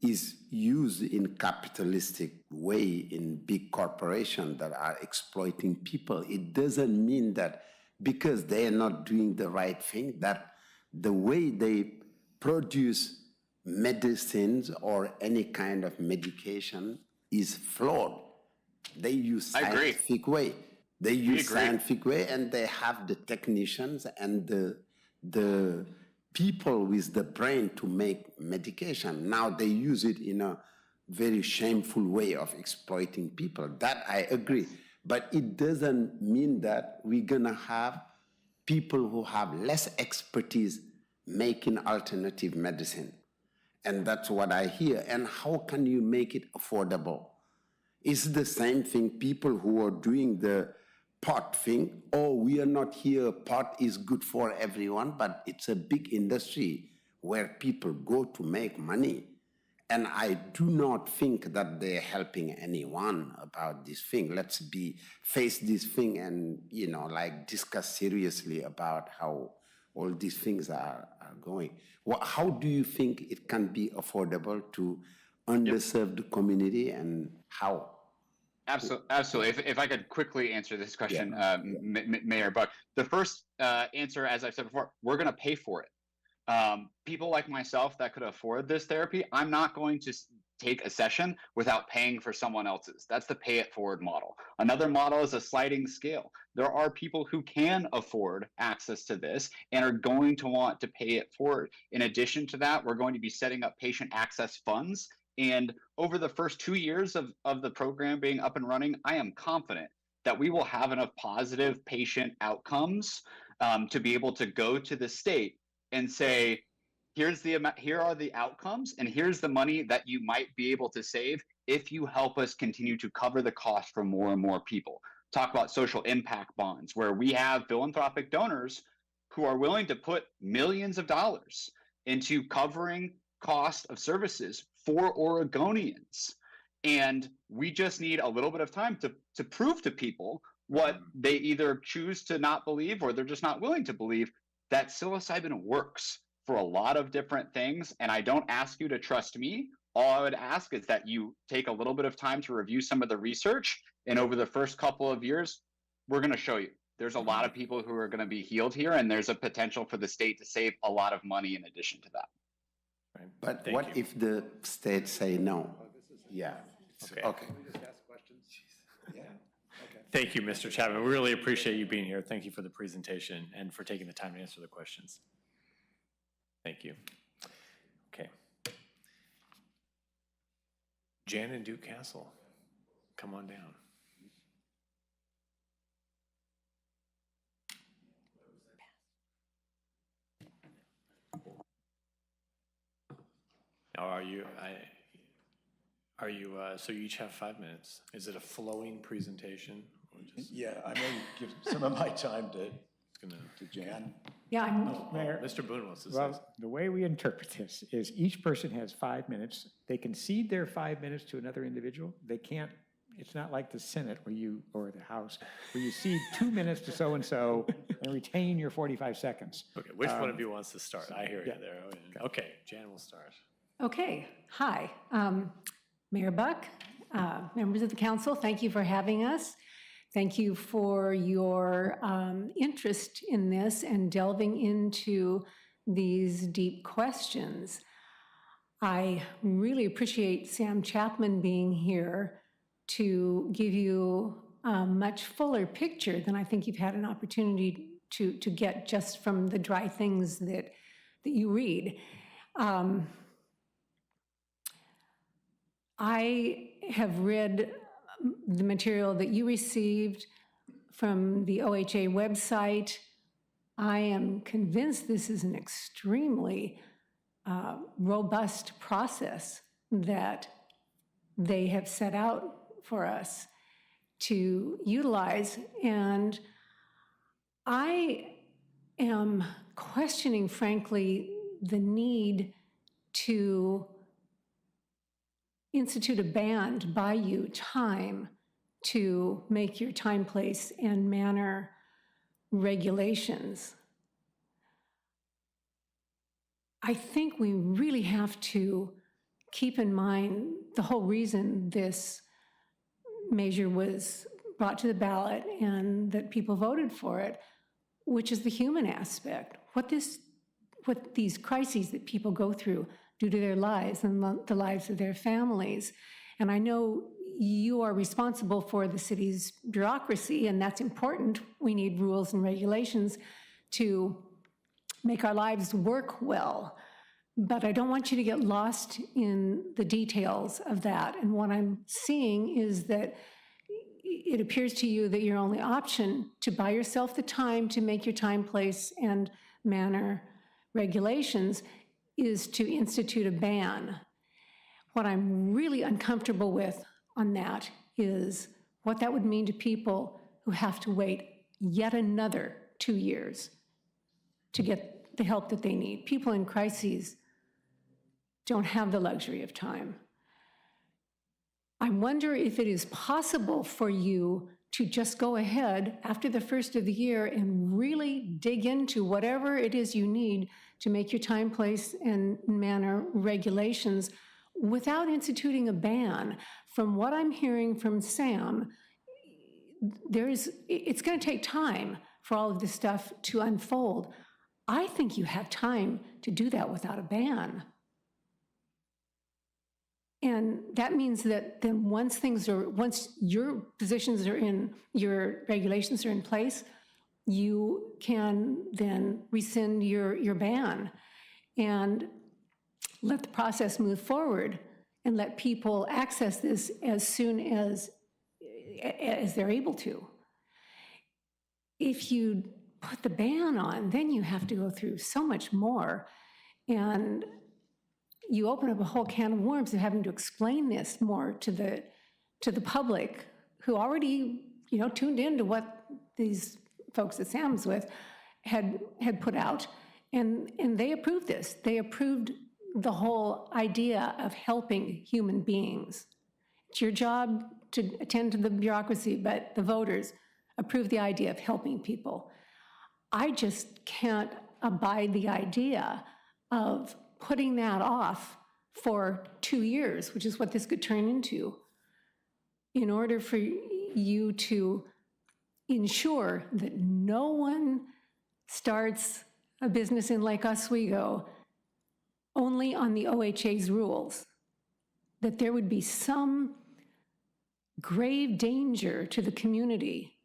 is used in capitalistic way in big corporations that are exploiting people. It doesn't mean that because they are not doing the right thing, that the way they produce medicines or any kind of medication is flawed. They use I agree. scientific way. They We use agree. scientific way, and they have the technicians and the people with the brain to make medication. Now they use it in a very shameful way of exploiting people. That I agree. But it doesn't mean that we're gonna have people who have less expertise making alternative medicine. And that's what I hear. And how can you make it affordable? It's the same thing, people who are doing the pot thing, oh, we are not here, pot is good for everyone, but it's a big industry where people go to make money. And I do not think that they're helping anyone about this thing. Let's face this thing and, like discuss seriously about how all these things are going. How do you think it can be affordable to underserved community, and how? Absolutely. If I could quickly answer this question, Mayor Buck. The first answer, as I've said before, we're going to pay for it. People like myself that could afford this therapy, I'm not going to take a session without paying for someone else's. That's the pay it forward model. Another model is a sliding scale. There are people who can afford access to this and are going to want to pay it forward. In addition to that, we're going to be setting up patient access funds. And over the first 2 years of the program being up and running, I am confident that we will have enough positive patient outcomes to be able to go to the state and say, here are the outcomes, and here's the money that you might be able to save if you help us continue to cover the cost for more and more people. Talk about social impact bonds, where we have philanthropic donors who are willing to put millions of dollars into covering cost of services for Oregonians. And we just need a little bit of time to prove to people what they either choose to not believe or they're just not willing to believe, that psilocybin works for a lot of different things. And I don't ask you to trust me. All I would ask is that you take a little bit of time to review some of the research. And over the first couple of years, we're going to show you there's a lot of people who are going to be healed here, and there's a potential for the state to save a lot of money in addition to that. Right. But Thank what you. if the state say no? Yeah. Okay. Thank you, Mr. Chapman. We really appreciate you being here. Thank you for the presentation and for taking the time to answer the questions. Thank you. Okay. Jan and Duke Castle, come on down. Now, so you each have 5 minutes. Is it a flowing presentation? Or just, Yeah, I may give some of my time to Jan. Yeah, Mayor. Mr. Boone wants to say Well, the way we interpret this is each person has 5 minutes. They can cede their 5 minutes to another individual. They can't, it's not like the Senate or the House, where you cede 2 minutes to so-and-so and retain your 45 seconds. Okay, which one of you wants to start? I hear you yeah. there. Okay, Jan will start. Okay, hi. Mayor Buck, members of the council, thank you for having us. Thank you for your interest in this and delving into these deep questions. I really appreciate Sam Chapman being here to give you a much fuller picture than I think you've had an opportunity to get just from the dry things that you read. I have read the material that you received from the OHA website. I am convinced this is an extremely robust process that they have set out for us to utilize. And I am questioning, frankly, the need to institute a band, buy you time to make your time, place, and manner regulations. I think we really have to keep in mind the whole reason this measure was brought to the ballot and that people voted for it, which is the human aspect. What these crises that people go through do to their lives and the lives of their families. And I know you are responsible for the city's bureaucracy, and that's important. We need rules and regulations to make our lives work well. But I don't want you to get lost in the details of that. And what I'm seeing is that it appears to you that your only option to buy yourself the time to make your time, place, and manner regulations is to institute a ban. What I'm really uncomfortable with on that is what that would mean to people who have to wait yet another 2 years to get the help that they need. People in crises don't have the luxury of time. I wonder if it is possible for you to just go ahead after the first of the year and really dig into whatever it is you need to make your time, place, and manner regulations without instituting a ban. From what I'm hearing from Sam, it's going to take time for all of this stuff to unfold. I think you have time to do that without a ban. And that means that then once your positions are in, your regulations are in place, you can then rescind your ban and let the process move forward and let people access this as soon as they're able to. If you put the ban on, then you have to go through so much more. And you open up a whole can of worms of having to explain this more to the public who already, tuned into what these folks that Sam's with had put out. And they approved this. They approved the whole idea of helping human beings. It's your job to attend to the bureaucracy, but the voters approved the idea of helping people. I just can't abide the idea of putting that off for 2 years, which is what this could turn into, in order for you to ensure that no one starts a business in Lake Oswego only on the OHA's rules, that there would be some grave danger to the community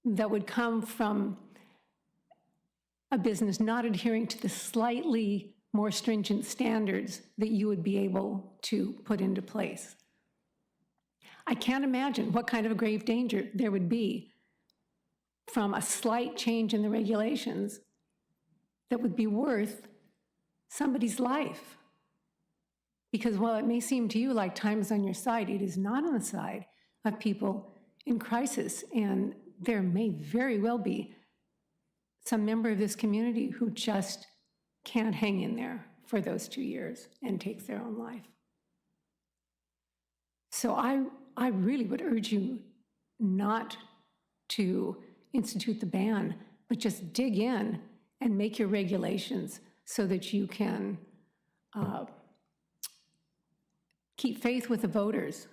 that would come from a business not adhering to the slightly more stringent standards that you would be able to put into place. I can't imagine what kind of a grave danger there would be from a slight change in the regulations that would be worth somebody's life. Because while it may seem to you like time is on your side, it is not on the side of people in crisis. And there may very well be some member of this community who just can't hang in there for those 2 years and takes their own life. So I really would urge you not to institute the ban, but just dig in and make your regulations so that you can keep faith with the voters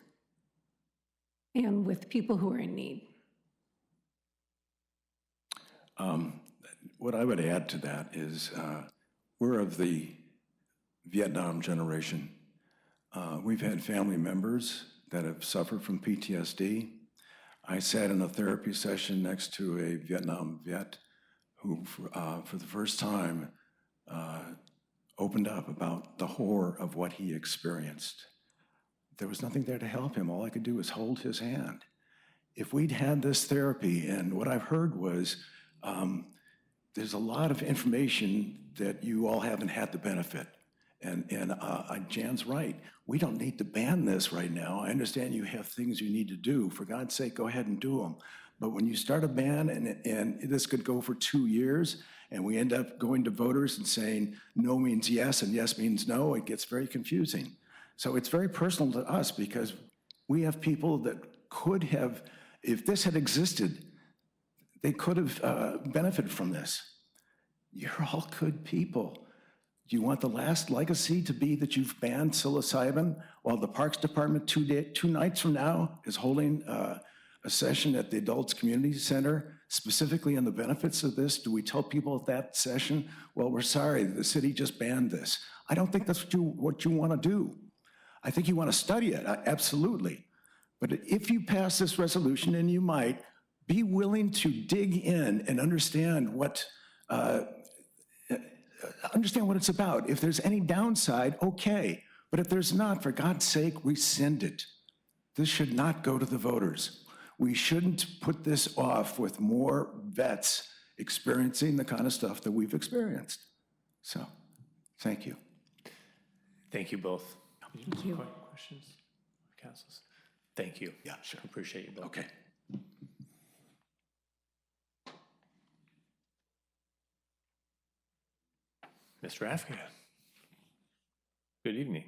and with people who are in need. What I would add to that is we're of the Vietnam generation. We've had family members that have suffered from PTSD. I sat in a therapy session next to a Vietnam vet who, for the first time, opened up about the horror of what he experienced. There was nothing there to help him. All I could do was hold his hand. If we'd had this therapy, and what I've heard was, there's a lot of information that you all haven't had the benefit. And Jan's right. We don't need to ban this right now. I understand you have things you need to do. For God's sake, go ahead and do them. But when you start a ban, and this could go for 2 years, and we end up going to voters and saying no means yes and yes means no, it gets very confusing. So it's very personal to us because we have people that could have, if this had existed, they could have benefited from this. You're all good people. Do you want the last legacy to be that you've banned psilocybin while the Parks Department 2 nights from now is holding a session at the Adults Community Center specifically on the benefits of this? Do we tell people at that session, well, we're sorry, the city just banned this? I don't think that's what you want to do. I think you want to study it, absolutely. But if you pass this resolution, and you might, be willing to dig in and understand what it's about. If there's any downside, okay. But if there's not, for God's sake, rescind it. This should not go to the voters. We shouldn't put this off with more vets experiencing the kind of stuff that we've experienced. So, thank you. Thank you both. Thank you. Questions, councils? Thank you. Yeah, sure. Appreciate you both. Okay. Mr. Afghan. Good evening.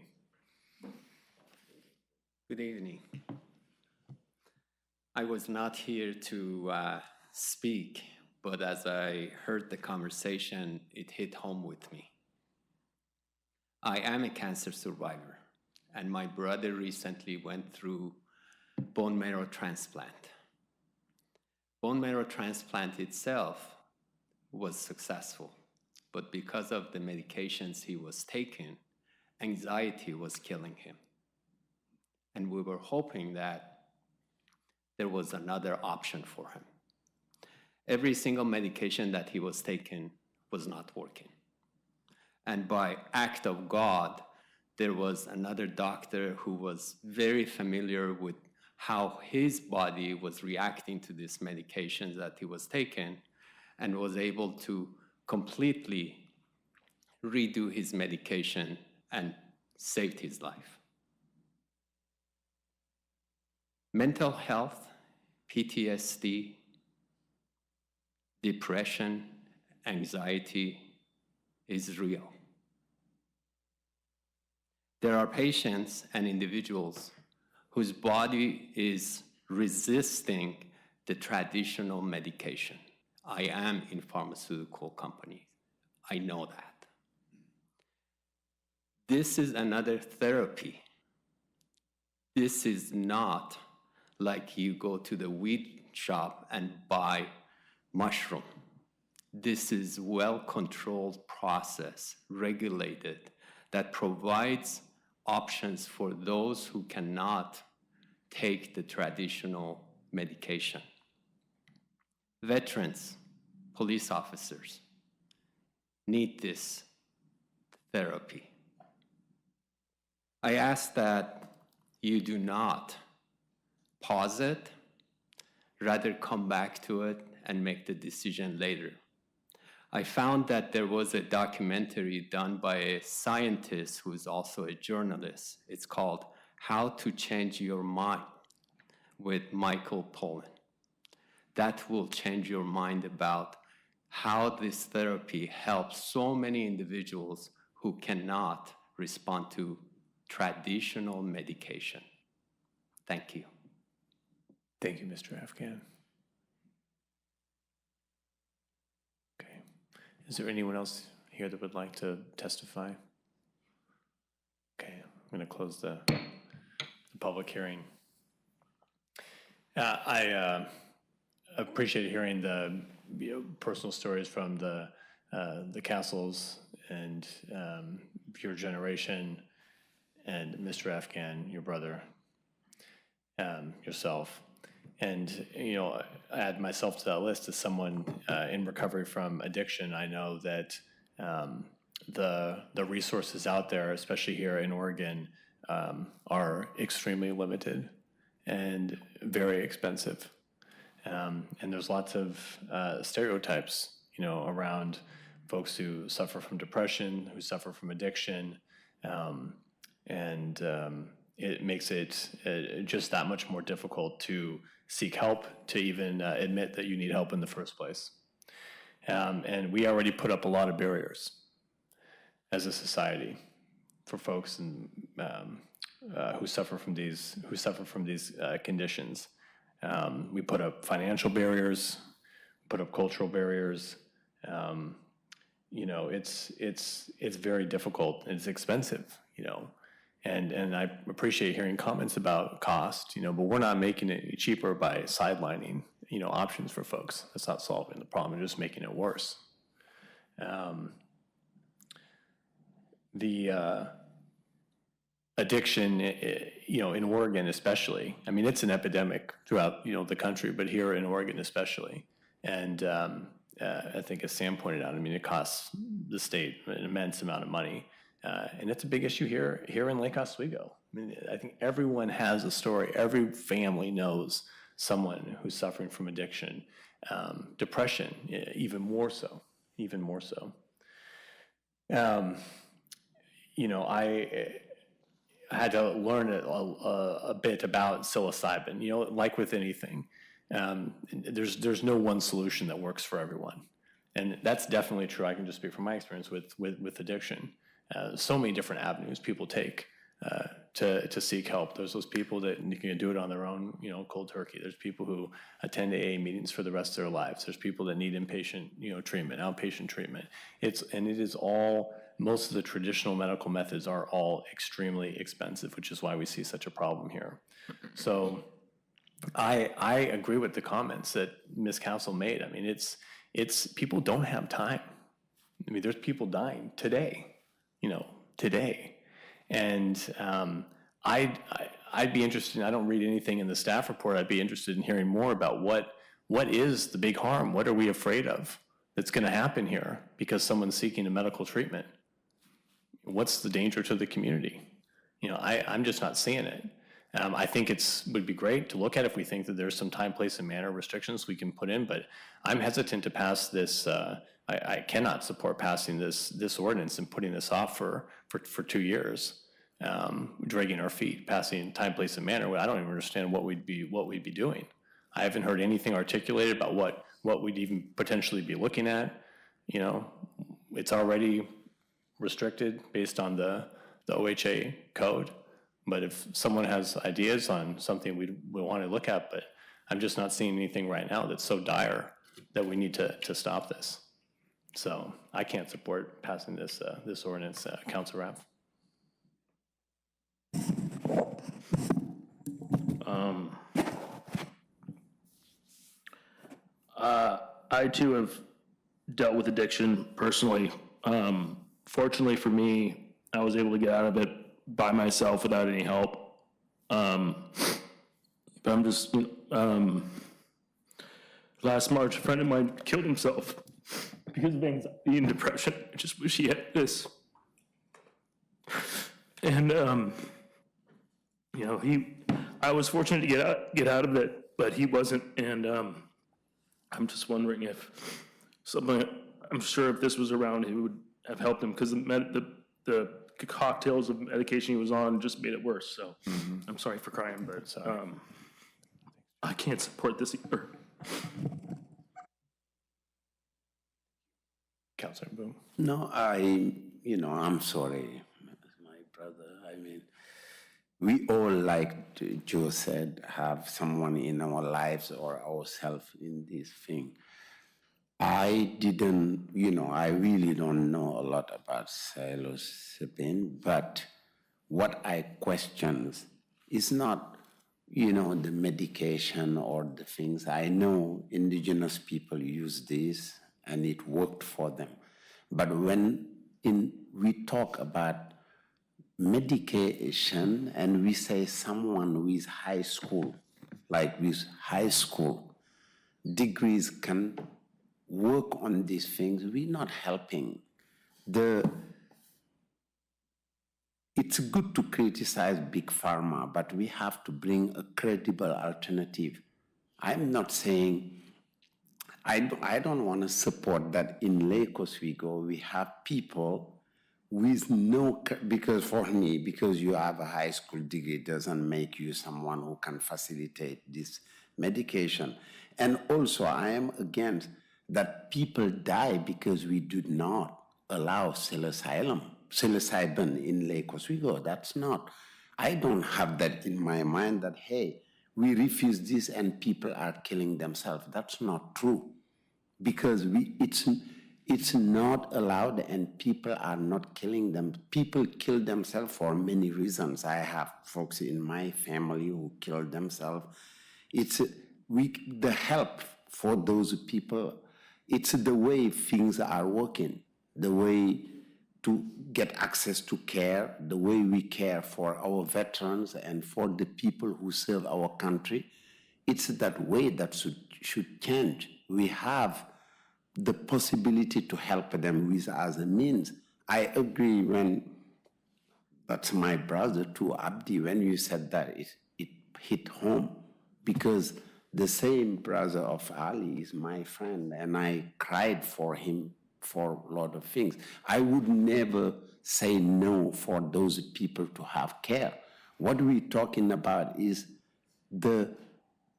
Good evening. I was not here to speak, but as I heard the conversation, it hit home with me. I am a cancer survivor, and my brother recently went through bone marrow transplant. Bone marrow transplant itself was successful, but because of the medications he was taking, anxiety was killing him. And we were hoping that there was another option for him. Every single medication that he was taking was not working. And by act of God, there was another doctor who was very familiar with how his body was reacting to these medications that he was taking, and was able to completely redo his medication and saved his life. Mental health, PTSD, depression, anxiety is real. There are patients and individuals whose body is resisting the traditional medication. I am in pharmaceutical companies. I know that. This is another therapy. This is not like you go to the weed shop and buy mushroom. This is well-controlled process, regulated, that provides options for those who cannot take the traditional medication. Veterans, police officers need this therapy. I ask that you do not pause it, rather come back to it and make the decision later. I found that there was a documentary done by a scientist who is also a journalist. It's called How to Change Your Mind with Michael Pollan. That will change your mind about how this therapy helps so many individuals who cannot respond to traditional medication. Thank you. Thank you, Mr. Afghan. Okay. Is there anyone else here that would like to testify? Okay, I'm going to close the public hearing. I appreciate hearing the personal stories from the councils and your generation, and Mr. Afghan, your brother, yourself. And, add myself to that list as someone in recovery from addiction. I know that the resources out there, especially here in Oregon, are extremely limited and very expensive. And there's lots of stereotypes, around folks who suffer from depression, who suffer from addiction, and it makes it just that much more difficult to seek help, to even admit that you need help in the first place. And we already put up a lot of barriers as a society for folks who suffer from these conditions. We put up financial barriers, put up cultural barriers. It's very difficult and it's expensive, And I appreciate hearing comments about cost, but we're not making it cheaper by sidelining, options for folks. That's not solving the problem, we're just making it worse. addiction, in Oregon especially. I mean, it's an epidemic throughout, the country, but here in Oregon especially. And I think as Sam pointed out, I mean, it costs the state an immense amount of money. And it's a big issue here in Lake Oswego. I mean, I think everyone has a story. Every family knows someone who's suffering from addiction, depression, even more so. I had to learn a bit about psilocybin. Like with anything, there's no one solution that works for everyone, and that's definitely true. I can just speak from my experience with addiction. So many different avenues people take to seek help. There's those people that can do it on their own, cold turkey. There's people who attend AA meetings for the rest of their lives. There's people that need inpatient, treatment, outpatient treatment. It is all. Most of the traditional medical methods are all extremely expensive, which is why we see such a problem here. So I agree with the comments that Ms. Council made. I mean, it's people don't have time. I mean, there's people dying today, and I'd be interested. I don't read anything in the staff report. I'd be interested in hearing more about what is the big harm. What are we afraid of that's going to happen here because someone's seeking a medical treatment? What's the danger to the community? I'm just not seeing it. I think would be great to look at if we think that there's some time, place, and manner restrictions we can put in, but I'm hesitant to pass this. I cannot support passing this ordinance and putting this off for 2 years, dragging our feet, passing time, place, and manner. I don't even understand what we'd be doing. I haven't heard anything articulated about what we'd even potentially be looking at. It's already restricted based on the OHA code. But if someone has ideas on something we want to look at, but I'm just not seeing anything right now that's so dire that we need to stop this. So I can't support passing this ordinance, Councilor Raff. I too have dealt with addiction personally. Fortunately for me, I was able to get out of it by myself without any help. But I'm just, last March, a friend of mine killed himself because of anxiety and depression. I just wish he had this. And, I was fortunate to get out of it, but he wasn't. And I'm just wondering if I'm sure if this was around, it would have helped him, because the cocktails of medication he was on just made it worse. So I'm sorry for crying, but I can't support this either. Councilor Boone. No, I'm sorry, my brother. I mean, we all, like Joe said, have someone in our lives or ourselves in this thing. I didn't, I really don't know a lot about psilocybin, but what I question is not, the medication or the things. I know indigenous people use this and it worked for them. But when we talk about medication and we say someone with high school, like with high school degrees can work on these things, we're not helping. It's good to criticize Big Pharma, but we have to bring a credible alternative. I'm not saying, I don't want to support that in Lake Oswego we have people with because you have a high school degree doesn't make you someone who can facilitate this medication. And also I am against that people die because we do not allow psilocybin in Lake Oswego. That's not, I don't have that in my mind that, hey, we refuse this and people are killing themselves. That's not true, because it's not allowed and people are not killing them. People kill themselves for many reasons. I have folks in my family who kill themselves. The help for those people, it's the way things are working, the way to get access to care, the way we care for our veterans and for the people who serve our country. It's that way that should change. We have the possibility to help them with other means. I agree when, that's my brother too, Abdi, when you said that, it hit home, because the same brother of Ali is my friend, and I cried for him for a lot of things. I would never say no for those people to have care. What we're talking about is the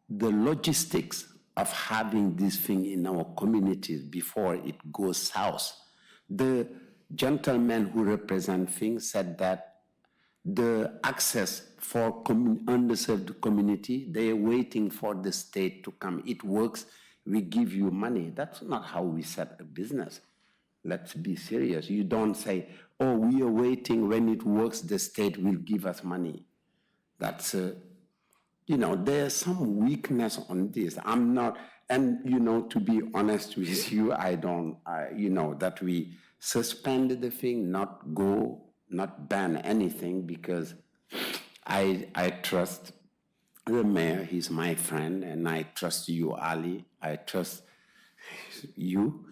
logistics of having this thing in our communities before it goes south. The gentleman who represents things said that the access for underserved community, they are waiting for the state to come. It works, we give you money. That's not how we set a business. Let's be serious. You don't say, oh, we are waiting, when it works, the state will give us money. That's, there's some weakness on this. I'm not, and, to be honest with you, that we suspended the thing, not ban anything, because I trust the mayor, he's my friend, and I trust you, Ali. I trust you.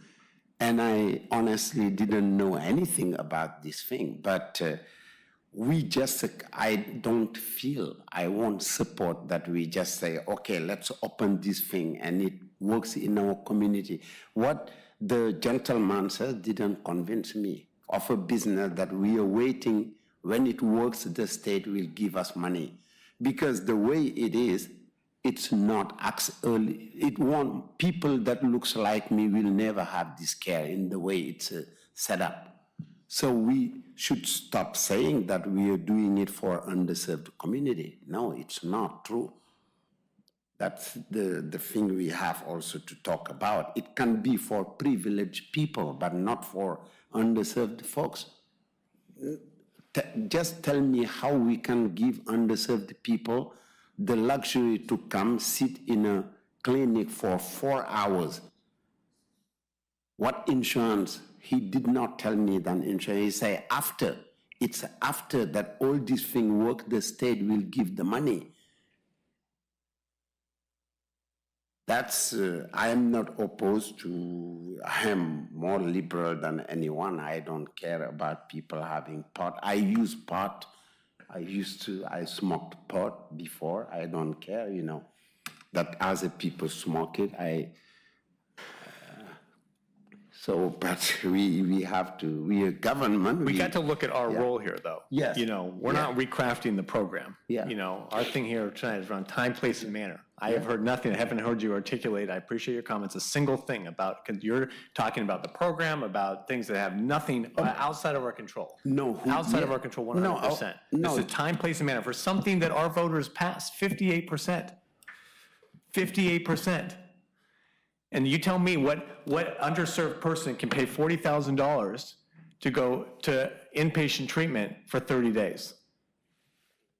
And I honestly didn't know anything about this thing, but I don't feel, I won't support that we just say, okay, let's open this thing and it works in our community. What the gentleman said didn't convince me of a business that we are waiting. When it works, the state will give us money. Because the way it is, it's not early. It won't, people that looks like me will never have this care in the way it's set up. So we should stop saying that we are doing it for underserved community. No, it's not true. That's the thing we have also to talk about. It can be for privileged people, but not for underserved folks. Just tell me how we can give underserved people the luxury to come sit in a clinic for 4 hours. What insurance? He did not tell me that insurance. He said it's after that all this thing work, the state will give the money. That's, I am not opposed to, I am more liberal than anyone. I don't care about people having pot. I use pot. I smoked pot before. I don't care, that other people smoke it. But we have to, we are government. We got to look at our role here, though. Yes. We're not recrafting the program. Yeah. Our thing here tonight is around time, place, and manner. I have heard nothing. I haven't heard you articulate. I appreciate your comments. A single thing about, because you're talking about the program, about things that have nothing outside of our control. No. Outside of our control, 100%. No. This is time, place, and manner for something that our voters passed, 58%. 58%. And you tell me what underserved person can pay $40,000 to go to inpatient treatment for 30 days?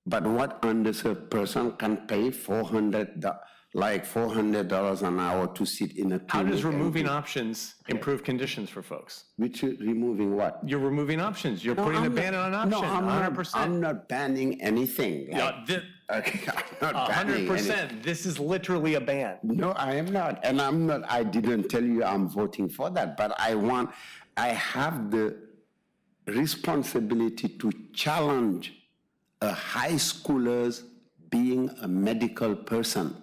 But what underserved person can pay $400 an hour to sit in a clinic? How does removing options improve conditions for folks? Which removing what? You're removing options. You're putting a ban on option. No, 100%. I'm not banning anything. I'm not banning 100%. This is literally a ban. No, I am not. And I didn't tell you I'm voting for that, but I have the responsibility to challenge a high schooler's being a medical person.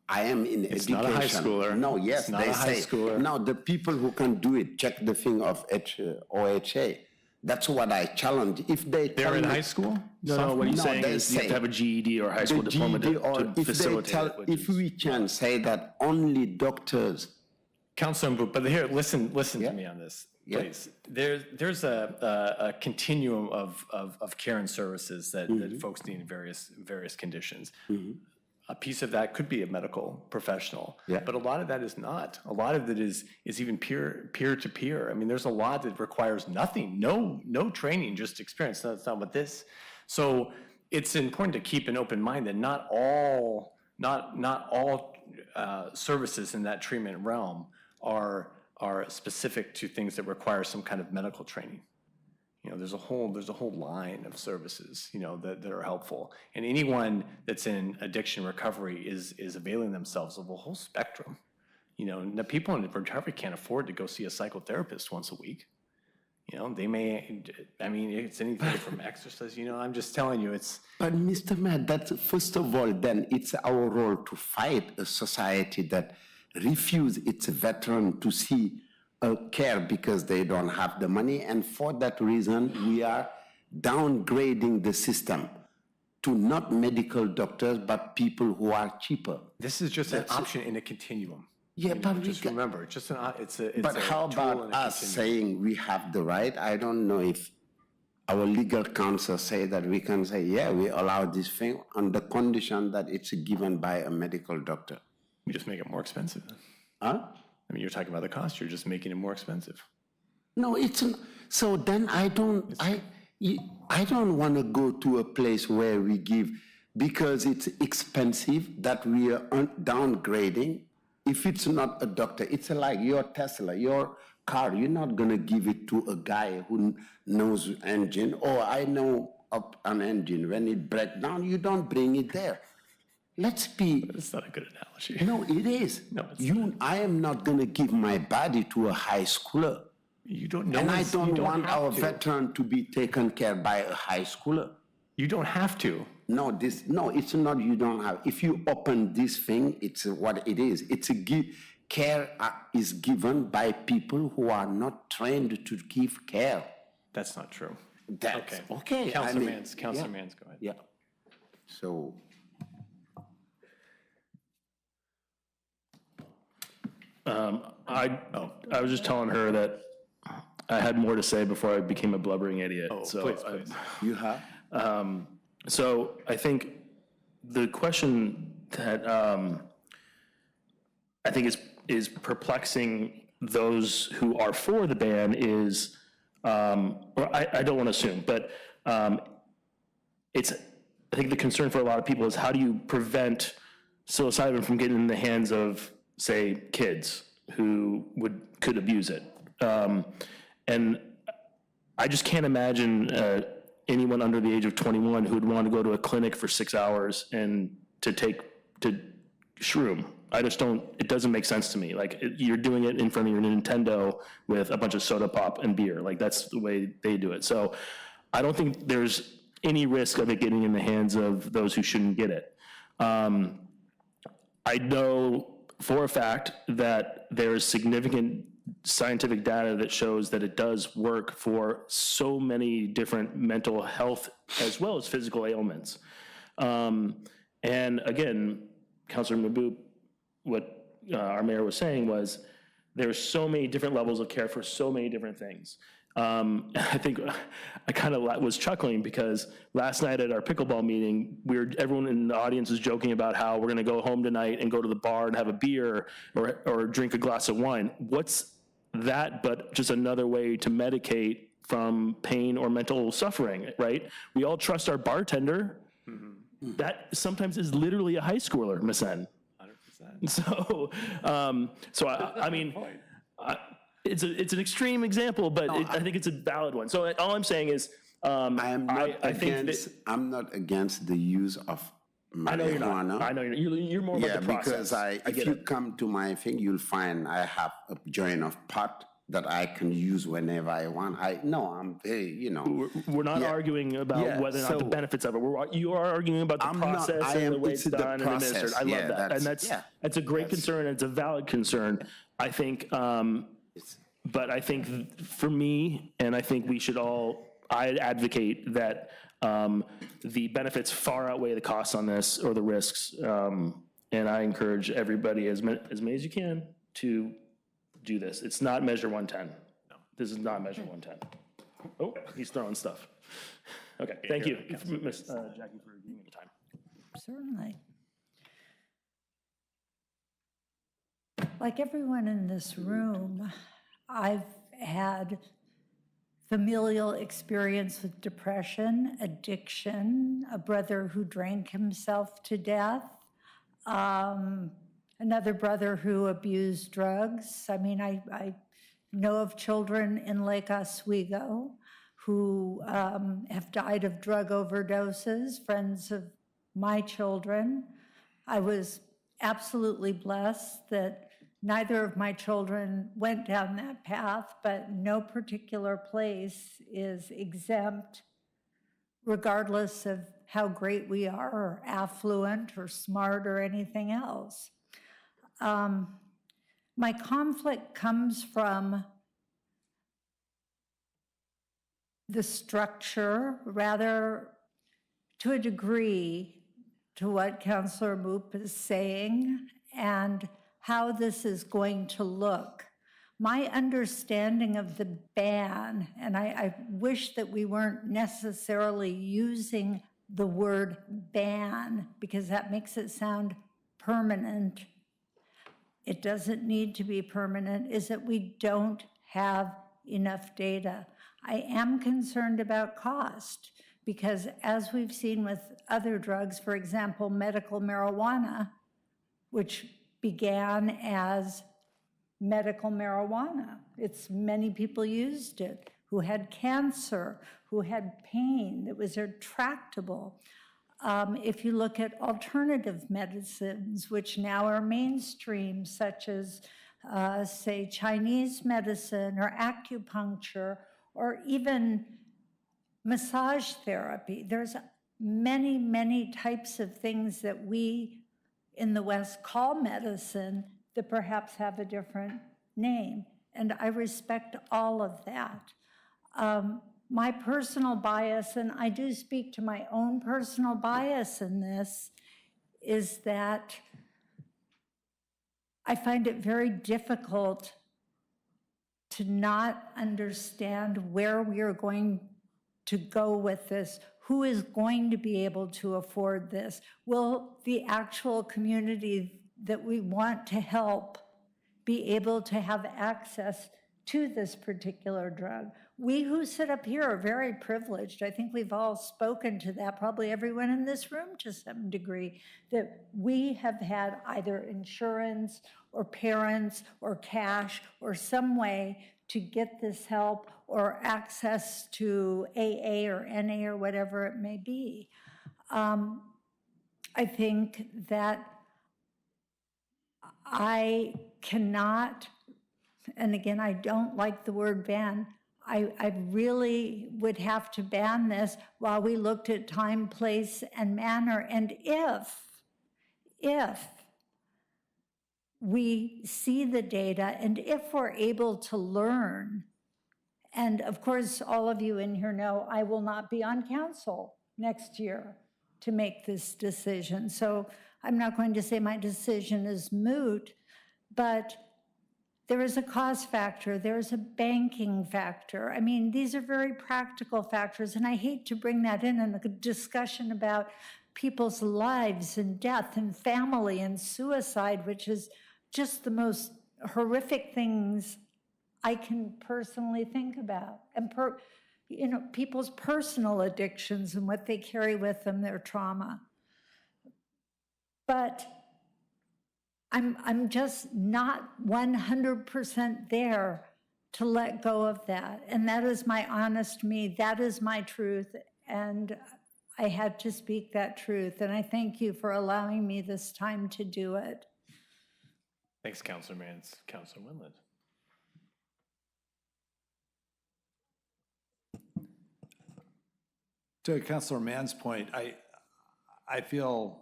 I am in It's education. not a high schooler. No, yes, It's not they a high say. schooler. Now, the people who can do it, check the thing of OHA. That's what I challenge. If They're in high school? No, what he's saying is you have to have a GED or a high school diploma to facilitate it. If we can say that only doctors. Councilman, but here, listen to me on this, please. There's a continuum of care and services that folks need in various conditions. A piece of that could be a medical professional, but a lot of that is not. A lot of it is even peer to peer. I mean, there's a lot that requires nothing, no training, just experience. That's not what this. So it's important to keep an open mind that not all services in that treatment realm are specific to things that require some kind of medical training. You know, there's a whole line of services, you know, that are helpful. And anyone that's in addiction recovery is availing themselves of a whole spectrum. You know, and the people in recovery can't afford to go see a psychotherapist once a week. You know, they may, I mean, it's anything from exercise, you know, I'm just telling you, it's. But Mr. Mayor, that's, first of all, then it's our role to fight a society that refuse its veteran to see care because they don't have the money. And for that reason, we are downgrading the system to not medical doctors, but people who are cheaper. This is just an option in a continuum. Yeah, but just remember, it's just it's a but how about us saying we have the right? I don't know if our legal counsel say that we can say, yeah, we allow this thing on the condition that it's given by a medical doctor. We just make it more expensive. Huh? I mean, you're talking about the cost. You're just making it more expensive. No, it's so then I don't want to go to a place where we give because it's expensive that we are downgrading. If it's not a doctor, it's like your Tesla, your car. You're not going to give it to a guy who knows engine. Oh, I know up an engine. When it breaks down, you don't bring it there. Let's be. It's not a good analogy. No, it is. No, it's not. I am not going to give my body to a high schooler. You don't know. And I don't want our veteran to be taken care by a high schooler. You don't have to. No, it's not. You don't have. If you open this thing, it's what it is. It's care is given by people who are not trained to give care. That's not true. That's okay. Councilor Mans, go ahead. Yeah. So. I was just telling her that I had more to say before I became a blubbering idiot. Oh, so please. You have? So I think the question that I think is perplexing those who are for the ban is, or I don't want to assume, but I think the concern for a lot of people is how do you prevent psilocybin from getting in the hands of, say, kids who could abuse it. And I just can't imagine anyone under the age of 21 who would want to go to a clinic for 6 hours and to shroom. I just don't, it doesn't make sense to me. Like, you're doing it in front of your Nintendo with a bunch of soda pop and beer. Like, that's the way they do it. So I don't think there's any risk of it getting in the hands of those who shouldn't get it. I know for a fact that there is significant scientific data that shows that it does work for so many different mental health as well as physical ailments. And again, Councilor Mahbub, what our mayor was saying was there's so many different levels of care for so many different things. I think I kind of was chuckling because last night at our pickleball meeting, everyone in the audience was joking about how we're going to go home tonight and go to the bar and have a beer or drink a glass of wine. What's that but just another way to medicate from pain or mental suffering, right? We all trust our bartender. Mm-hmm. That sometimes is literally a high schooler, Miss N. 100%. So, I mean, it's an extreme example, but I think it's a valid one. So all I'm saying is, I'm not against the use of marijuana. I know you're not. I know you're more about the process. Because if you come to my thing, you'll find I have a joint of pot that I can use whenever I want. I'm very, you know. We're not arguing about whether or not the benefits of it. You are arguing about the process and the way it's done and administered. I love that. And that's a great concern, and it's a valid concern. I think, but I think for me, and I think we should I advocate that the benefits far outweigh the costs on this or the risks. And I encourage everybody, as many as you can, to do this. It's not Measure 110. No, this is not Measure 110. Oh, he's throwing stuff. Okay, thank you, Ms. Jackie, for giving me the time. Certainly. Like everyone in this room, I've had familial experience with depression, addiction, a brother who drank himself to death, another brother who abused drugs. I mean, I know of children in Lake Oswego who have died of drug overdoses, friends of my children. I was absolutely blessed that neither of my children went down that path, but no particular place is exempt, regardless of how great we are, or affluent, or smart, or anything else. My conflict comes from the structure, rather to a degree, to what Councilor Moop is saying, and how this is going to look. My understanding of the ban, and I wish that we weren't necessarily using the word ban, because that makes it sound permanent. It doesn't need to be permanent, is that we don't have enough data. I am concerned about cost, because as we've seen with other drugs, for example, medical marijuana, which began as medical marijuana. Many people used it who had cancer, who had pain that was intractable. If you look at alternative medicines, which now are mainstream, such as, say, Chinese medicine or acupuncture, or even massage therapy. There's many, many types of things that we in the West call medicine that perhaps have a different name. And I respect all of that. My personal bias, and I do speak to my own personal bias in this, is that I find it very difficult to not understand where we are going to go with this. Who is going to be able to afford this? Will the actual community that we want to help be able to have access to this particular drug? We who sit up here are very privileged. I think we've all spoken to that, probably everyone in this room to some degree, that we have had either insurance or parents or cash or some way to get this help or access to AA or NA or whatever it may be. I think that I cannot, and again, I don't like the word ban, I really would have to ban this while we looked at time, place, and manner. And if we see the data and if we're able to learn, and of course, all of you in here know I will not be on council next year to make this decision. So I'm not going to say my decision is moot, but there is a cost factor, there is a banking factor. I mean, these are very practical factors, and I hate to bring that in a discussion about people's lives and death and family and suicide, which is just the most horrific things I can personally think about. And people's personal addictions and what they carry with them, their trauma. But I'm just not 100% there to let go of that. And that is my honest me, that is my truth. And I had to speak that truth. And I thank you for allowing me this time to do it. Thanks, Councilor Mans. Councilor Winland. To Councilor Mann's point, I feel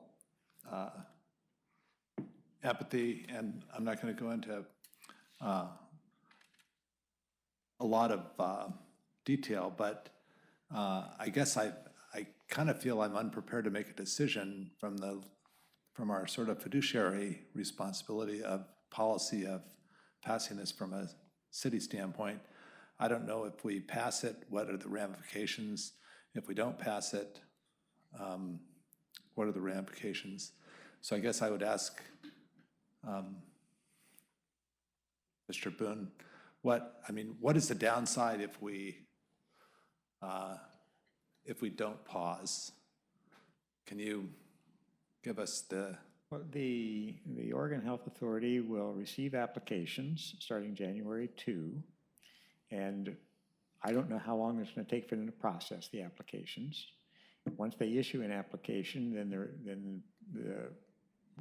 empathy, and I'm not going to go into a lot of detail, but I guess I kind of feel I'm unprepared to make a decision from our sort of fiduciary responsibility of policy of passing this from a city standpoint. I don't know if we pass it, what are the ramifications? If we don't pass it, what are the ramifications? So I guess I would ask Mr. Boone, what is the downside if we don't pause? Can you give us the... Well, the Oregon Health Authority will receive applications starting January 2, and I don't know how long it's going to take for them to process the applications. Once they issue an application,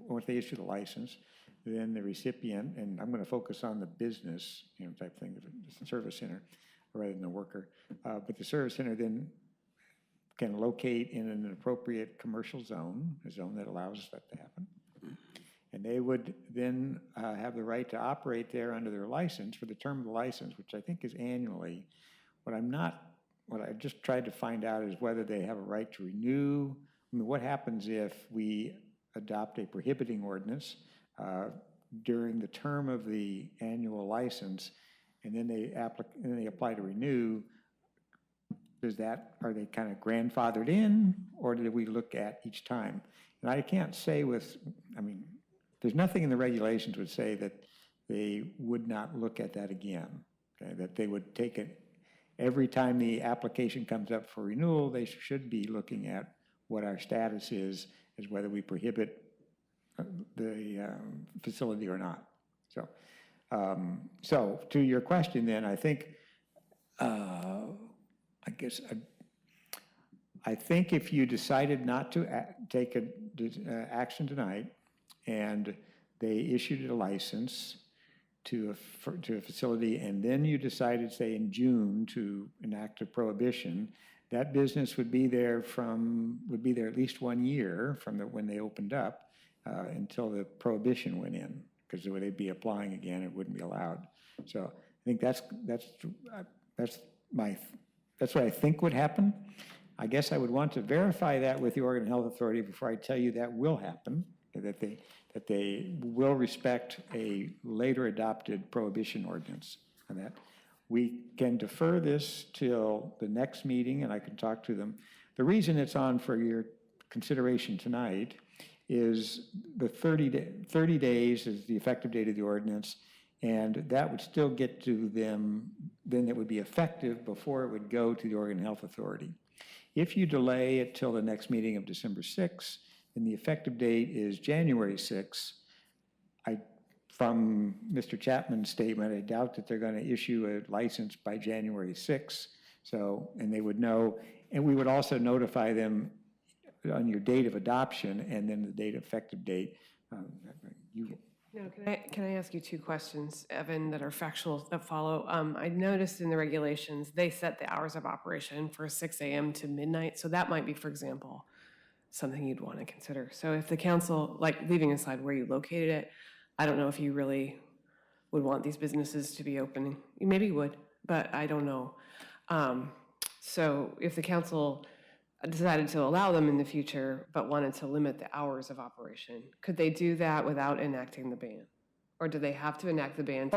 once they issue the license, then the recipient, and I'm going to focus on the business, type thing, the service center, rather than the worker. But the service center then can locate in an appropriate commercial zone, a zone that allows that to happen. And they would then have the right to operate there under their license for the term of the license, which I think is annually. What I just tried to find out is whether they have a right to renew. I mean, what happens if we adopt a prohibiting ordinance during the term of the annual license, and then they apply to renew? Are they kind of grandfathered in, or do we look at each time? And I can't say there's nothing in the regulations would say that they would not look at that again, okay? That they would take it every time the application comes up for renewal. They should be looking at what our status is as whether we prohibit the facility or not. So to your question then, I think, I think if you decided not to take action tonight and they issued a license to a facility, and then you decided, say, in June to enact a prohibition, that business would be there at least 1 year from when they opened up until the prohibition went in, because they'd be applying again, it wouldn't be allowed. So I think that's what I think would happen. I guess I would want to verify that with the Oregon Health Authority before I tell you that will happen, that they will respect a later adopted prohibition ordinance, and that we can defer this till the next meeting and I can talk to them. The reason it's on for your consideration tonight is the 30 days is the effective date of the ordinance, and that would still get to them, then it would be effective before it would go to the Oregon Health Authority. If you delay it till the next meeting of December 6th, then the effective date is January 6th. From Mr. Chapman's statement, I doubt that they're going to issue a license by January 6th. And they would know, and we would also notify them on your date of adoption and then the effective date. Can I ask you two questions, Evan, that are factual, that follow? I noticed in the regulations, they set the hours of operation for 6 a.m. to midnight. So that might be, for example, something you'd want to consider. So if the council, leaving aside where you located it, I don't know if you really would want these businesses to be opening. You maybe would, but I don't know. So if the council decided to allow them in the future, but wanted to limit the hours of operation, could they do that without enacting the ban? Or do they have to enact the ban?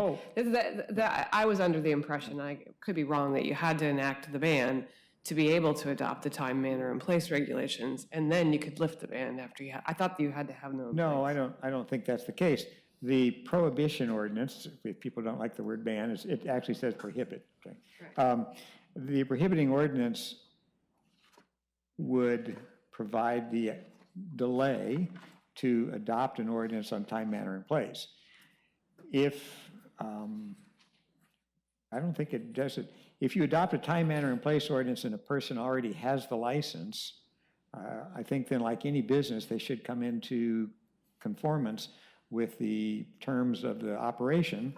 I was under the impression, I could be wrong, that you had to enact the ban to be able to adopt the time, manner, and place regulations, and then you could lift the ban after you had. I thought that you had to have them in No, place. I don't think that's the case. The prohibition ordinance, if people don't like the word ban, it actually says prohibit. Okay? The prohibiting ordinance would provide the delay to adopt an ordinance on time, manner, and place. I don't think it does it. If you adopt a time, manner, and place ordinance and a person already has the license, I think then, like any business, they should come into conformance with the terms of the operation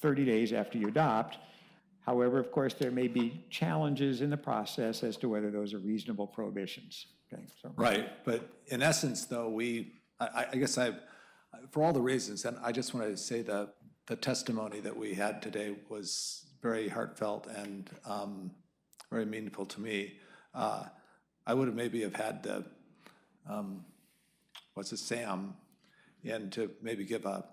30 days after you adopt. However, of course, there may be challenges in the process as to whether those are reasonable prohibitions. Okay, so. Right, but in essence, though, I guess for all the reasons, and I just wanted to say the testimony that we had today was very heartfelt and very meaningful to me. I would have maybe had the, Sam, in to maybe give an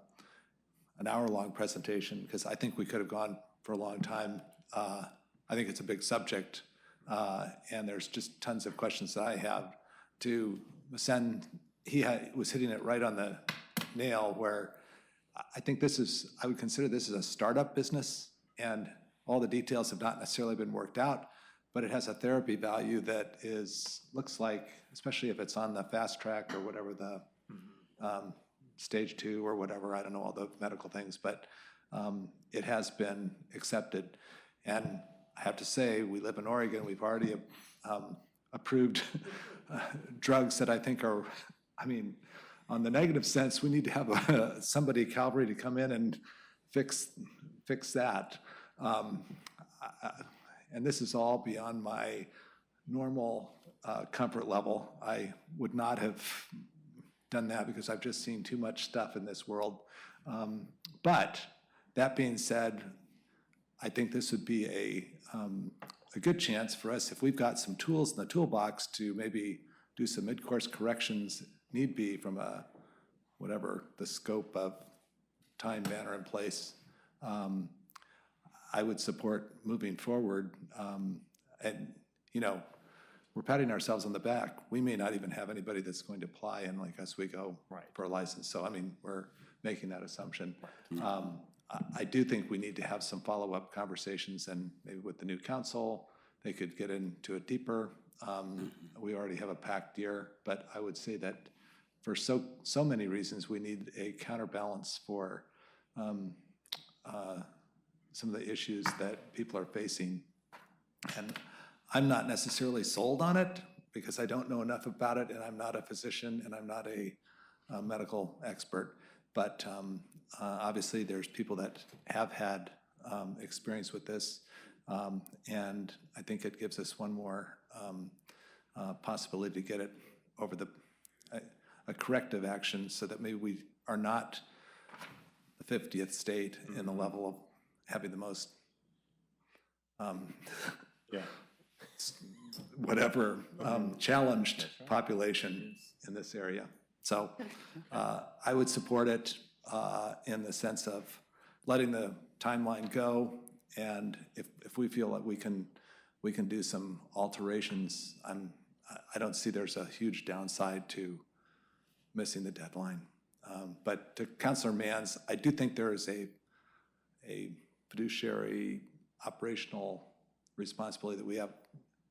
hour-long presentation, because I think we could have gone for a long time. I think it's a big subject, and there's just tons of questions that I have to send. He was hitting it right on the nail, where I think I would consider this as a startup business, and all the details have not necessarily been worked out, but it has a therapy value that looks like, especially if it's on the fast track or whatever, the stage 2 or whatever, I don't know all the medical things, but it has been accepted. And I have to say, we live in Oregon, we've already approved drugs that I think are, I mean, on the negative sense, we need to have somebody, Calvary, to come in and fix that. And this is all beyond my normal comfort level. I would not have done that because I've just seen too much stuff in this world. But that being said, I think this would be a good chance for us, if we've got some tools in the toolbox, to maybe do some mid-course corrections, need be, from whatever the scope of time, manner, and place. I would support moving forward. And, you know, we're patting ourselves on the back. We may not even have anybody that's going to apply in Lake Oswego for a license. So, I mean, we're making that assumption. I do think we need to have some follow-up conversations, and maybe with the new council, they could get into it deeper. We already have a packed year, but I would say that for so many reasons, we need a counterbalance for some of the issues that people are facing. And I'm not necessarily sold on it because I don't know enough about it, and I'm not a physician, and I'm not a medical expert. But obviously, there's people that have had experience with this, and I think it gives us one more possibility to get it over a corrective action, so that maybe we are not the 50th state in the level of having the most whatever challenged population in this area. So I would support it in the sense of letting the timeline go, and if we feel that we can do some alterations, I don't see there's a huge downside to missing the deadline. But to Councilor Mann's, I do think there is a fiduciary operational responsibility that we have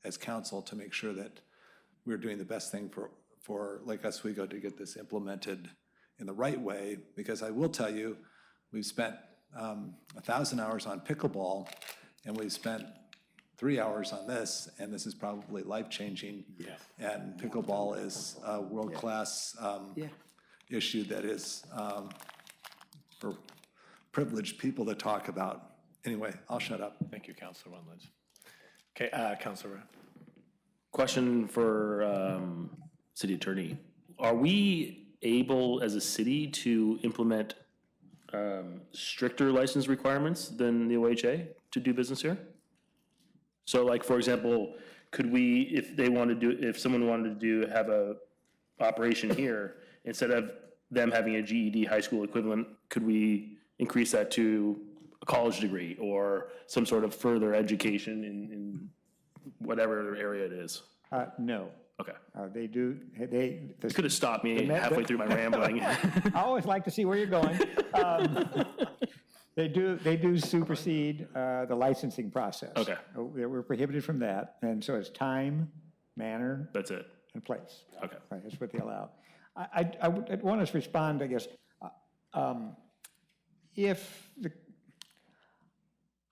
as council to make sure that we're doing the best thing for Lake Oswego to get this implemented in the right way. Because I will tell you, we've spent 1,000 hours on pickleball, and we've spent 3 hours on this, and this is probably life-changing. And pickleball is a world-class issue that is for privileged people to talk about. Anyway, I'll shut up. Thank you, Councilor Wendlands. Okay, Councilor Rapp. Question for City Attorney. Are we able, as a city, to implement stricter license requirements than the OHA to do business here? So, like, for example, could we, if someone wanted to have a operation here, instead of them having a GED high school equivalent, could we increase that to a college degree or some sort of further education in whatever area it is? No. Okay. They do, You could have stopped me halfway through my rambling. I always like to see where you're going. They do supersede the licensing process. Okay. We're prohibited from that, and so it's time, manner. That's it. And place. Okay. Right, that's what they allow. I would want us to respond, I guess,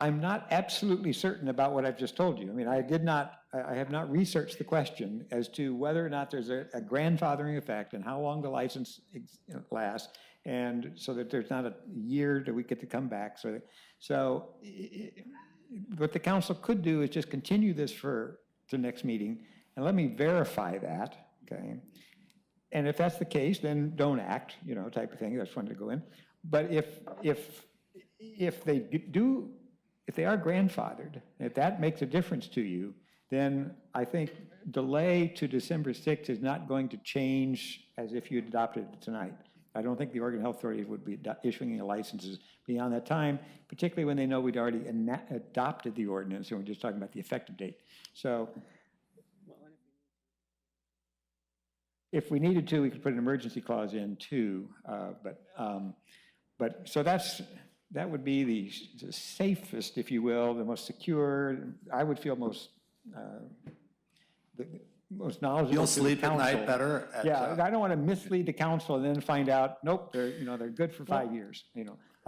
I'm not absolutely certain about what I've just told you. I mean, I have not researched the question as to whether or not there's a grandfathering effect and how long the license lasts, and so that there's not a year that we get to come back. So what the council could do is just continue this for the next meeting, and let me verify that, okay? And if that's the case, then don't act, type of thing. That's one to go in. But if they are grandfathered, if that makes a difference to you, then I think delay to December 6th is not going to change as if you adopted it tonight. I don't think the Oregon Health Authority would be issuing any licenses beyond that time, particularly when they know we'd already adopted the ordinance, and we're just talking about the effective date. So if we needed to, we could put an emergency clause in too, but so that would be the safest, if you will, the most secure. I would feel most knowledgeable. You'll sleep at night better. I don't want to mislead the council and then find out, nope, they're good for 5 years.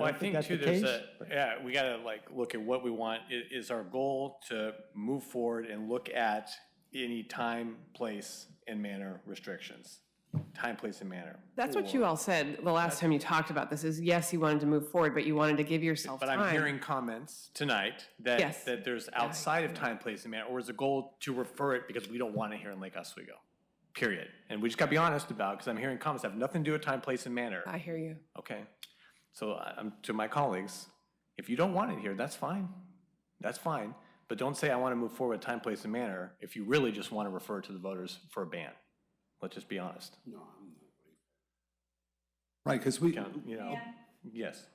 Well, I don't think think that's too, the there's case. yeah, we gotta like look at what we want. Is our goal to move forward and look at any time, place, and manner restrictions? Time, place, and manner. That's what you all said the last time you talked about this, is yes, you wanted to move forward, but you wanted to give yourself But time. I'm hearing comments tonight that, Yes. that there's outside of time, place, and manner, or is the goal to refer it because we don't want it here in Lake Oswego, period. And we just gotta be honest about, because I'm hearing comments that have nothing to do with time, place, and manner. I hear you. Okay, so I'm, to my colleagues, if you don't want it here, that's fine. That's fine, but don't say I want to move forward with time, place, and manner if you really just want to refer to the voters for a ban. Let's just be honest. Right, because we, You know, yes.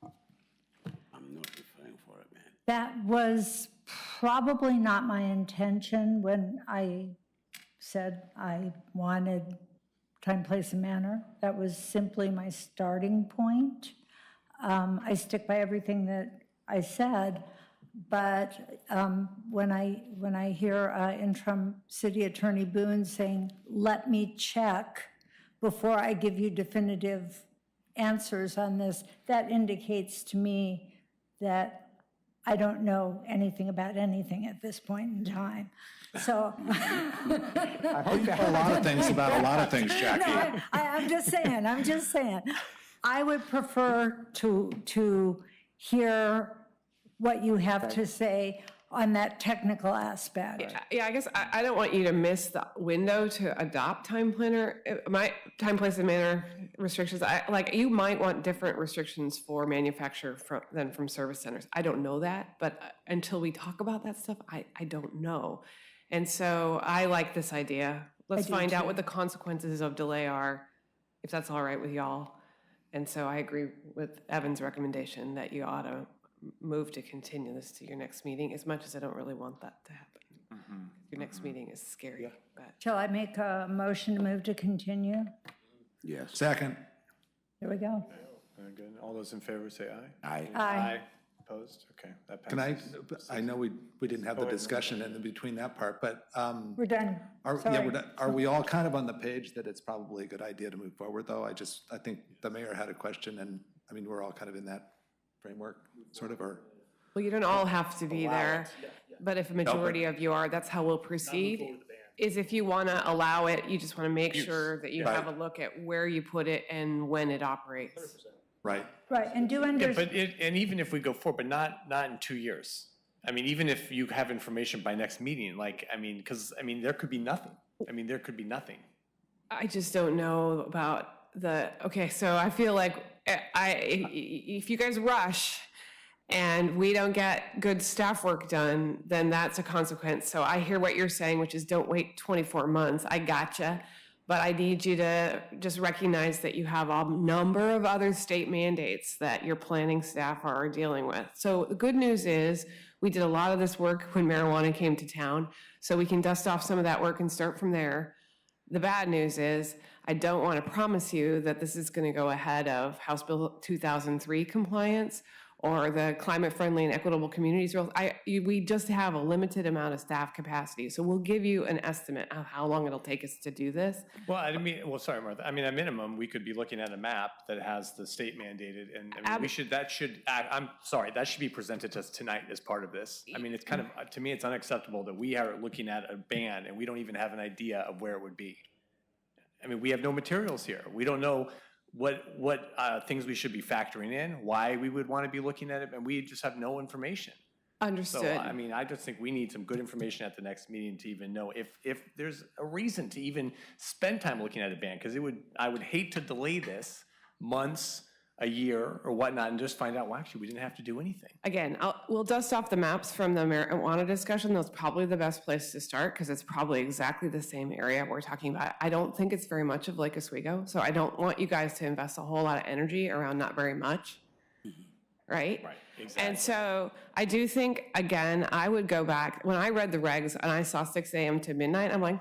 I'm not referring for a ban. That was probably not my intention when I said I wanted time, place, and manner. That was simply my starting point. I stick by everything that I said, but when I hear interim city attorney Boone saying, "Let me check before I give you definitive answers on this," that indicates to me that I don't know anything about anything at this point in time. So. I hope you know a lot of things about a lot of things, Jackie. No, I'm just saying. I would prefer to hear what you have to say on that technical aspect. Yeah, I guess I don't want you to miss the window to adopt time planner, my time, place, and manner restrictions. Like, you might want different restrictions for manufacturer than from service centers. I don't know that, but until we talk about that stuff, I don't know. And so I like this idea. Let's find out what the consequences of delay are, if that's all right with y'all. And so I agree with Evan's recommendation that you ought to move to continue this to your next meeting, as much as I don't really want that to happen. Your next meeting is scary, but. Shall I make a motion to move to continue? Yes. Second. Here we go. Very good. All those in favor say aye. Aye. Aye. Opposed? Okay, that Can passes. I know we didn't have the discussion in between that part, but We're done. Sorry. are we all kind of on the page that it's probably a good idea to move forward, though? I think the mayor had a question, and I mean, we're all kind of in that framework, sort of, or? Well, you don't all have to be there, but if a majority of you are, that's how we'll proceed. Is if you want to allow it, you just want to make sure that you have a look at where you put it and when it operates. Right. Right, and do Yeah, understand. but and even if we go forward, but not in 2 years. I mean, even if you have information by next meeting, like, I mean, because, I mean, there could be nothing. I mean, there could be nothing. I just don't know about okay, so I feel like if you guys rush and we don't get good staff work done, then that's a consequence. So I hear what you're saying, which is don't wait 24 months. I gotcha. But I need you to just recognize that you have a number of other state mandates that your planning staff are dealing with. So the good news is we did a lot of this work when marijuana came to town, so we can dust off some of that work and start from there. The bad news is I don't want to promise you that this is going to go ahead of House Bill 2003 compliance or the climate-friendly and equitable communities rules. We just have a limited amount of staff capacity, so we'll give you an estimate of how long it'll take us to do this. Well, I mean, well, sorry, Martha. I mean, at minimum, we could be looking at a map that has the state mandated, and I mean, I'm sorry, that should be presented to us tonight as part of this. I mean, it's kind of, to me, it's unacceptable that we are looking at a ban and we don't even have an idea of where it would be. I mean, we have no materials here. We don't know what things we should be factoring in, why we would want to be looking at it, and we just have no information. Understood. So, I mean, I just think we need some good information at the next meeting to even know if there's a reason to even spend time looking at a ban, because I would hate to delay this months, a year, or whatnot, and just find out, well, actually, we didn't have to do anything. Again, we'll dust off the maps from the marijuana discussion. That's probably the best place to start because it's probably exactly the same area we're talking about. I don't think it's very much of Lake Oswego, so I don't want you guys to invest a whole lot of energy around not very much, right? Right, exactly. And so I do think, again, I would go back. When I read the regs and I saw 6 a.m. to midnight, I'm like,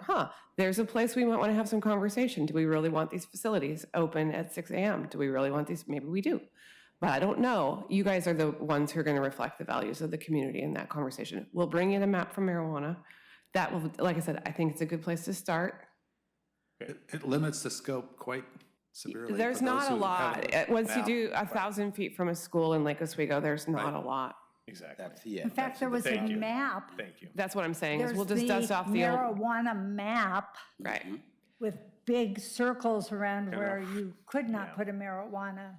there's a place we might want to have some conversation. Do we really want these facilities open at 6 a.m.? Do we really want these? Maybe we do. But I don't know. You guys are the ones who are going to reflect the values of the community in that conversation. We'll bring you the map from marijuana. That will, like I said, I think it's a good place to start. It limits the scope quite severely. There's for those not a who lot. haven't Once you mapped. do 1,000 feet from a school in Lake Oswego, there's not a lot. Exactly. In fact, there was a Thank you. map. Thank you. That's what I'm saying, is There's we'll just dust off the old. marijuana map Right. with big circles around where you could not put a marijuana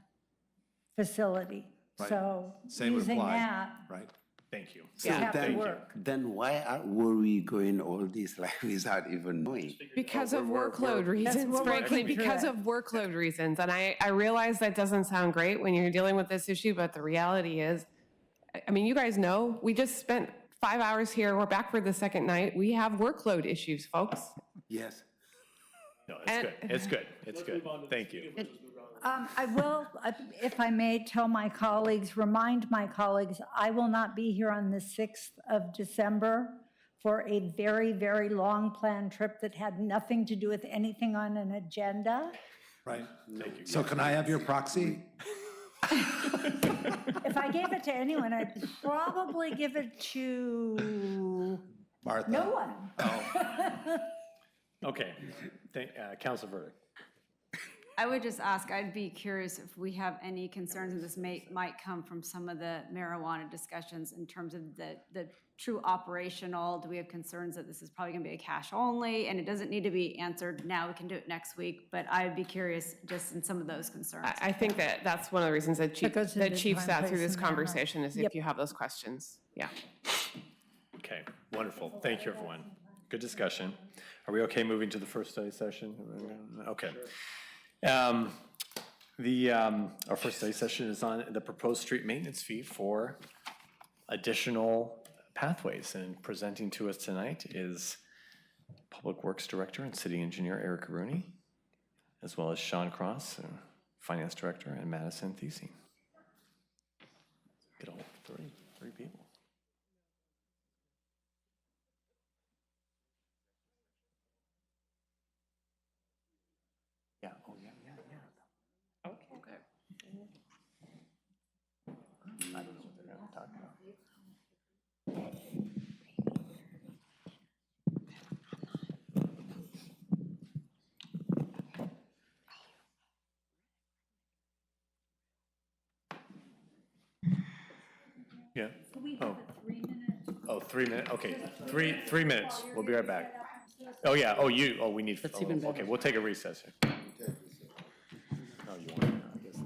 facility. Right. So Same would using apply, that, right? Thank you. So have to then, work. then why were we going all this like without even knowing? Because of workload reasons, we're frankly, working through because it. of workload reasons. And I realize that doesn't sound great when you're dealing with this issue, but the reality is, I mean, you guys know, we just spent 5 hours here. We're back for the second night. We have workload issues, folks. Yes. No, it's good. It's good. It's good. Thank you. I will, if I may, tell my colleagues, remind my colleagues, I will not be here on the 6th of December for a very, very long planned trip that had nothing to do with anything on an agenda. Right. So can I have your proxy? If I gave it to anyone, I'd probably give it to Martha? no one. Okay. Council verdict. I would just ask, I'd be curious if we have any concerns, and this might come from some of the marijuana discussions in terms of the true operational. Do we have concerns that this is probably gonna be a cash only, and it doesn't need to be answered now, we can do it next week, but I'd be curious just in some of those concerns. I think that's one of the reasons that Chief goes into sat time, through place, this and manner. conversation, is if you have those questions. Yeah. Okay, wonderful. Thank you, everyone. Good discussion. Are we okay moving to the first study session? Okay. Our first study session is on the proposed street maintenance fee for additional pathways. And presenting to us tonight is Public Works Director and City Engineer Eric Rooney, as well as Sean Cross, Finance Director, and Madison Thiesing. Get all three people. Yeah, oh, yeah. Okay. I don't know what they're going to talk about. Yeah. Oh, 3 minutes, okay, 3 minutes, we'll be right back. Oh, yeah, we need, okay, we'll take a recess here. Oh, you want, I guess.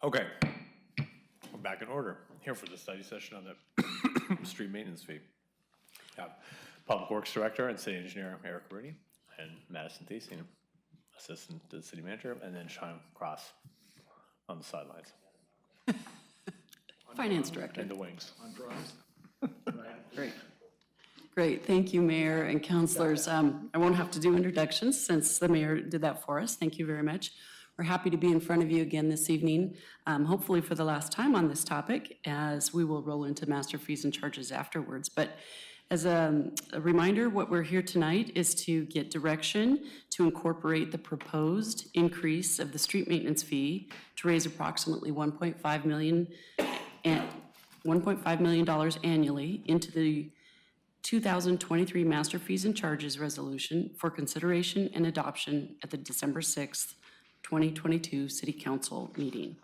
Okay, we're back in order. Here for the study session on the street maintenance fee. Have Public Works Director and City Engineer Eric Rooney and Madison Thiessen, Assistant to the City Manager, and then Sean Cross on the sidelines. Finance Director. In the wings. On drums. Great. Great, thank you, Mayor and Councilors. I won't have to do introductions since the Mayor did that for us. Thank you very much. We're happy to be in front of you again this evening, hopefully for the last time on this topic, as we will roll into master fees and charges afterwards. But as a reminder, what we're here tonight is to get direction to incorporate the proposed increase of the street maintenance fee to raise approximately $1.5 million annually into the 2023 Master Fees and Charges Resolution for consideration and adoption at the December 6th, 2022 City Council meeting.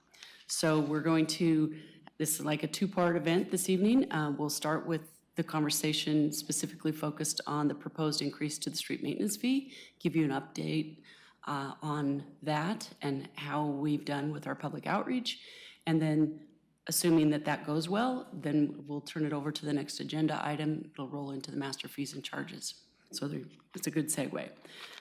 So we're going to, this is like a two-part event this evening. We'll start with the conversation specifically focused on the proposed increase to the street maintenance fee, give you an update on that and how we've done with our public outreach. And then assuming that that goes well, then we'll turn it over to the next agenda item. It'll roll into the master fees and charges. So it's a good segue.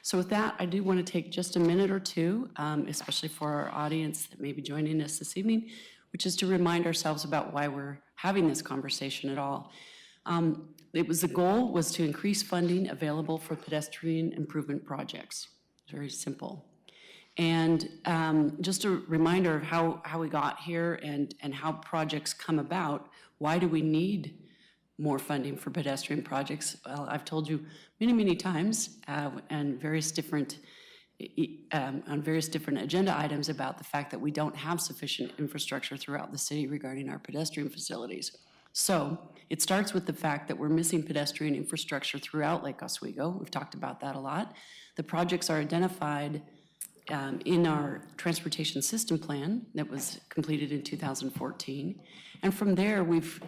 So with that, I do want to take just a minute or two, especially for our audience that may be joining us this evening, which is to remind ourselves about why we're having this conversation at all. The goal was to increase funding available for pedestrian improvement projects. Very simple. And just a reminder of how we got here and how projects come about. Why do we need more funding for pedestrian projects? Well, I've told you many, many times and various different on various different agenda items about the fact that we don't have sufficient infrastructure throughout the city regarding our pedestrian facilities. So it starts with the fact that we're missing pedestrian infrastructure throughout Lake Oswego. We've talked about that a lot. The projects are identified in our transportation system plan that was completed in 2014. And from there, we've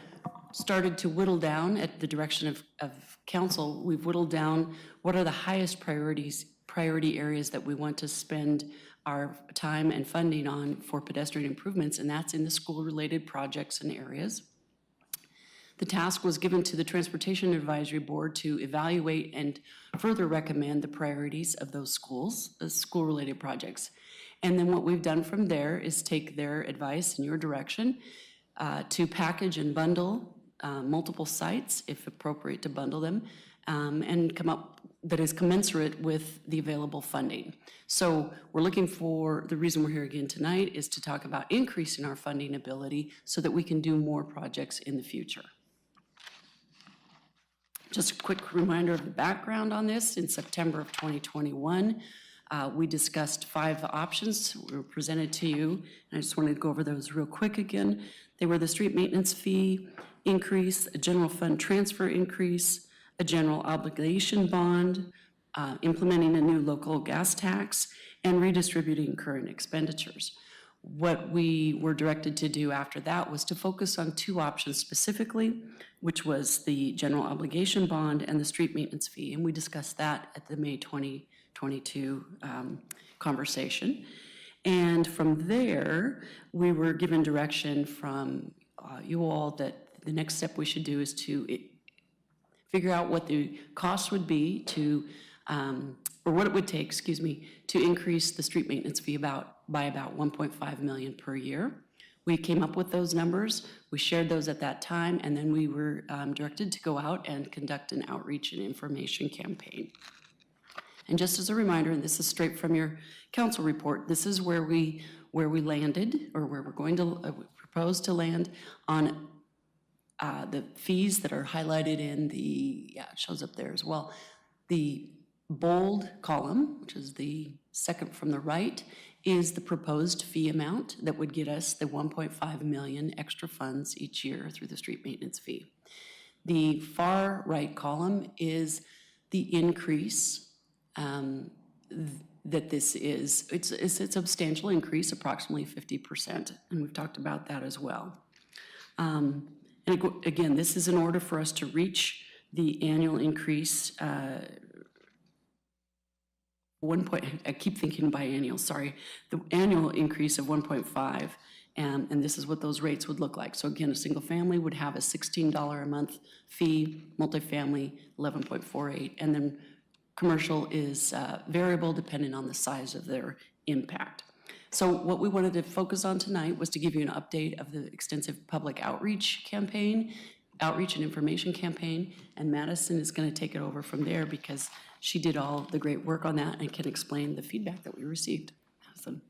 started to whittle down at the direction of council. We've whittled down what are the highest priority areas that we want to spend our time and funding on for pedestrian improvements, and that's in the school-related projects and areas. The task was given to the Transportation Advisory Board to evaluate and further recommend the priorities of those schools, the school-related projects. And then what we've done from there is take their advice in your direction to package and bundle multiple sites, if appropriate to bundle them, and come up that is commensurate with the available funding. So we're looking for, the reason we're here again tonight is to talk about increasing our funding ability so that we can do more projects in the future. Just a quick reminder of the background on this. In September of 2021, we discussed 5 options that were presented to you. And I just wanted to go over those real quick again. They were the street maintenance fee increase, a general fund transfer increase, a general obligation bond, implementing a new local gas tax, and redistributing current expenditures. What we were directed to do after that was to focus on 2 options specifically, which was the general obligation bond and the street maintenance fee. And we discussed that at the May 2022 conversation. And from there, we were given direction from you all that the next step we should do is to figure out what the cost would be to, or what it would take, excuse me, to increase the street maintenance fee by about $1.5 million per year. We came up with those numbers, we shared those at that time, and then we were directed to go out and conduct an outreach and information campaign. And just as a reminder, and this is straight from your council report, this is where we landed, or where we're going to propose to land on the fees that are highlighted in the, it shows up there as well. The bold column, which is the second from the right, is the proposed fee amount that would get us the $1.5 million extra funds each year through the street maintenance fee. The far right column is the increase that this is. It's a substantial increase, approximately 50%, and we've talked about that as well. And again, this is in order for us to reach the annual increase. I keep thinking biannual, sorry. The annual increase of 1.5 and this is what those rates would look like. So again, a single family would have a $16 a month fee, multifamily 11.48, and then commercial is variable depending on the size of their impact. So what we wanted to focus on tonight was to give you an update of the extensive public outreach campaign, outreach and information campaign, and Madison is going to take it over from there because she did all the great work on that and can explain the feedback that we received. Madison.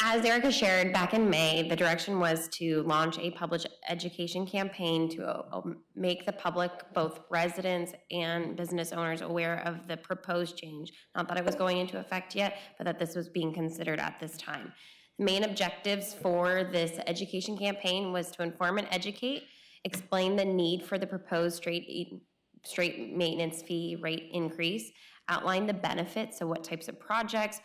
As Erica shared back in May, the direction was to launch a public education campaign to make the public, both residents and business owners, aware of the proposed change. Not that it was going into effect yet, but that this was being considered at this time. The main objectives for this education campaign was to inform and educate, explain the need for the proposed straight maintenance fee rate increase, outline the benefits, so what types of projects,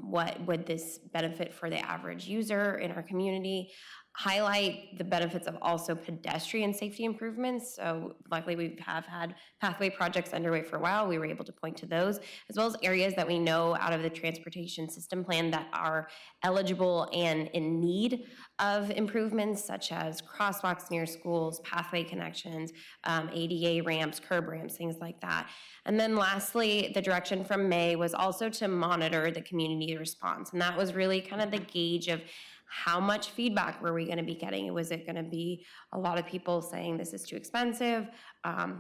what would this benefit for the average user in our community, highlight the benefits of also pedestrian safety improvements. So luckily we have had pathway projects underway for a while. We were able to point to those, as well as areas that we know out of the transportation system plan that are eligible and in need of improvements, such as crosswalks near schools, pathway connections, ADA ramps, curb ramps, things like that. And then lastly, the direction from May was also to monitor the community response. And that was really kind of the gauge of how much feedback were we going to be getting? Was it going to be a lot of people saying this is too expensive?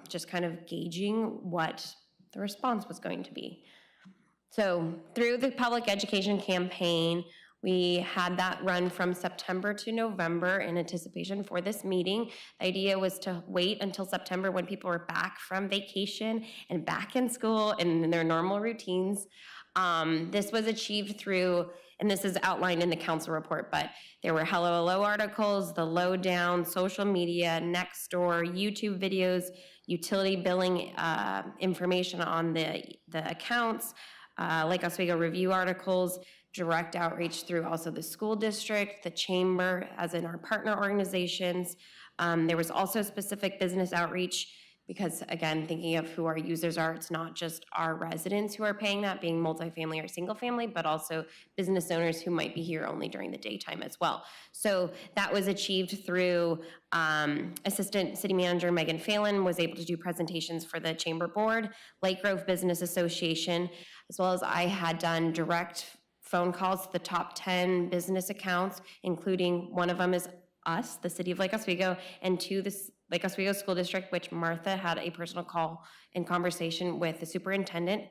Just kind of gauging what the response was going to be. So through the public education campaign, we had that run from September to November in anticipation for this meeting. The idea was to wait until September when people were back from vacation and back in school and in their normal routines. This was achieved through, and this is outlined in the council report, but there were hello articles, the lowdown, social media, Nextdoor, YouTube videos, utility billing information on the accounts, Lake Oswego review articles, direct outreach through also the school district, the chamber, as in our partner organizations. There was also specific business outreach because, again, thinking of who our users are, it's not just our residents who are paying that, being multifamily or single family, but also business owners who might be here only during the daytime as well. So that was achieved through Assistant City Manager Megan Phelan was able to do presentations for the Chamber Board, Lake Grove Business Association, as well as I had done direct phone calls to the top 10 business accounts, including one of them is us, the City of Lake Oswego, and to the Lake Oswego School District, which Martha had a personal call and conversation with the superintendent.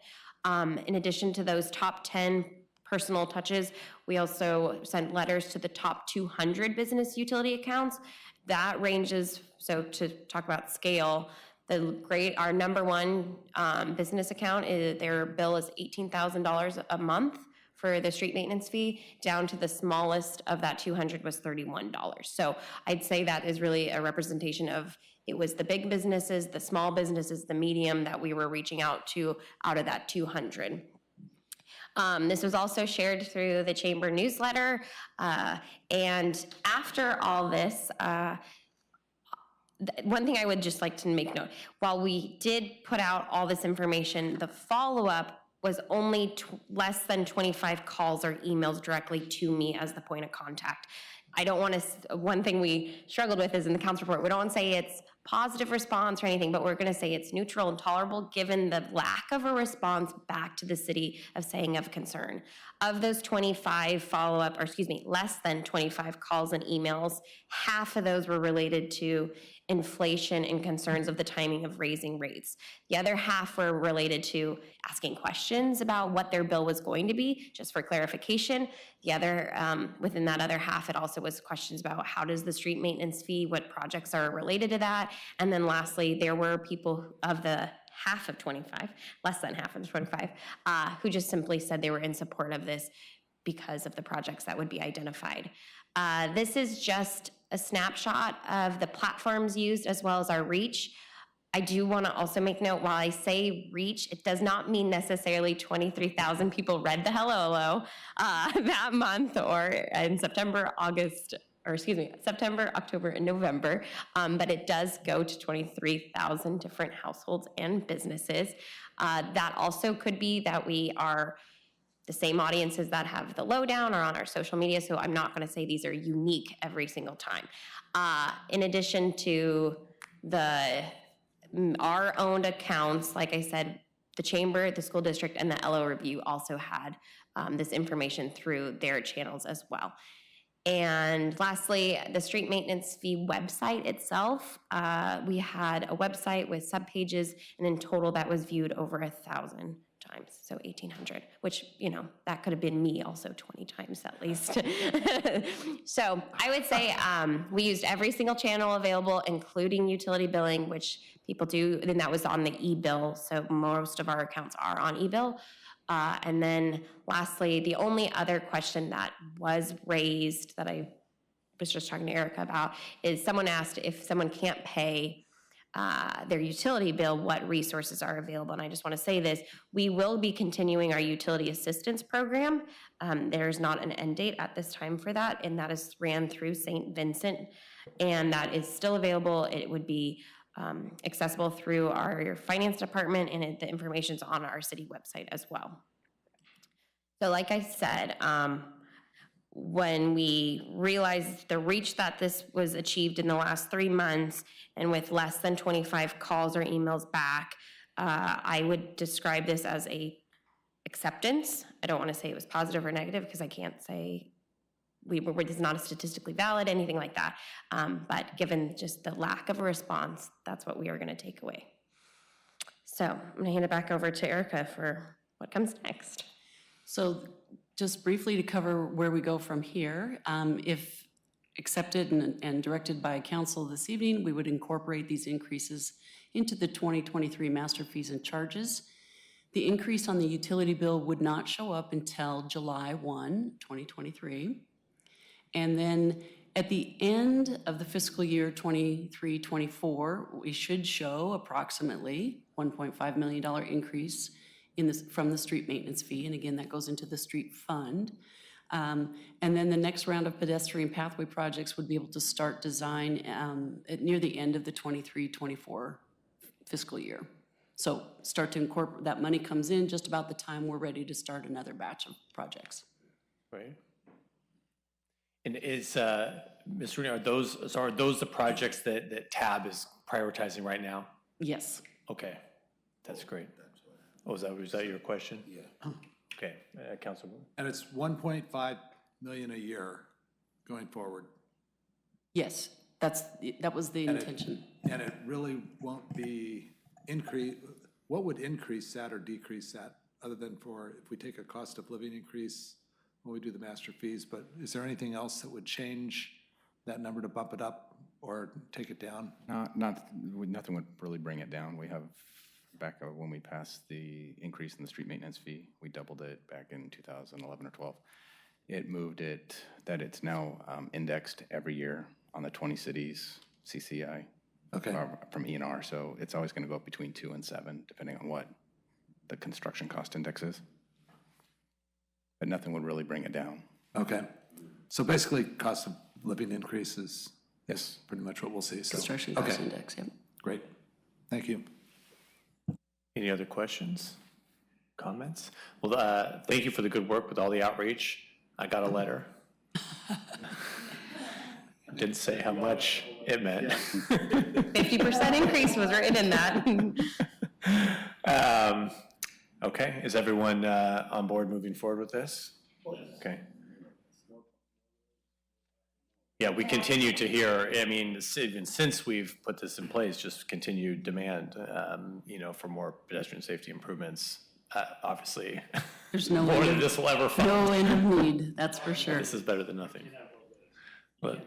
In addition to those top 10 personal touches, we also sent letters to the top 200 business utility accounts. That ranges, so to talk about scale, our number one business account, their bill is $18,000 a month for the street maintenance fee, down to the smallest of that 200 was $31. So I'd say that is really a representation of, it was the big businesses, the small businesses, the medium that we were reaching out to out of that 200. This was also shared through the chamber newsletter. And after all this, one thing I would just like to make note, while we did put out all this information, the follow-up was only less than 25 calls or emails directly to me as the point of contact. I don't want to, one thing we struggled with is in the council report, we don't want to say it's positive response or anything, but we're going to say it's neutral and tolerable given the lack of a response back to the city of saying of concern. Of those 25 follow-up, or excuse me, less than 25 calls and emails, half of those were related to inflation and concerns of the timing of raising rates. The other half were related to asking questions about what their bill was going to be, just for clarification. The other, within that other half, it also was questions about how does the street maintenance fee, what projects are related to that. And then lastly, there were people of the half of 25, less than half of the 25, who just simply said they were in support of this because of the projects that would be identified. This is just a snapshot of the platforms used as well as our reach. I do want to also make note, while I say reach, it does not mean necessarily 23,000 people read the hello that month or in September, October, and November, but it does go to 23,000 different households and businesses. That also could be that we are the same audiences that have the lowdown are on our social media, so I'm not gonna say these are unique every single time. In addition to our owned accounts, like I said, the chamber, the school district, and the LO Review also had this information through their channels as well. And lastly, the street maintenance fee website itself, we had a website with subpages, and in total that was viewed over 1,000 times, so 1,800, which, you know, that could have been me also 20 times at least. So I would say we used every single channel available, including utility billing, which people do, and that was on the e-bill, so most of our accounts are on e-bill. And then lastly, the only other question that was raised that I was just talking to Erica about is someone asked if someone can't pay their utility bill, what resources are available. And I just want to say this, we will be continuing our utility assistance program. There's not an end date at this time for that, and that is ran through St. Vincent, and that is still available. It would be accessible through our finance department, and the information's on our city website as well. So like I said, when we realized the reach that this was achieved in the last 3 months, and with less than 25 calls or emails back, I would describe this as a acceptance. I don't want to say it was positive or negative, because I can't say this is not statistically valid, anything like that. But given just the lack of a response, that's what we are going to take away. So I'm going to hand it back over to Erica for what comes next. So just briefly to cover where we go from here, if accepted and directed by council this evening, we would incorporate these increases into the 2023 master fees and charges. The increase on the utility bill would not show up until July 1, 2023. And then at the end of the fiscal year 23-24, we should show approximately $1.5 million increase from the street maintenance fee. And again, that goes into the street fund. And then the next round of pedestrian pathway projects would be able to start design near the end of the 23-24 fiscal year. So start to incorporate, that money comes in just about the time we're ready to start another batch of projects. Right. And is, Ms. Rooney, are those the projects that TAB is prioritizing right now? Yes. Okay, that's great. Oh, was that your question? Yeah. Okay, Councilman. And it's 1.5 million a year going forward. Yes, that was the intention. And it really won't be what would increase that or decrease that, other than for if we take a cost of living increase when we do the master fees, but is there anything else that would change that number to bump it up or take it down? Nothing would really bring it down. We have, back when we passed the increase in the street maintenance fee, we doubled it back in 2011 or 12. It moved it that it's now indexed every year on the 20 cities CCI. Okay. From ENR, so it's always going to go up between 2 and 7, depending on what the construction cost index is. But nothing would really bring it down. Okay. So basically, cost of living increases is pretty much what we'll see. So, construction cost index, yep. Great. Thank you. Any other questions, comments? Well, thank you for the good work with all the outreach. I got a letter. Didn't say how much it meant. 50% increase was written in that. Okay, is everyone on board moving forward with this? Okay. Yeah, we continue to hear, I mean, even since we've put this in place, just continued demand, for more pedestrian safety improvements. Obviously, there's no more than this will ever fund. No end of need, that's for sure. This is better than nothing. But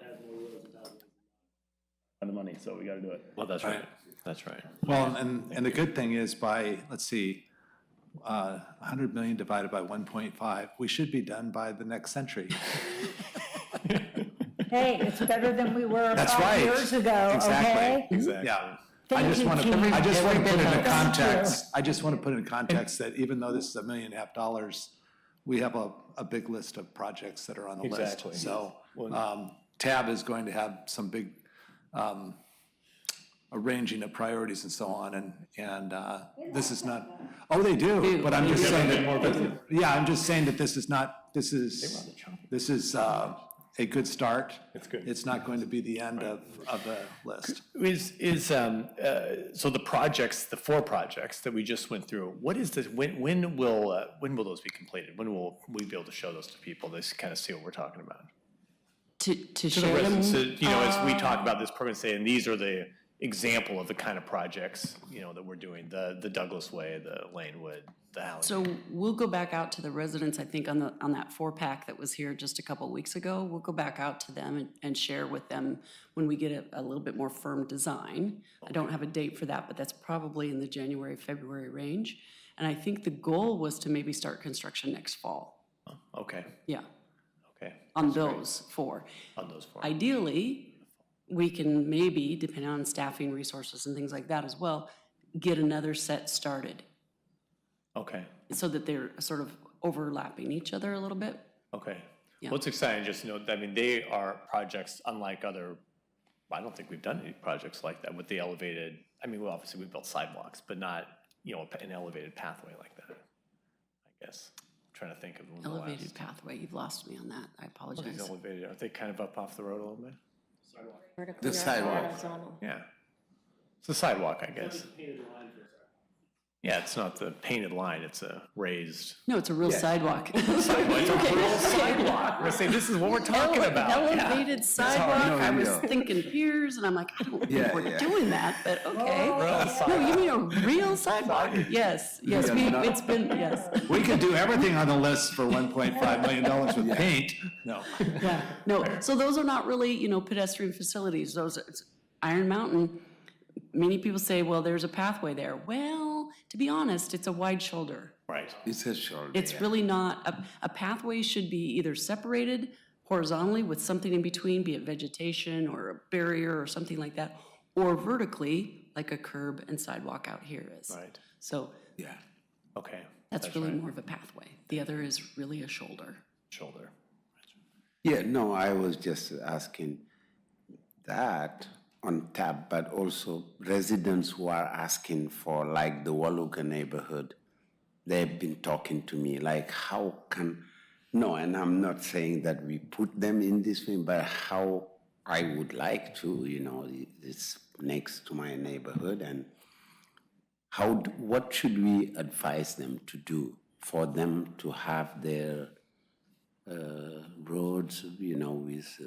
the money, so we got to do it. Well, that's right. That's right. Well, and the good thing is by, let's see, 100 million divided by 1.5, we should be done by the next century. Hey, it's better than we were That's 5 right. years ago, Exactly. okay? Exactly. Yeah. Thank I just you, want to Keith. put it in Thank context. I just want to put it in context that even though this is $1.5 million, we have a big list of projects that are on the Exactly. list. So TAB is going to have some big arranging of priorities and so on, and this is not, oh, they do, but I'm just saying that, yeah, I'm just saying that this is not, this is a good start. It's good. It's not going to be the end of the list. So the projects, the 4 projects that we just went through, what is this, when will those be completed? When will we be able to show those to people, to kind of see what we're talking about? To To the share them? residents, as we talk about this program, say, and these are the example of the kind of projects, that we're doing, the Douglas Way, the Lanewood, the Allen. So we'll go back out to the residents, I think, on that 4-pack that was here just a couple weeks ago. We'll go back out to them and share with them when we get a little bit more firm design. I don't have a date for that, but that's probably in the January, February range. And I think the goal was to maybe start construction next fall. Okay. Yeah. Okay. On those 4. On those 4. Ideally, we can maybe, depending on staffing resources and things like that as well, get another set started. Okay. So that they're sort of overlapping each other a little bit. Okay. Yeah. What's exciting, just to note, I mean, they are projects unlike other, I don't think we've done any projects like that with the elevated, I mean, well, obviously we built sidewalks, but not, an elevated pathway like that, I guess. I'm trying to think of one of the last. Elevated pathway, you've lost me on that, I What is apologize. elevated? Are they kind of up off the road a little bit? The sidewalk. Yeah. It's a sidewalk, I guess. Yeah, it's not the painted line, it's a raised. No, it's a real sidewalk. It's a real sidewalk. We're saying, this is what we're talking about. Elevated sidewalk, I was thinking piers, and I'm like, I don't think we're doing that, but okay. No, you mean a real sidewalk? Yes, it's been, yes. We could do everything on the list for $1.5 million with paint. No. Yeah, no, so those are not really, pedestrian facilities, it's Iron Mountain. Many people say, well, there's a pathway there. Well, to be honest, it's a wide shoulder. Right. It's a shoulder. It's really not, a pathway should be either separated horizontally with something in between, be it vegetation or a barrier or something like that, or vertically, like a curb and sidewalk out here is. Right. So Yeah. Okay. that's really right. more of a pathway. The other is really a shoulder. Shoulder. Yeah, no, I was just asking that on tap, but also residents who are asking for, like the Waluga neighborhood, they've been talking to me, like how can, no, and I'm not saying that we put them in this thing, but how I would like to, it's next to my neighborhood, and what should we advise them to do for them to have their roads, with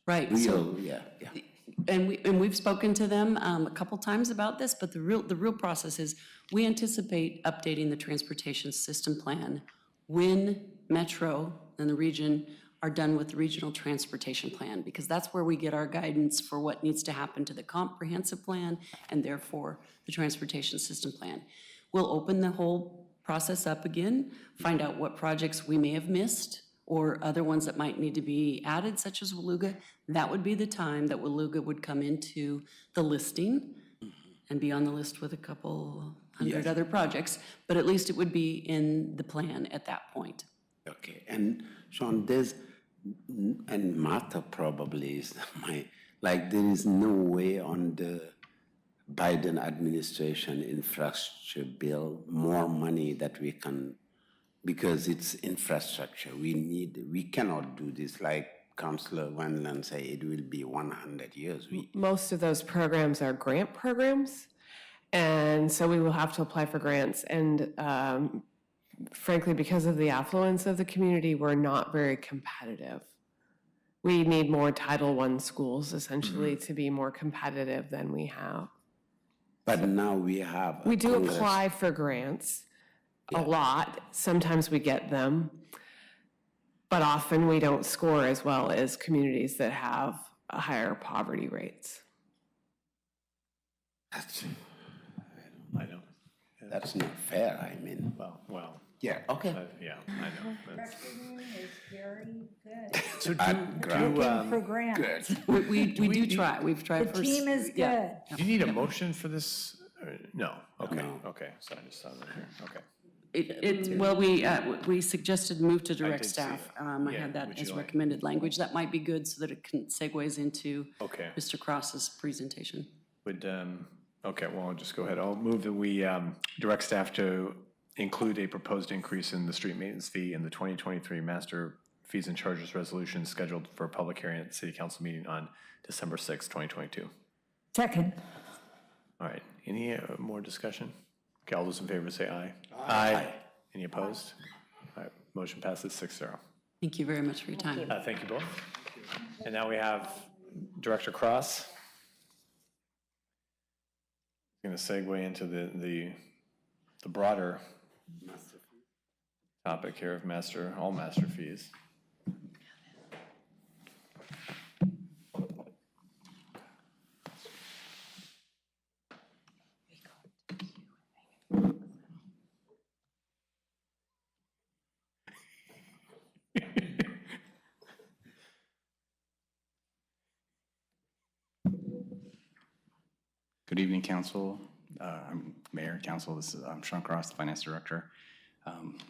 Right. real, yeah. And we've spoken to them a couple times about this, but the real process is we anticipate updating the transportation system plan when Metro and the region are done with the regional transportation plan, because that's where we get our guidance for what needs to happen to the comprehensive plan and therefore the transportation system plan. We'll open the whole process up again, find out what projects we may have missed or other ones that might need to be added, such as Waluga. That would be the time that Waluga would come into the listing and be on the list with a couple hundred other projects, but at least it would be in the plan at that point. Okay, and Sean, and Martha probably is there is no way on the Biden administration infrastructure bill more money that we can, because it's infrastructure. We cannot do this like Councilor Wendland say, it will be 100 years. Most of those programs are grant programs, and so we will have to apply for grants. And frankly, because of the affluence of the community, we're not very competitive. We need more Title I schools, essentially, to be more competitive than we have. But now we have. We do apply for grants a lot. Sometimes we get them, but often we don't score as well as communities that have higher poverty rates. I know. That's not fair, I mean. Well. Yeah, okay. Yeah, I know. Reckoning is very good. So Looking for grants. We do try. We've tried The team is good. Do you need a motion for this? No. Okay. Okay. So I just saw that here. Okay. Well, we suggested move to direct did see staff. it. I Yeah, had that would as you like- recommended language. That might be good so that it segues into Okay. Mr. Cross's presentation. Would, okay, well, I'll just go ahead. I'll move that we direct staff to include a proposed increase in the street maintenance fee in the 2023 master fees and charges resolution scheduled for a public hearing at the city council meeting on December 6, 2022. Second. All right, any more discussion? Okay, all those in favor say aye. Aye. Any opposed? All right, motion passes 6-0. Thank you very much for your time. Thank you both. And now we have Director Cross. Going to segue into the broader topic here of all master fees. Good evening, Council. I'm Mayor, Council. I'm Sean Cross, the Finance Director.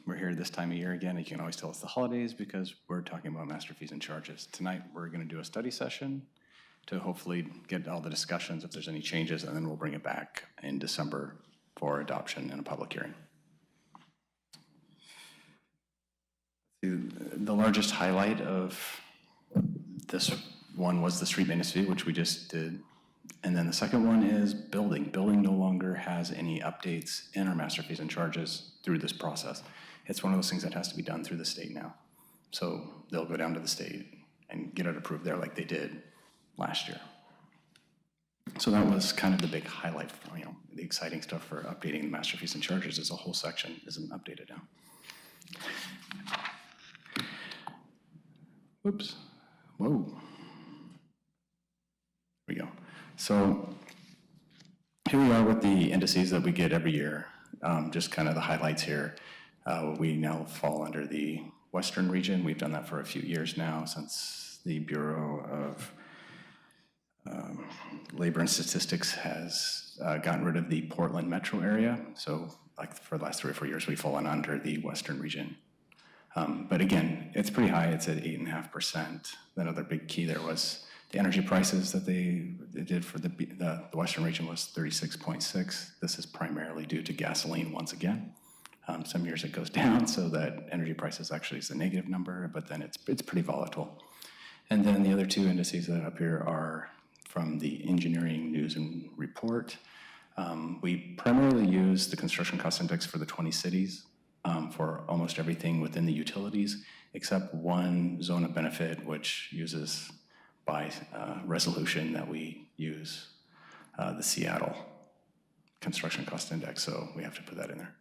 We're here this time of year again. You can always tell it's the holidays because we're talking about master fees and charges. Tonight, we're going to do a study session to hopefully get all the discussions if there's any changes, and then we'll bring it back in December for adoption and a public hearing. The largest highlight of this one was the street maintenance fee, which we just did. And then the second one is building. Building no longer has any updates in our master fees and charges through this process. It's one of those things that has to be done through the state now. So they'll go down to the state and get it approved there like they did last year. So that was kind of the big highlight, the exciting stuff for updating the master fees and charges is a whole section isn't updated now. Whoops. Whoa. Here we go. So here we are with the indices that we get every year, just kind of the highlights here. We now fall under the Western region. We've done that for a few years now since the Bureau of Labor and Statistics has gotten rid of the Portland metro area. So like for the last 3 or 4 years, we've fallen under the Western region. But again, it's pretty high. It's at 8.5%. Another big key there was the energy prices that they did for the Western region was 36.6. This is primarily due to gasoline once again. Some years it goes down, so that energy prices actually is a negative number, but then it's pretty volatile. And then the other two indices that are up here are from the Engineering News and Report. We primarily use the construction cost index for the 20 cities for almost everything within the utilities, except one zone of benefit, which uses by resolution that we use the Seattle construction cost index, so we have to put that in there.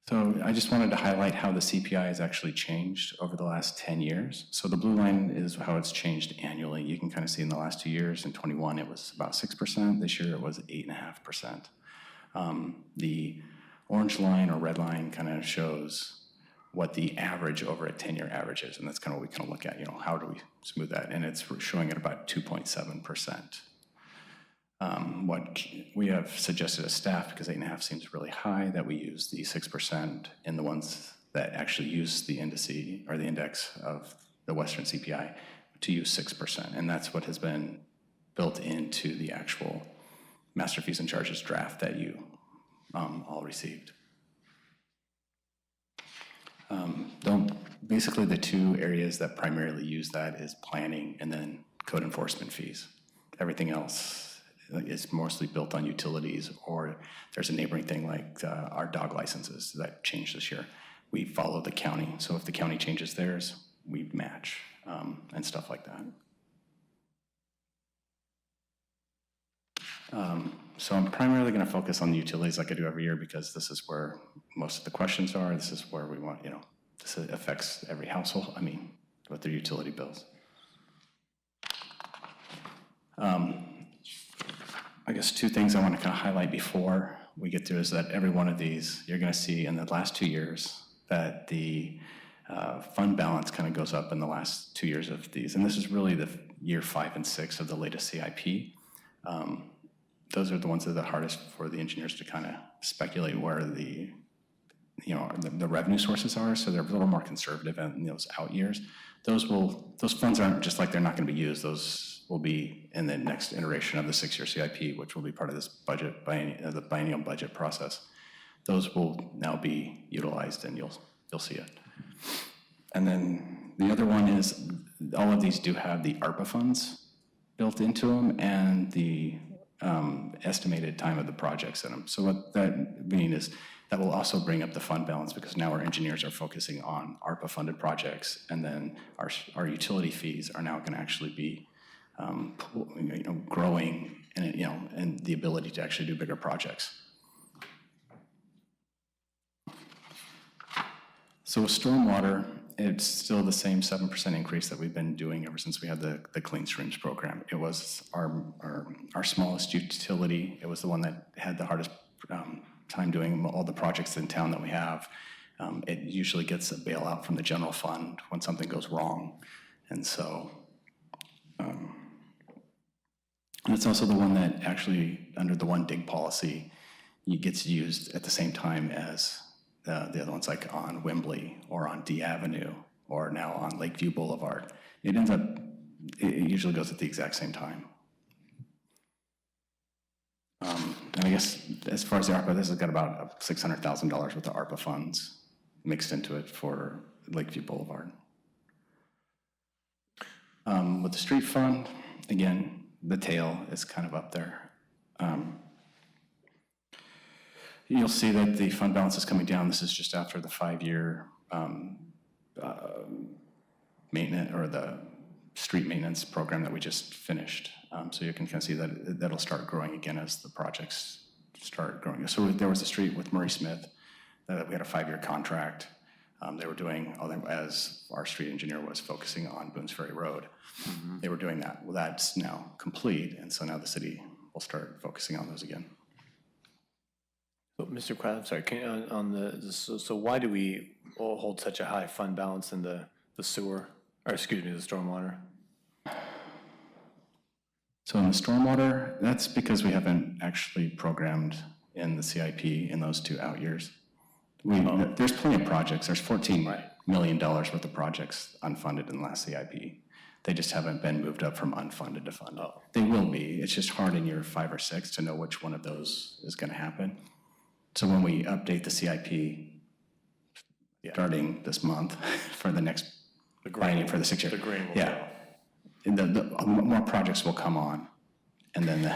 So I just wanted to highlight how the CPI has actually changed over the last 10 years. So the blue line is how it's changed annually. You can kind of see in the last 2 years, in 21 it was about 6%, this year it was 8.5%. The orange line or red line kind of shows what the average over a 10-year average is, and that's kind of what we kind of look at, how do we smooth that? And it's showing at about 2.7%. What we have suggested as staff, because 8.5 seems really high, that we use the 6% in the ones that actually use the indice or the index of the Western CPI to use 6%, and that's what has been built into the actual master fees and charges draft that you all received. Basically, the two areas that primarily use that is planning and then code enforcement fees. Everything else is mostly built on utilities, or there's a neighboring thing like our dog licenses that changed this year. We follow the county, so if the county changes theirs, we match and stuff like that. So I'm primarily going to focus on the utilities like I do every year because this is where most of the questions are. This is where we want, this affects every household, with their utility bills. I guess two things I want to kind of highlight before we get through is that every one of these, you're going to see in the last 2 years that the fund balance kind of goes up in the last 2 years of these. And this is really the year 5 and 6 of the latest CIP. Those are the ones that are the hardest for the engineers to kind of speculate where the revenue sources are, so they're a little more conservative in those out years. Those funds aren't just like they're not going to be used. Those will be in the next iteration of the 6-year CIP, which will be part of this budget, the biennial budget process. Those will now be utilized, and you'll see it. And then the other one is, all of these do have the ARPA funds built into them and the estimated time of the projects in them. So what that means is that will also bring up the fund balance, because now our engineers are focusing on ARPA funded projects, and then our utility fees are now going to actually be growing, and and the ability to actually do bigger projects. So with stormwater, it's still the same 7% increase that we've been doing ever since we had the Clean Streams program. It was our smallest utility. It was the one that had the hardest time doing all the projects in town that we have. It usually gets a bailout from the general fund when something goes wrong. And so, and it's also the one that actually, under the one dig policy, gets used at the same time as the other ones, like on Wembley or on D Avenue or now on Lakeview Boulevard. It usually goes at the exact same time. And I guess as far as the ARPA, this has got about $600,000 worth of ARPA funds mixed into it for Lakeview Boulevard. With the street fund, again, the tail is kind of up there. You'll see that the fund balance is coming down. This is just after the 5-year maintenance, or the street maintenance program that we just finished. So you can kind of see that that'll start growing again as the projects start growing. So there was a street with Murray Smith that we had a 5-year contract. They were doing, as our street engineer was focusing on Boone's Ferry Road, they were doing that. Well, that's now complete, and so now the city will start focusing on those again. So, Mr. Crowd, I'm sorry, so why do we hold such a high fund balance in the sewer, or excuse me, the stormwater? So in the stormwater, that's because we haven't actually programmed in the CIP in those 2 out years. There's plenty of projects. There's $14 million worth of projects unfunded in the last CIP. They just haven't been moved up from unfunded to funded. They will be. It's just hard in year 5 or 6 to know which one of those is going to happen. So when we update the CIP starting this month for the next biennium for the 6 year, the more projects will come on, and then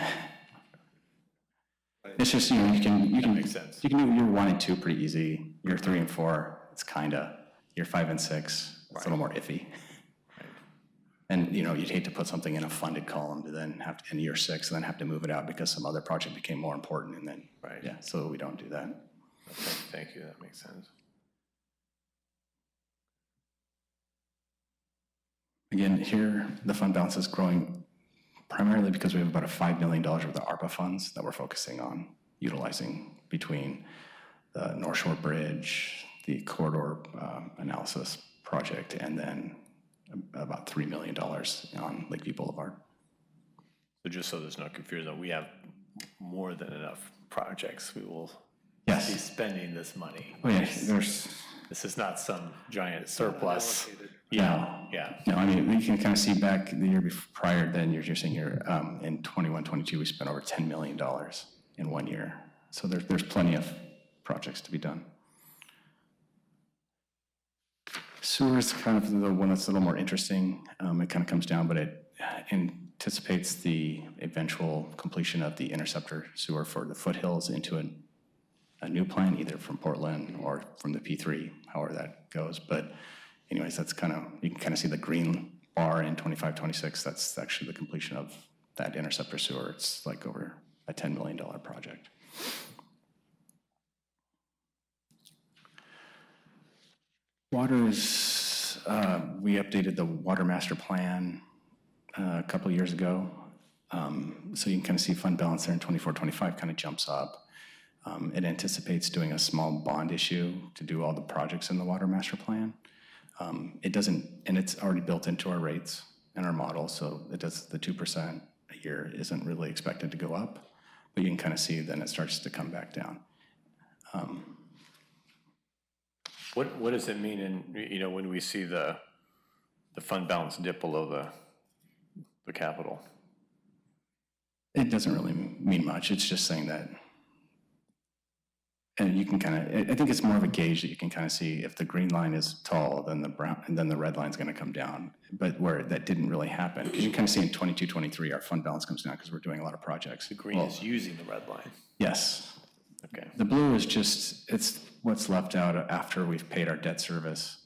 it's just, you can make sense. You can do year 1 and 2 pretty easy. Year 3 and 4, it's kinda. Year 5 and 6, it's a little more iffy. And you'd hate to put something in a funded column to then have to, in year 6, and then have to move it out because some other project became more important, and then so we don't do that. Okay, thank you. That makes sense. Again, here, the fund balance is growing primarily because we have about a $5 million worth of ARPA funds that we're focusing on utilizing between the North Shore Bridge, the corridor analysis project, and then about $3 million on Lakeview Boulevard. So just so there's no confusion, we have more than enough projects. We will be spending this money. Oh, yeah, this is not some giant surplus. No, I mean, you can kind of see back the year prior, then you're saying here, in 21-22, we spent over $10 million in 1 year. So there's plenty of projects to be done. Sewer is kind of the one that's a little more interesting. It kind of comes down, but it anticipates the eventual completion of the interceptor sewer for the foothills into a new plan, either from Portland or from the P3, however that goes. But anyways, that's kind of, you can kind of see the green bar in 25-26. That's actually the completion of that interceptor sewer. It's like over a $10 million project. Water is, we updated the water master plan a couple of years ago. So you can kind of see fund balance there in 24-25 kind of jumps up. It anticipates doing a small bond issue to do all the projects in the water master plan. It doesn't, and it's already built into our rates and our model, so it does the 2%. a year isn't really expected to go up, but you can kind of see then it starts to come back down. What does it mean in, when we see the fund balance dip below the capital? It doesn't really mean much. It's just saying that, and you can kind of, I think it's more of a gauge that you can kind of see if the green line is tall, then the brown, and then the red line's going to come down. But where that didn't really happen, because you kind of see in 22, 23, our fund balance comes down because we're doing a lot of projects. The green is using the red line. Yes. Okay. The blue is just, it's what's left out after we've paid our debt service,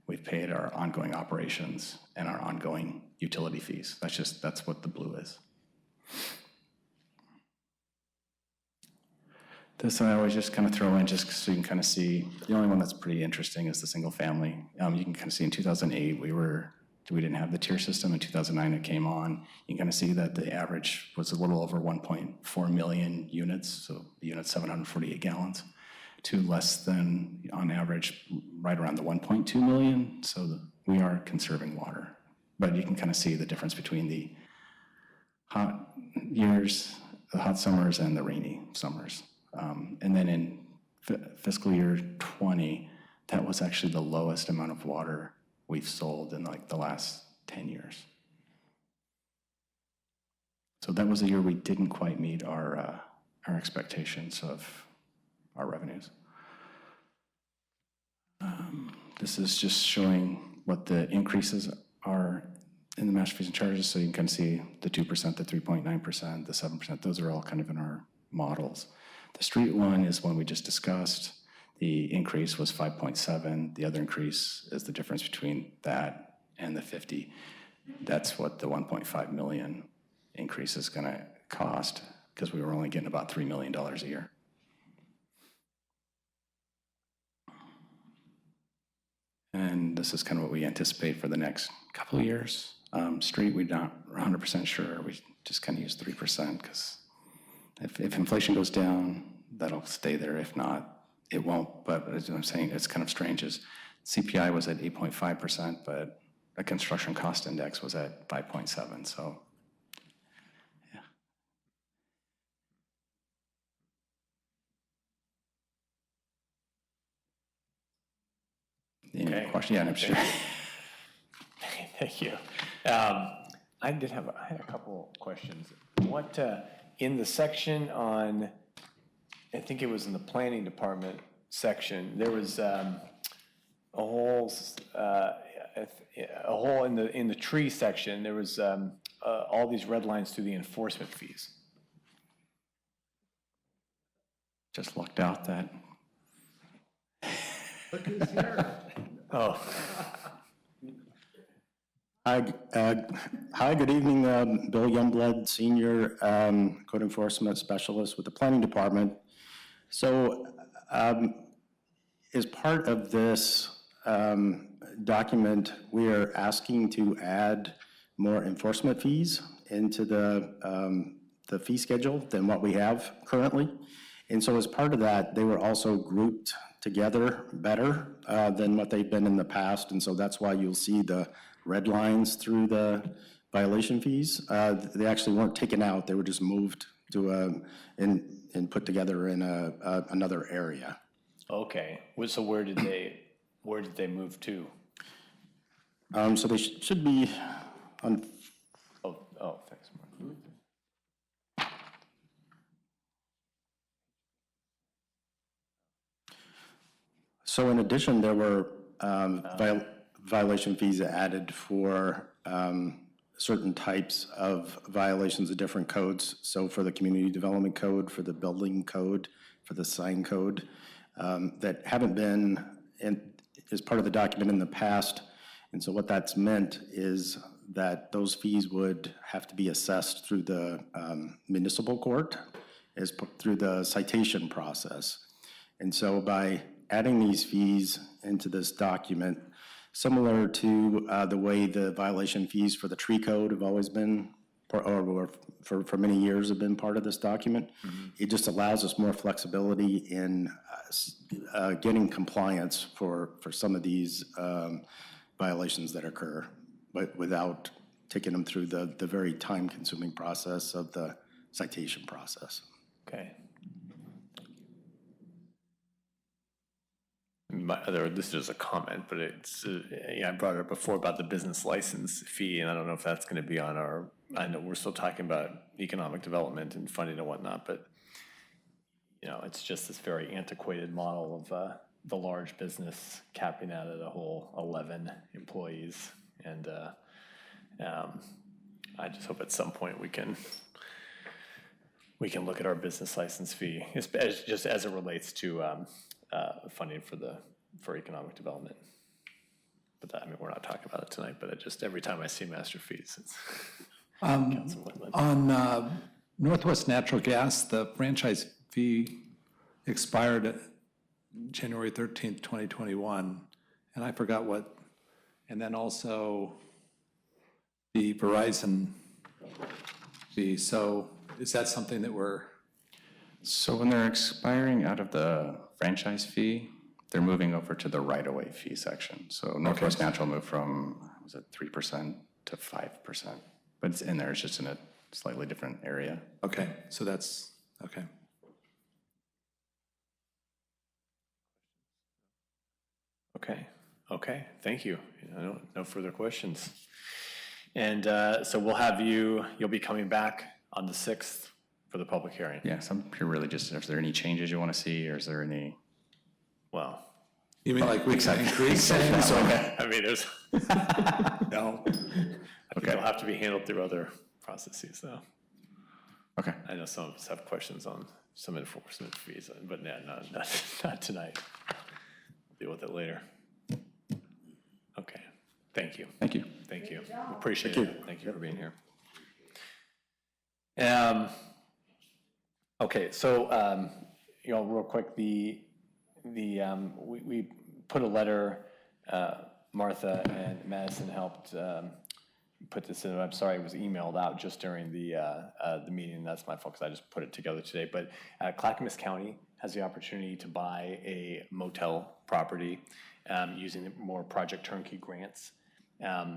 we've paid our ongoing operations and our ongoing utility fees. That's what the blue is. This I always just kind of throw in just so you can kind of see. The only one that's pretty interesting is the single family. You can kind of see in 2008 we didn't have the tier system. In 2009 it came on. You can kind of see that the average was a little over 1.4 million units, so the unit's 748 gallons, to less than, on average, right around the 1.2 million. So we are conserving water. But you can kind of see the difference between the hot years, the hot summers, and the rainy summers. And then in fiscal year 20, that was actually the lowest amount of water we've sold in like the last 10 years. So that was a year we didn't quite meet our expectations of our revenues. This is just showing what the increases are in the master fees and charges. So you can kind of see the 2%, the 3.9%, the 7%. Those are all kind of in our models. The street one is one we just discussed. The increase was 5.7. The other increase is the difference between that and the 50. That's what the 1.5 million increase is going to cost, because we were only getting about $3 million a year. And this is kind of what we anticipate for the next couple of years. Street, we're not 100% sure. We just kind of use 3%, because if inflation goes down, that'll stay there. If not, it won't. But as I'm saying, it's kind of strange. Is CPI was at 8.5%, but the construction cost index was at 5.7. So, yeah. Any question? Yeah, I'm sure. Thank you. I had a couple questions. What in the section on, I think it was in the planning department section, there was a whole in the tree section. There was all these red lines through the enforcement fees. Just lucked out that. Look who's here. Oh. Hi, good evening. Bill Youngblood, Senior Code Enforcement Specialist with the Planning Department. So as part of this document, we are asking to add more enforcement fees into the fee schedule than what we have currently. And so as part of that, they were also grouped together better than what they've been in the past. And so that's why you'll see the red lines through the violation fees. They actually weren't taken out. They were just moved to and put together in another area. Okay. So where did they move to? So they should be on. Oh, thanks, Mark. So in addition, there were violation fees added for certain types of violations of different codes. So for the community development code, for the building code, for the sign code, that haven't been as part of the document in the past. And so what that's meant is that those fees would have to be assessed through the municipal court through the citation process. And so by adding these fees into this document, similar to the way the violation fees for the tree code have always been, or for many years have been part of this document, it just allows us more flexibility in getting compliance for some of these violations that occur, but without taking them through the very time-consuming process of the citation process. Okay. This is a comment, but it's, I brought it up before about the business license fee, and I don't know if that's going to be on our, I know we're still talking about economic development and funding and whatnot, but, it's just this very antiquated model of the large business capping out at a whole 11 employees. And I just hope at some point we can look at our business license fee, just as it relates to funding for economic development. But that, we're not talking about it tonight, but every time I see master fees, it's on Northwest Natural Gas, the franchise fee expired January 13th, 2021, and I forgot what, and then also the Verizon fee. So is that something that we're... So when they're expiring out of the franchise fee, they're moving over to the right-of-way fee section. So Northwest Natural moved from, was it 3% to 5%? But it's in there, it's just in a slightly different area. Okay, so that's, okay. Okay, thank you. No further questions. And so we'll have you'll be coming back on the 6th for the public hearing. Yeah, so I'm here really just, if there are any changes you want to see, or is there any? Well. You mean like we can increase things? I mean, there's. No. I think they'll have to be handled through other processes, though. Okay. I know some of us have questions on some enforcement fees, but not tonight. We'll deal with it later. Okay. Thank you. Thank you. Thank you. Appreciate it. Thank you for being here. Okay, so real quick, we put a letter. Martha and Madison helped put this in. I'm sorry, it was emailed out just during the meeting. That's my fault because I just put it together today. But Clackamas County has the opportunity to buy a motel property using more project turnkey grants.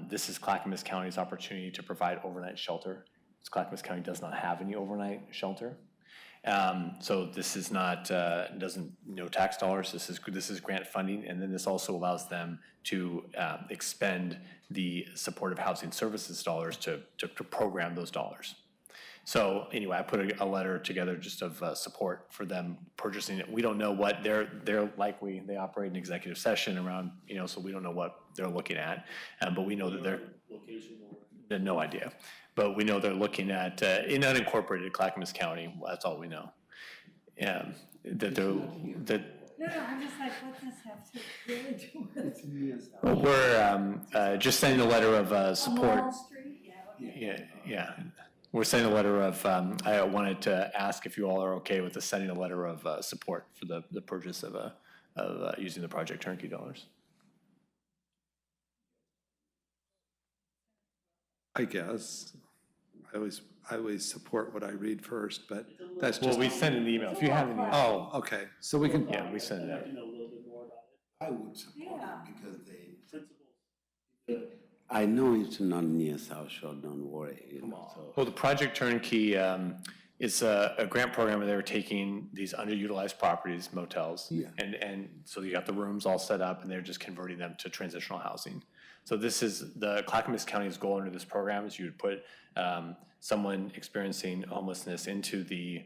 This is Clackamas County's opportunity to provide overnight shelter. Clackamas County does not have any overnight shelter. So this is not, no tax dollars, this is grant funding, and then this also allows them to expend the supportive housing services dollars to program those dollars. So anyway, I put a letter together just of support for them purchasing it. We don't know what they're likely, they operate an executive session around, so we don't know what they're looking at, but we know that they're no idea. But we know they're looking at, in unincorporated Clackamas County, that's all we know. That they're, No, I'm just like, what does have to really do with? well, we're just sending a letter of support. Wall Street? Yeah. We're sending a letter of, I wanted to ask if you all are okay with us sending a letter of support for the purchase of using the Project Turnkey dollars. I guess. I always support what I read first, but that's just. Well, we send an email. If you have any. Oh, okay. So we can. Yeah, we send it out. I would support it because I know it's not near South Shore, don't worry. So. Well, the Project Turnkey is a grant program where they were taking these underutilized properties, motels, and so you got the rooms all set up and they're just converting them to transitional housing. So this is the Clackamas County's goal under this program is you would put someone experiencing homelessness into the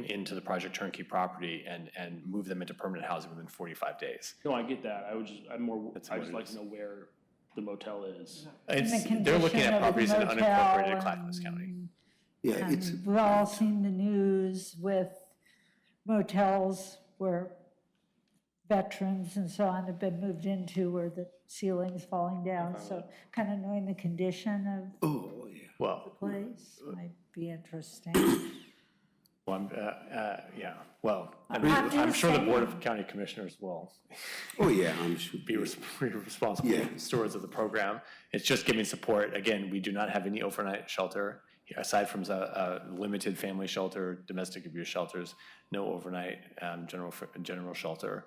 into the Project Turnkey property and move them into permanent housing within 45 days. No, I get that. I just like to know where the motel is. They're looking at properties in unincorporated Clackamas County. Yeah, we've all seen the news with motels where veterans and so on have been moved into where the ceiling's falling down. So kind of knowing the condition of the place might be interesting. Well, I'm sure the Board of County Commissioners will. I'm sure. Be responsible stewards of the program. It's just giving support. Again, we do not have any overnight shelter. Aside from limited family shelter, domestic abuse shelters, no overnight general shelter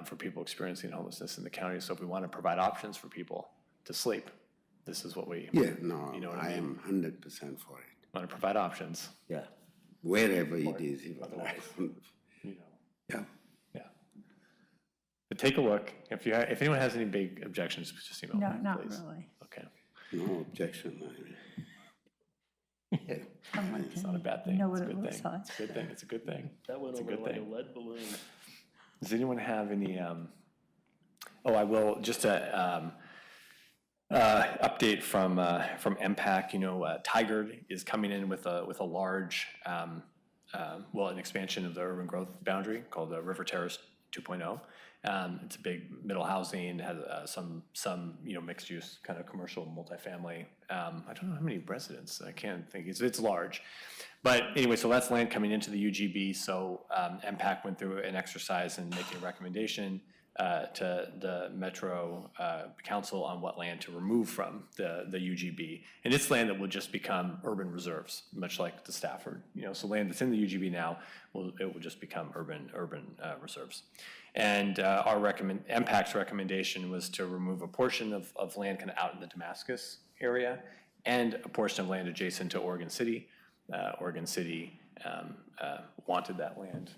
for people experiencing homelessness in the county. So if we want to provide options for people to sleep, this is what we. Yeah, no, You know what I I mean? am 100% for it. Want to provide options. Yeah, wherever it is. Otherwise, you know. Yeah. Yeah. But take a look. If anyone has any big objections, just email No, me, not please. really. Okay. No objection. It's not a bad thing. Know It's a what it good looks thing. like. It's a good thing. It's a good thing. That went It's a over good like a thing. lead balloon. Does anyone have any, I will, just a update from MPAC, Tigard is coming in with a large, an expansion of the urban growth boundary called the River Terrace 2.0. It's a big middle housing, has some mixed use kind of commercial multifamily. I don't know how many residents, I can't think, it's large. But anyway, so that's land coming into the UGB. So MPAC went through an exercise in making a recommendation to the Metro Council on what land to remove from the UGB. And it's land that will just become urban reserves, much like the Stafford. So land that's in the UGB now, it will just become urban reserves. And MPAC's recommendation was to remove a portion of land kind of out in the Damascus area and a portion of land adjacent to Oregon City. Oregon City wanted that land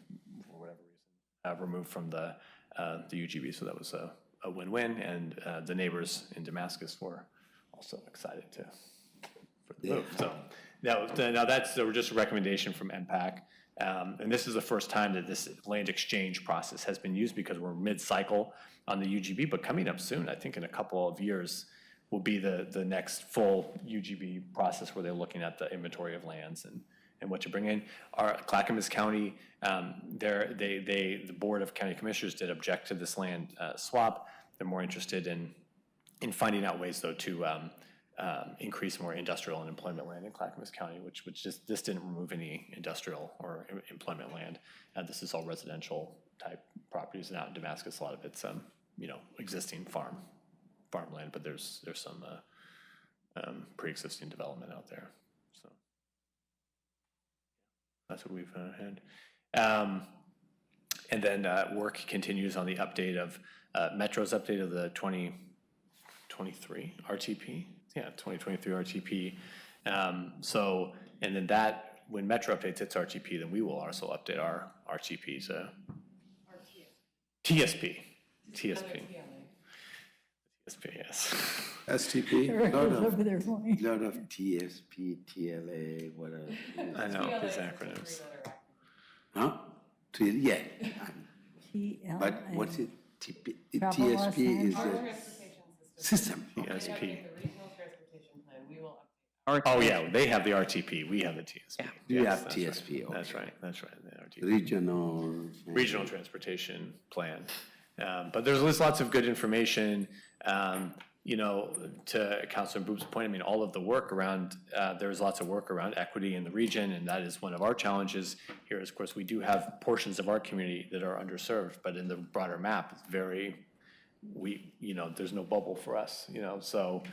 for whatever reason removed from the UGB, so that was a win-win, and the neighbors in Damascus were also excited for the move. So now that's just a recommendation from MPAC, and this is the first time that this land exchange process has been used because we're mid-cycle on the UGB, but coming up soon, I think in a couple of years, will be the next full UGB process where they're looking at the inventory of lands and what to bring in. Our Clackamas County, the Board of County Commissioners did object to this land swap. They're more interested in finding out ways, though, to increase more industrial and employment land in Clackamas County, which this didn't remove any industrial or employment land. This is all residential type properties, and out in Damascus, a lot of it's existing farmland, but there's some pre-existing development out there. So that's what we've had. And then work continues on the update of Metro's update of the 2023 RTP. Yeah, 2023 RTP. And then that, when Metro updates its RTP, then we will also update our RTP. So TSP. Yes. STP, lot of TSP, TLA, whatever. I know, these acronyms. Huh? Yeah. But what's it? TSP is a system. TSP. Or Oh, yeah, they have the RTP, we have the TSP. You Yes, have that's TSP, right. That's right, the RTP. Regional Transportation Plan. But there's lots of good information. To Councilor Boop's point, I mean, all of the work around, there's lots of work around equity in the region, and that is one of our challenges here. Is, of course, we do have portions of our community that are underserved, but in the broader map, it's there's no bubble for us, so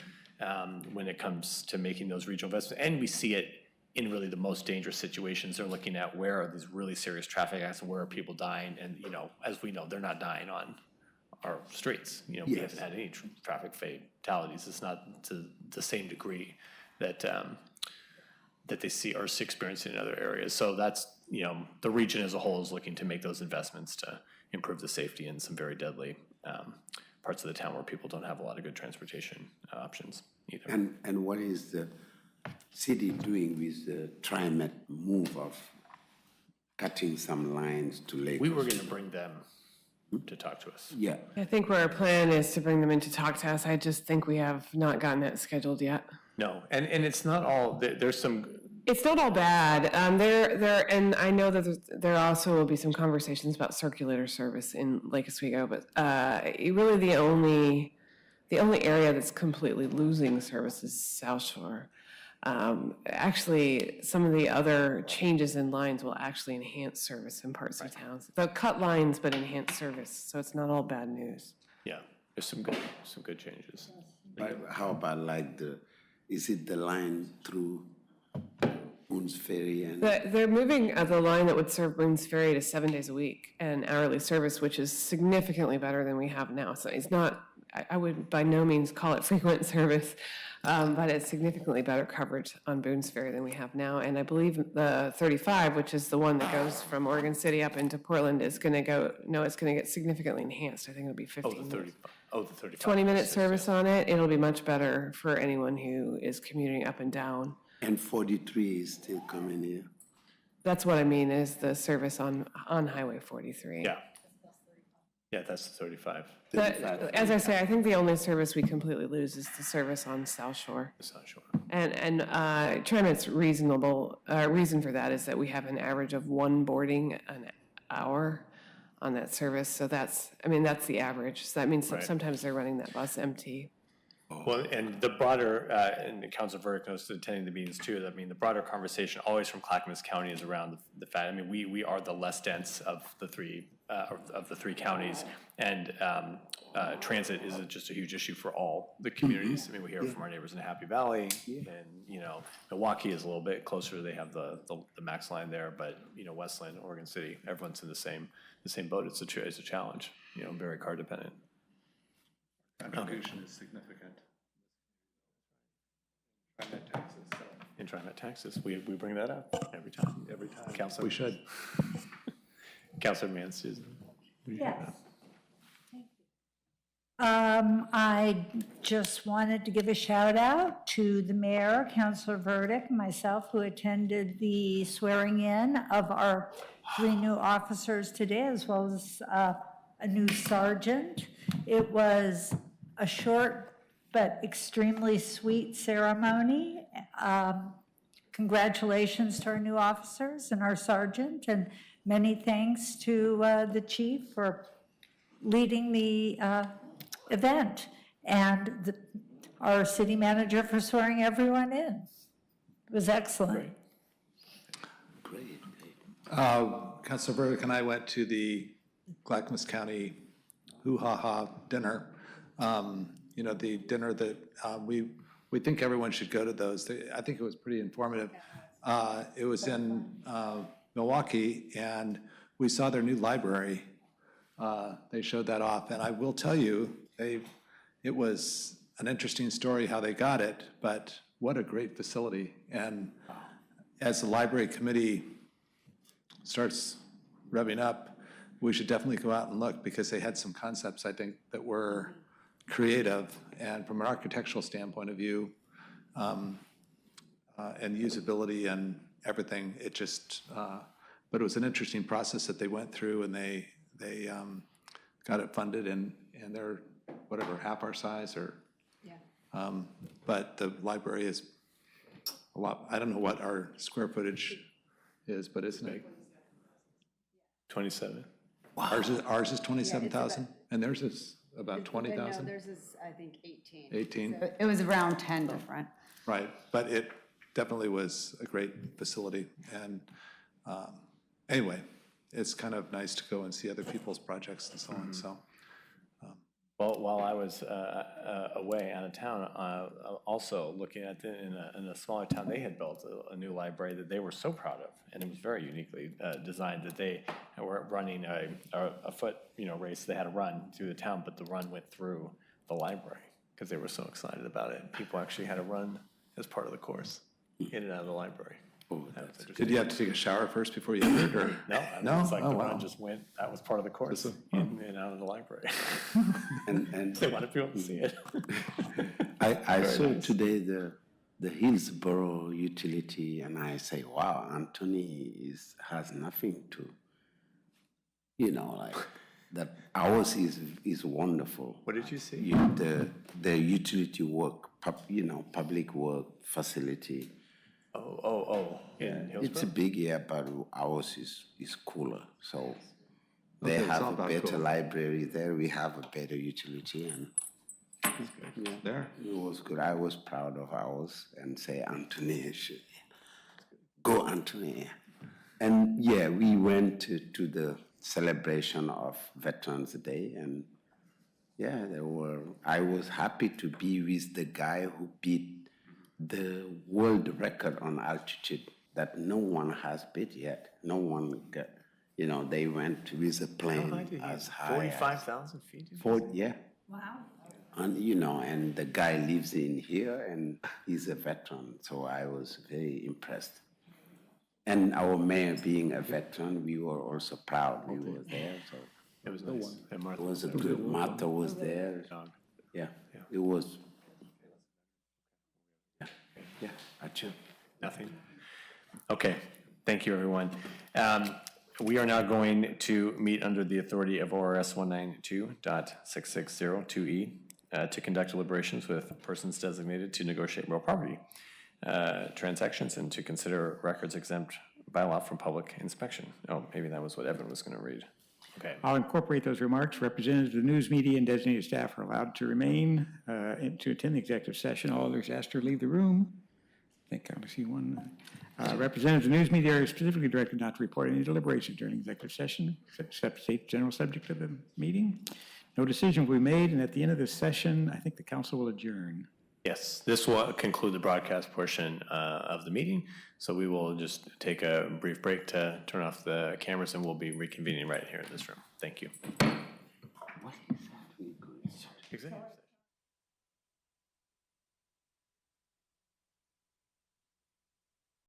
when it comes to making those regional investments, and we see it in really the most dangerous situations. They're looking at where are these really serious traffic accidents, where are people dying, and as we know, they're not dying on our streets. We haven't had any traffic fatalities. It's not to the same degree that that they are experiencing in other areas. So that's the region as a whole is looking to make those investments to improve the safety in some very deadly parts of the town where people don't have a lot of good transportation options either. And what is the city doing with the TriMet move of cutting some lines to Lake? We were going to bring them to talk to us. Yeah. I think our plan is to bring them in to talk to us. I just think we have not gotten that scheduled yet. No, and it's not all, there's some. It's not all bad. And I know that there also will be some conversations about circulator service in Lake Oswego, but really the only area that's completely losing service is South Shore. Actually, some of the other changes in lines will actually enhance service in parts of towns. They'll cut lines, but enhance service, so it's not all bad news. Yeah, there's some good changes. But how about is it the line through Boone's Ferry and? They're moving the line that would serve Boone's Ferry to 7 days a week and hourly service, which is significantly better than we have now. So it's not I would by no means call it frequent service, but it's significantly better coverage on Boones Ferry than we have now. And I believe the 35, which is the one that goes from Oregon City up into Portland, is going to go, no, it's going to get significantly enhanced. I think it'll be 15 minutes. Oh, the 35. 20-minute service on it. It'll be much better for anyone who is commuting up and down. And 43 is still coming here. That's what I mean, is the service on Highway 43. Yeah. Yeah, that's the 35. But as I say, I think the only service we completely lose is the service on South Shore. South Shore. And TriMet's reasonable, reason for that is that we have an average of 1 boarding an hour on that service. So that's, I mean, that's the average. So that means sometimes they're running that bus empty. Well, and the broader, and Councilor Verdict knows attending the meetings too, I mean, the broader conversation always from Clackamas County is around the fact, I mean, we are the less dense of the three counties, and transit is just a huge issue for all the communities. I mean, we hear from our neighbors in Happy Valley, and, you know, Milwaukee is a little bit closer, they have the max line there, but, you know, Westland, Oregon City, everyone's in the same boat. It's a challenge, you know, very car dependent. Contribution is significant. In TriMet taxes, we bring that up every time. Councilor. We should. Councilor Mann, Susan. Yes. I just wanted to give a shout out to the mayor, Councilor Verdict, and myself, who attended the swearing in of our 3 new officers today, as well as a new sergeant. It was a short but extremely sweet ceremony. Congratulations to our new officers and our sergeant, and many thanks to the chief for leading the event, and our city manager for swearing everyone in. It was excellent. Great. Councilor Burdick and I went to the Clackamas County hoo-ha-ha dinner. You know, the dinner that we think everyone should go to those. I think it was pretty informative. It was in Milwaukee, and we saw their new library. They showed that off, and I will tell you, it was an interesting story how they got it, but what a great facility. And as the library committee starts revving up, we should definitely go out and look, because they had some concepts, I think, that were creative, and from an architectural standpoint of view, and usability and everything, it just, but it was an interesting process that they went through, and they got it funded, and they're, whatever, half our size, or, but the library is a lot, I don't know what our square footage is, but isn't it? 27. Ours is 27,000, and theirs is about 20,000? No, theirs is, I think, 18. 18? So it was around 10 different. Right, but it definitely was a great facility, and anyway, it's kind of nice to go and see other people's projects and so on, so. Well, while I was away out of town, also looking at in a smaller town, they had built a new library that they were so proud of, and it was very uniquely designed, that they were running a foot, race. They had a run through the town, but the run went through the library because they were so excited about it. People actually had a run as part of the course, in and out of the library. Did you have to take a shower first before you entered, or? No, I mean, it's like the run just went, that was part of the course, in and out of the library. And They wanted people to see it. I saw today the Hillsborough utility, and I say, wow, Anthony has nothing to, like that. Ours is wonderful. What did you see? The utility work, public work facility. Oh, yeah. It's a big, but ours is cooler. So they have a better library there. We have a better utility, and there it was good. I was proud of ours, and say Anthony should go, Anthony. And we went to the celebration of Veterans Day, and I was happy to be with the guy who beat the world record on altitude that no one has beat yet. No one got, they went with a plane as high 45,000 feet? yeah. Wow. And, and the guy lives in here and he's a veteran, so I was very impressed. And our mayor being a veteran, we were also proud we were there, so. It was nice. And Martha It was a good, Martha was there. Yeah, it was. Yeah, gotcha. Nothing? Okay, thank you, everyone. We are now going to meet under the authority of ORS 192.6602E to conduct deliberations with persons designated to negotiate real property transactions and to consider records exempt by law from public inspection. Oh, maybe that was what Evan was going to read. Okay. I'll incorporate those remarks. Representatives of the news media and designated staff are allowed to remain and to attend the executive session. All others asked to leave the room. I think I only see one. Representatives of the news media are specifically directed not to report any deliberations during executive session, except state general subject of the meeting. No decision will be made, and at the end of this session, I think the council will adjourn. Yes, this will conclude the broadcast portion of the meeting. So we will just take a brief break to turn off the cameras, and we'll be reconvening right here in this room. Thank you. What is that? Executive.